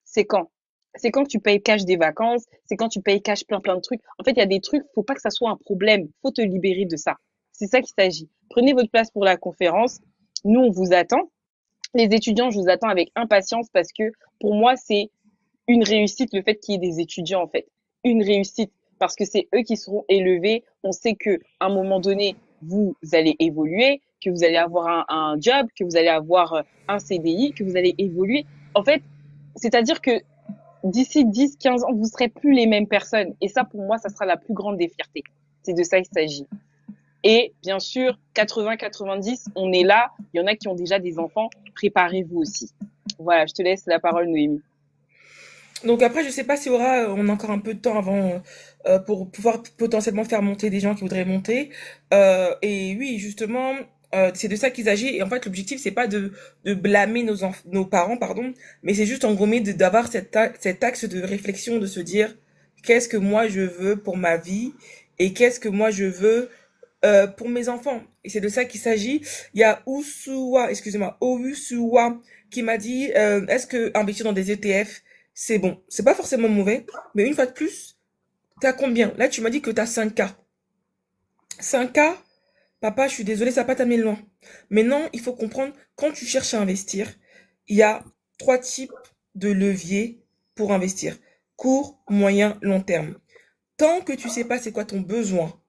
C'est quand? C'est quand tu payes cash des vacances. C'est quand tu payes cash plein de trucs. En fait, il y a des trucs, faut pas que ça soit un problème. Faut te libérer de ça. C'est ça qu'il s'agit. Prenez votre place pour la conférence. Nous, on vous attend. Les étudiants, je vous attends avec impatience parce que pour moi, c'est une réussite le fait qu'il y ait des étudiants en fait. Une réussite parce que c'est eux qui seront élevés. On sait que à un moment donné, vous allez évoluer, que vous allez avoir un job, que vous allez avoir un CDI, que vous allez évoluer. En fait, c'est-à-dire que d'ici 10-15 ans, vous serez plus les mêmes personnes. Et ça, pour moi, ça sera la plus grande des fiertés. C'est de ça qu'il s'agit. Et bien sûr, 80-90, on est là. Il y en a qui ont déjà des enfants. Préparez-vous aussi. Voilà, je te laisse la parole, Noémie. Donc après, je sais pas si on a encore un peu de temps avant pour pouvoir potentiellement faire monter des gens qui voudraient monter. Et oui, justement, C'est de ça qu'il s'agit. Et en fait, l'objectif, c'est pas de blâmer nos parents, pardon, mais c'est juste en gros d'avoir cet axe de réflexion, de se dire qu'est-ce que moi je veux pour ma vie et qu'est-ce que moi je veux pour mes enfants. Et c'est de ça qu'il s'agit. Il y a Ousuwa qui m'a dit est-ce que investir dans des ETF, c'est bon? C'est pas forcément mauvais, mais une fois de plus, t'as combien? Là, tu m'as dit que t'as 5K. 5K, papa, je suis désolée, ça va pas t'amener loin. Maintenant, il faut comprendre, quand tu cherches à investir, il y a 3 types de leviers pour investir. Court, moyen, long terme. Tant que tu sais pas c'est quoi ton besoin,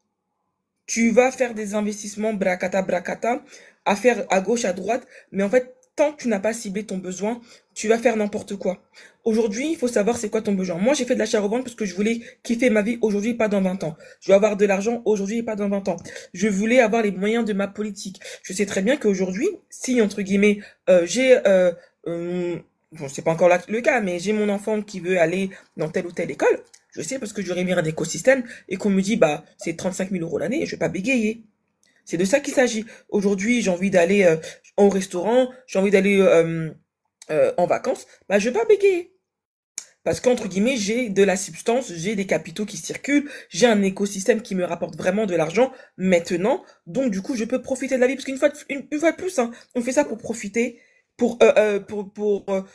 tu vas faire des investissements bracata, à faire à gauche, à droite, mais en fait, tant que tu n'as pas ciblé ton besoin, tu vas faire n'importe quoi. Aujourd'hui, il faut savoir c'est quoi ton besoin. Moi, j'ai fait de l'achat-revente parce que je voulais kiffer ma vie aujourd'hui, pas dans 20 ans. Je veux avoir de l'argent aujourd'hui et pas dans 20 ans. Je voulais avoir les moyens de ma politique. Je sais très bien qu'aujourd'hui, si, entre guillemets, j'ai... bon, c'est pas encore le cas, mais j'ai mon enfant qui veut aller dans telle ou telle école. Je sais parce que je rémunère un écosystème et qu'on me dit, bah, c'est 35 000 € l'année et je vais pas bégayer. C'est de ça qu'il s'agit. Aujourd'hui, j'ai envie d'aller au restaurant, j'ai envie d'aller en vacances, bah je vais pas bégayer. Parce qu'entre guillemets, j'ai de la substance, j'ai des capitaux qui circulent, j'ai un écosystème qui me rapporte vraiment de l'argent maintenant. Donc du coup, je peux profiter de la vie. Parce une fois de plus, hein, on fait ça pour profiter, pour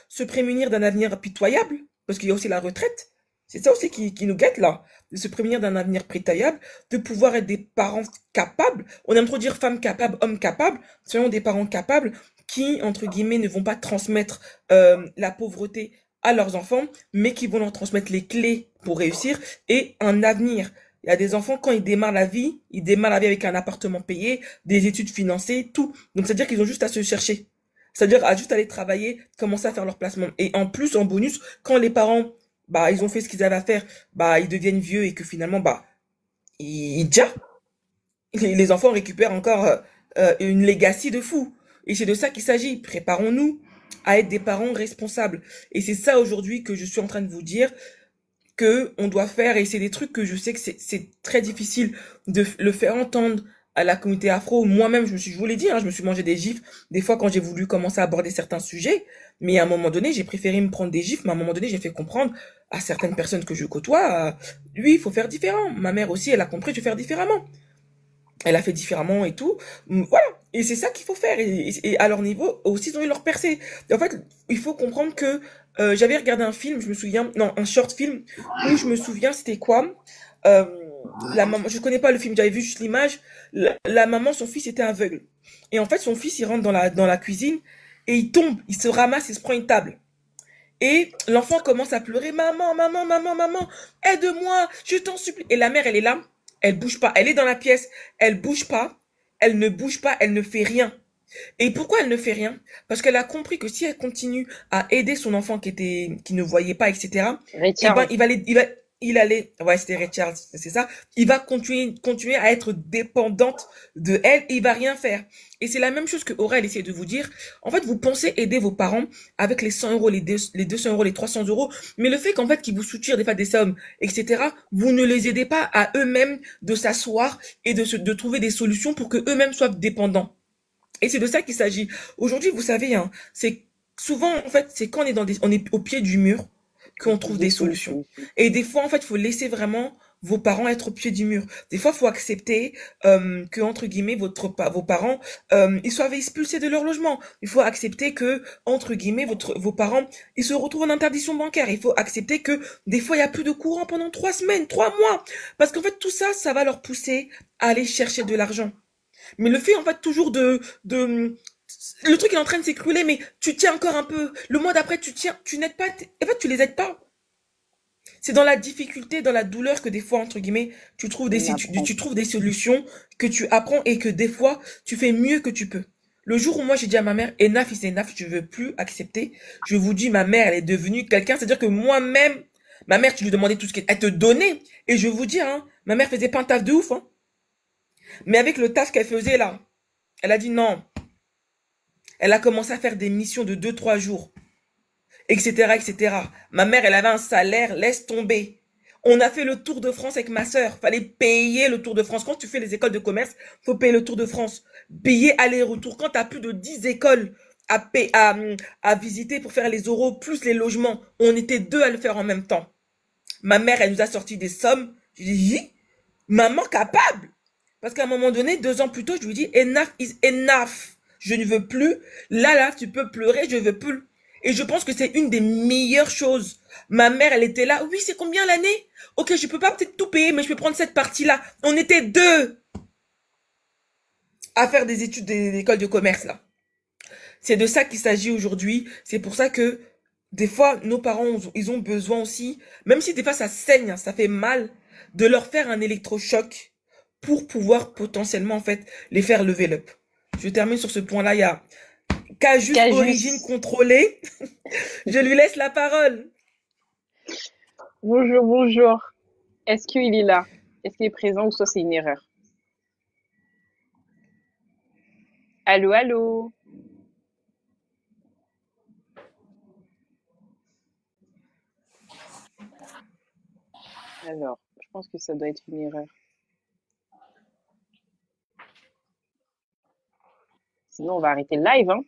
se prémunir d'un avenir pitoyable. Parce qu'il y a aussi la retraite. C'est ça aussi qui nous guette là. De se prémunir d'un avenir pitoyable, de pouvoir être des parents capables. On aime trop dire femmes capables, hommes capables. Soyons des parents capables qui, entre guillemets, ne vont pas transmettre la pauvreté à leurs enfants, mais qui vont leur transmettre les clés pour réussir et un avenir. Il y a des enfants, quand ils démarrent la vie avec un appartement payé, des études financées, tout. Donc, c'est-à-dire qu'ils ont juste à se chercher. C'est-à-dire à juste aller travailler, commencer à faire leur placement. Et en plus, en bonus, quand les parents, bah, ils ont fait ce qu'ils avaient à faire, bah, ils deviennent vieux et que finalement, bah, déjà, les enfants récupèrent encore une legacy de fou. Et c'est de ça qu'il s'agit. Préparons-nous à être des parents responsables. Et c'est ça aujourd'hui que je suis en train de vous dire que on doit faire. Et c'est des trucs que je sais que c'est très difficile de le faire entendre à la communauté afro. Moi-même, je vous l'ai dit, hein, je me suis mangé des gifs des fois quand j'ai voulu commencer à aborder certains sujets. Mais à un moment donné, j'ai préféré me prendre des gifs. Mais à un moment donné, j'ai fait comprendre à certaines personnes que je côtoie, lui, il faut faire différent. Ma mère aussi, elle a compris, je vais faire différemment. Elle a fait différemment et tout. Voilà. Et c'est ça qu'il faut faire. Et à leur niveau, aussi, ils ont eu leur percée. Et en fait, il faut comprendre que j'avais regardé un film, je me souviens, non, un short film, où je me souviens, c'était quoi la maman, je connais pas le film, j'avais vu juste l'image. La maman, son fils était aveugle. Et en fait, son fils, il rentre dans la cuisine et il tombe, il se ramasse, il se prend une table. Et l'enfant commence à pleurer, maman, aide-moi, je t'en supplie. Et la mère, elle est là, elle bouge pas, elle est dans la pièce, elle bouge pas, elle ne bouge pas, elle ne fait rien. Et pourquoi elle ne fait rien? Parce qu'elle a compris que si elle continue à aider son enfant qui ne voyait pas, etc., eh ben, il allait, ouais, c'était Richard, c'est ça, il va continuer à être dépendante de elle et il va rien faire. Et c'est la même chose que Aura, elle essaie de vous dire. En fait, vous pensez aider vos parents avec les 100 €, les 200 €, les 300 €, mais le fait qu'en fait, qu'ils vous soutirent des fois des sommes, etc., vous ne les aidez pas à eux-mêmes de s'asseoir et de trouver des solutions pour que eux-mêmes soient dépendants. Et c'est de ça qu'il s'agit. Aujourd'hui, vous savez, hein, c'est souvent, en fait, c'est quand on est au pied du mur qu'on trouve des solutions. Et des fois, en fait, il faut laisser vraiment vos parents être au pied du mur. Des fois, il faut accepter que, entre guillemets, vos parents, ils soient expulsés de leur logement. Il faut accepter que, entre guillemets, vos parents, ils se retrouvent en interdiction bancaire. Il faut accepter que, des fois, il n'y a plus de courant pendant 3 semaines, 3 mois. Parce qu'en fait, tout ça, ça va leur pousser à aller chercher de l'argent. Mais le fait, en fait, toujours le truc est en train de s'écrouler, mais tu tiens encore un peu. Le mois d'après, tu tiens, tu n'aides pas, en fait, tu les aides pas. C'est dans la difficulté, dans la douleur que des fois, entre guillemets, tu trouves tu trouves des solutions, que tu apprends et que des fois, tu fais mieux que tu peux. Le jour où moi, j'ai dit à ma mère, enough is enough, je veux plus accepter. Je vous dis, ma mère, elle est devenue quelqu'un, c'est-à-dire que moi-même, ma mère, tu lui demandais tout ce qu'elle te donnait. Et je vous dis, hein, ma mère faisait pas un taf de ouf, hein. Mais avec le taf qu'elle faisait là, elle a dit non. Elle a commencé à faire des missions de 2-3 jours, etc., etc. Ma mère, elle avait un salaire, laisse tomber. On a fait le tour de France avec ma sœur. Fallait payer le tour de France. Quand tu fais les écoles de commerce, faut payer le tour de France. Billet aller-retour. Quand tu as plus de 10 écoles à visiter pour faire les oraux, plus les logements, on était deux à le faire en même temps. Ma mère, elle nous a sorti des sommes. Je dis, maman capable. Parce qu'à un moment donné, 2 ans plus tôt, je lui dis, enough is enough. Je ne veux plus. Là, tu peux pleurer, je veux plus. Et je pense que c'est une des meilleures choses. Ma mère, elle était là. Oui, c'est combien l'année? Ok, je peux pas peut-être tout payer, mais je peux prendre cette partie-là. On était deux à faire des études d'école de commerce, là. C'est de ça qu'il s'agit aujourd'hui. C'est pour ça que des fois, nos parents, ils ont besoin aussi, même si des fois ça saigne, ça fait mal, de leur faire un électrochoc pour pouvoir potentiellement, en fait, les faire lever l'up. Je termine sur ce point-là. Il y a Cajus Origine Contrôlée. Je lui laisse la parole. Bonjour, bonjour. Est-ce qu'il est là? Est-ce qu'il est présent ou soit c'est une erreur? Allô, allô? Alors, je pense que ça doit être une erreur. Sinon, on va arrêter le live, hein.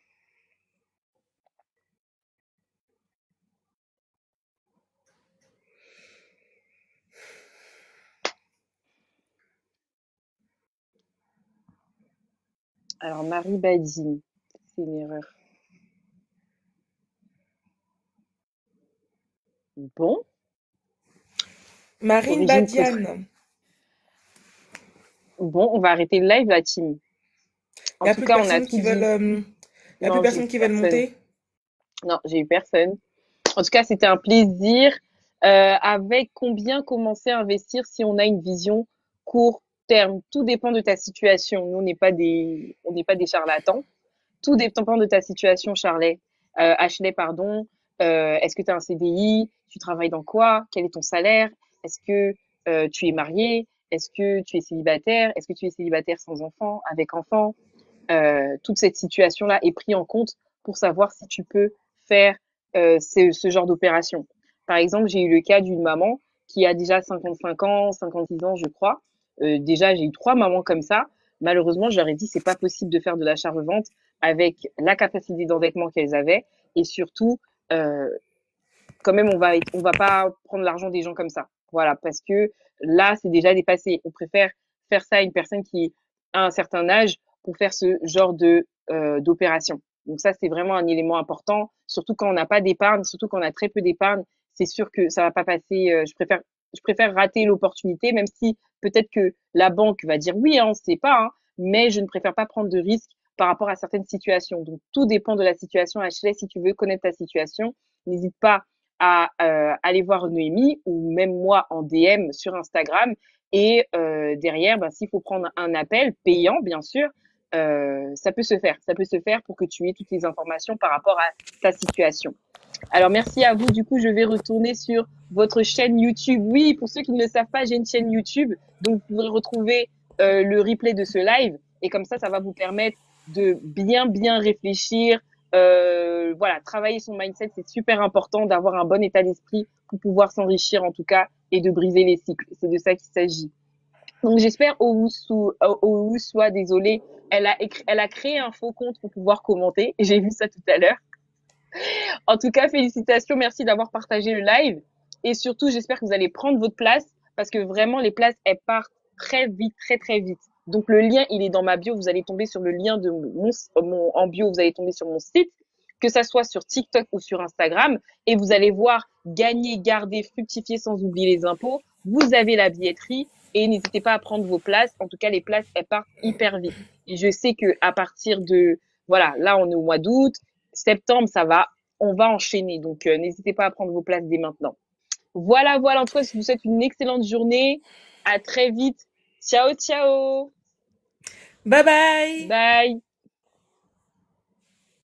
Alors, Marie Badine, c'est une erreur. Bon. Marine Badiane. Bon, on va arrêter le live, la team. En tout cas, on a tout dit. Il n'y a plus personne qui veut monter? Non, j'ai eu personne. En tout cas, c'était un plaisir. Avec combien commencer à investir si on a une vision court terme? Tout dépend de ta situation. Nous, on n'est pas des charlatans. Tout dépend de ta situation, Ashley, pardon. Est-ce que tu as un CDI? Tu travailles dans quoi? Quel est ton salaire? Est-ce que tu es marié? Est-ce que tu es célibataire? Est-ce que tu es célibataire sans enfant, avec enfant? Toute cette situation-là est prise en compte pour savoir si tu peux faire ce genre d'opération. Par exemple, j'ai eu le cas d'une maman qui a déjà 55 ans, 56 ans, je crois. Déjà, j'ai eu 3 mamans comme ça. Malheureusement, je leur ai dit c'est pas possible de faire de l'achat-revente avec la capacité d'endettement qu'elles avaient et surtout quand même on va pas prendre l'argent des gens comme ça. Voilà, parce que là, c'est déjà dépassé. On préfère faire ça à une personne qui a un certain âge pour faire ce genre de d'opération. Donc ça, c'est vraiment un élément important, surtout quand on n'a pas d'épargne, surtout quand on a très peu d'épargne. C'est sûr que ça va pas passer. Je préfère rater l'opportunité, même si peut-être que la banque va dire oui, hein, on ne sait pas, hein, mais je ne préfère pas prendre de risques par rapport à certaines situations. Donc tout dépend de la situation. Ashley, si tu veux connaître ta situation, n'hésite pas à aller voir Noémie ou même moi en DM sur Instagram. Et derrière, s'il faut prendre un appel payant, bien sûr, ça peut se faire. Ça peut se faire pour que tu aies toutes les informations par rapport à ta situation. Alors, merci à vous. Du coup, je vais retourner sur votre chaîne YouTube. Oui, pour ceux qui ne le savent pas, j'ai une chaîne YouTube. Donc, vous pourrez retrouver le replay de ce live. Et comme ça va vous permettre de bien réfléchir. Voilà, travailler son mindset, c'est super important d'avoir un bon état d'esprit pour pouvoir s'enrichir en tout cas et de briser les cycles. C'est de ça qu'il s'agit. Donc j'espère Owu soit désolée. Elle a créé un faux compte pour pouvoir commenter. J'ai vu ça tout à l'heure. En tout cas, félicitations, merci d'avoir partagé le live. Et surtout, j'espère que vous allez prendre votre place parce que vraiment, les places, elles partent très vite, très vite. Donc le lien, il est dans ma bio. Vous allez tomber sur le lien de en bio. Vous allez tomber sur mon site, que ça soit sur TikTok ou sur Instagram, et vous allez voir gagner, garder, fructifier sans oublier les impôts. Vous avez la billetterie et n'hésitez pas à prendre vos places. En tout cas, les places, elles partent hyper vite. Et je sais que à partir de, voilà, là, on est au mois d'août, septembre, on va enchaîner. Donc, n'hésitez pas à prendre vos places dès maintenant. Voilà. En tout cas, je vous souhaite une excellente journée. À très vite. Ciao. Bye bye. Bye.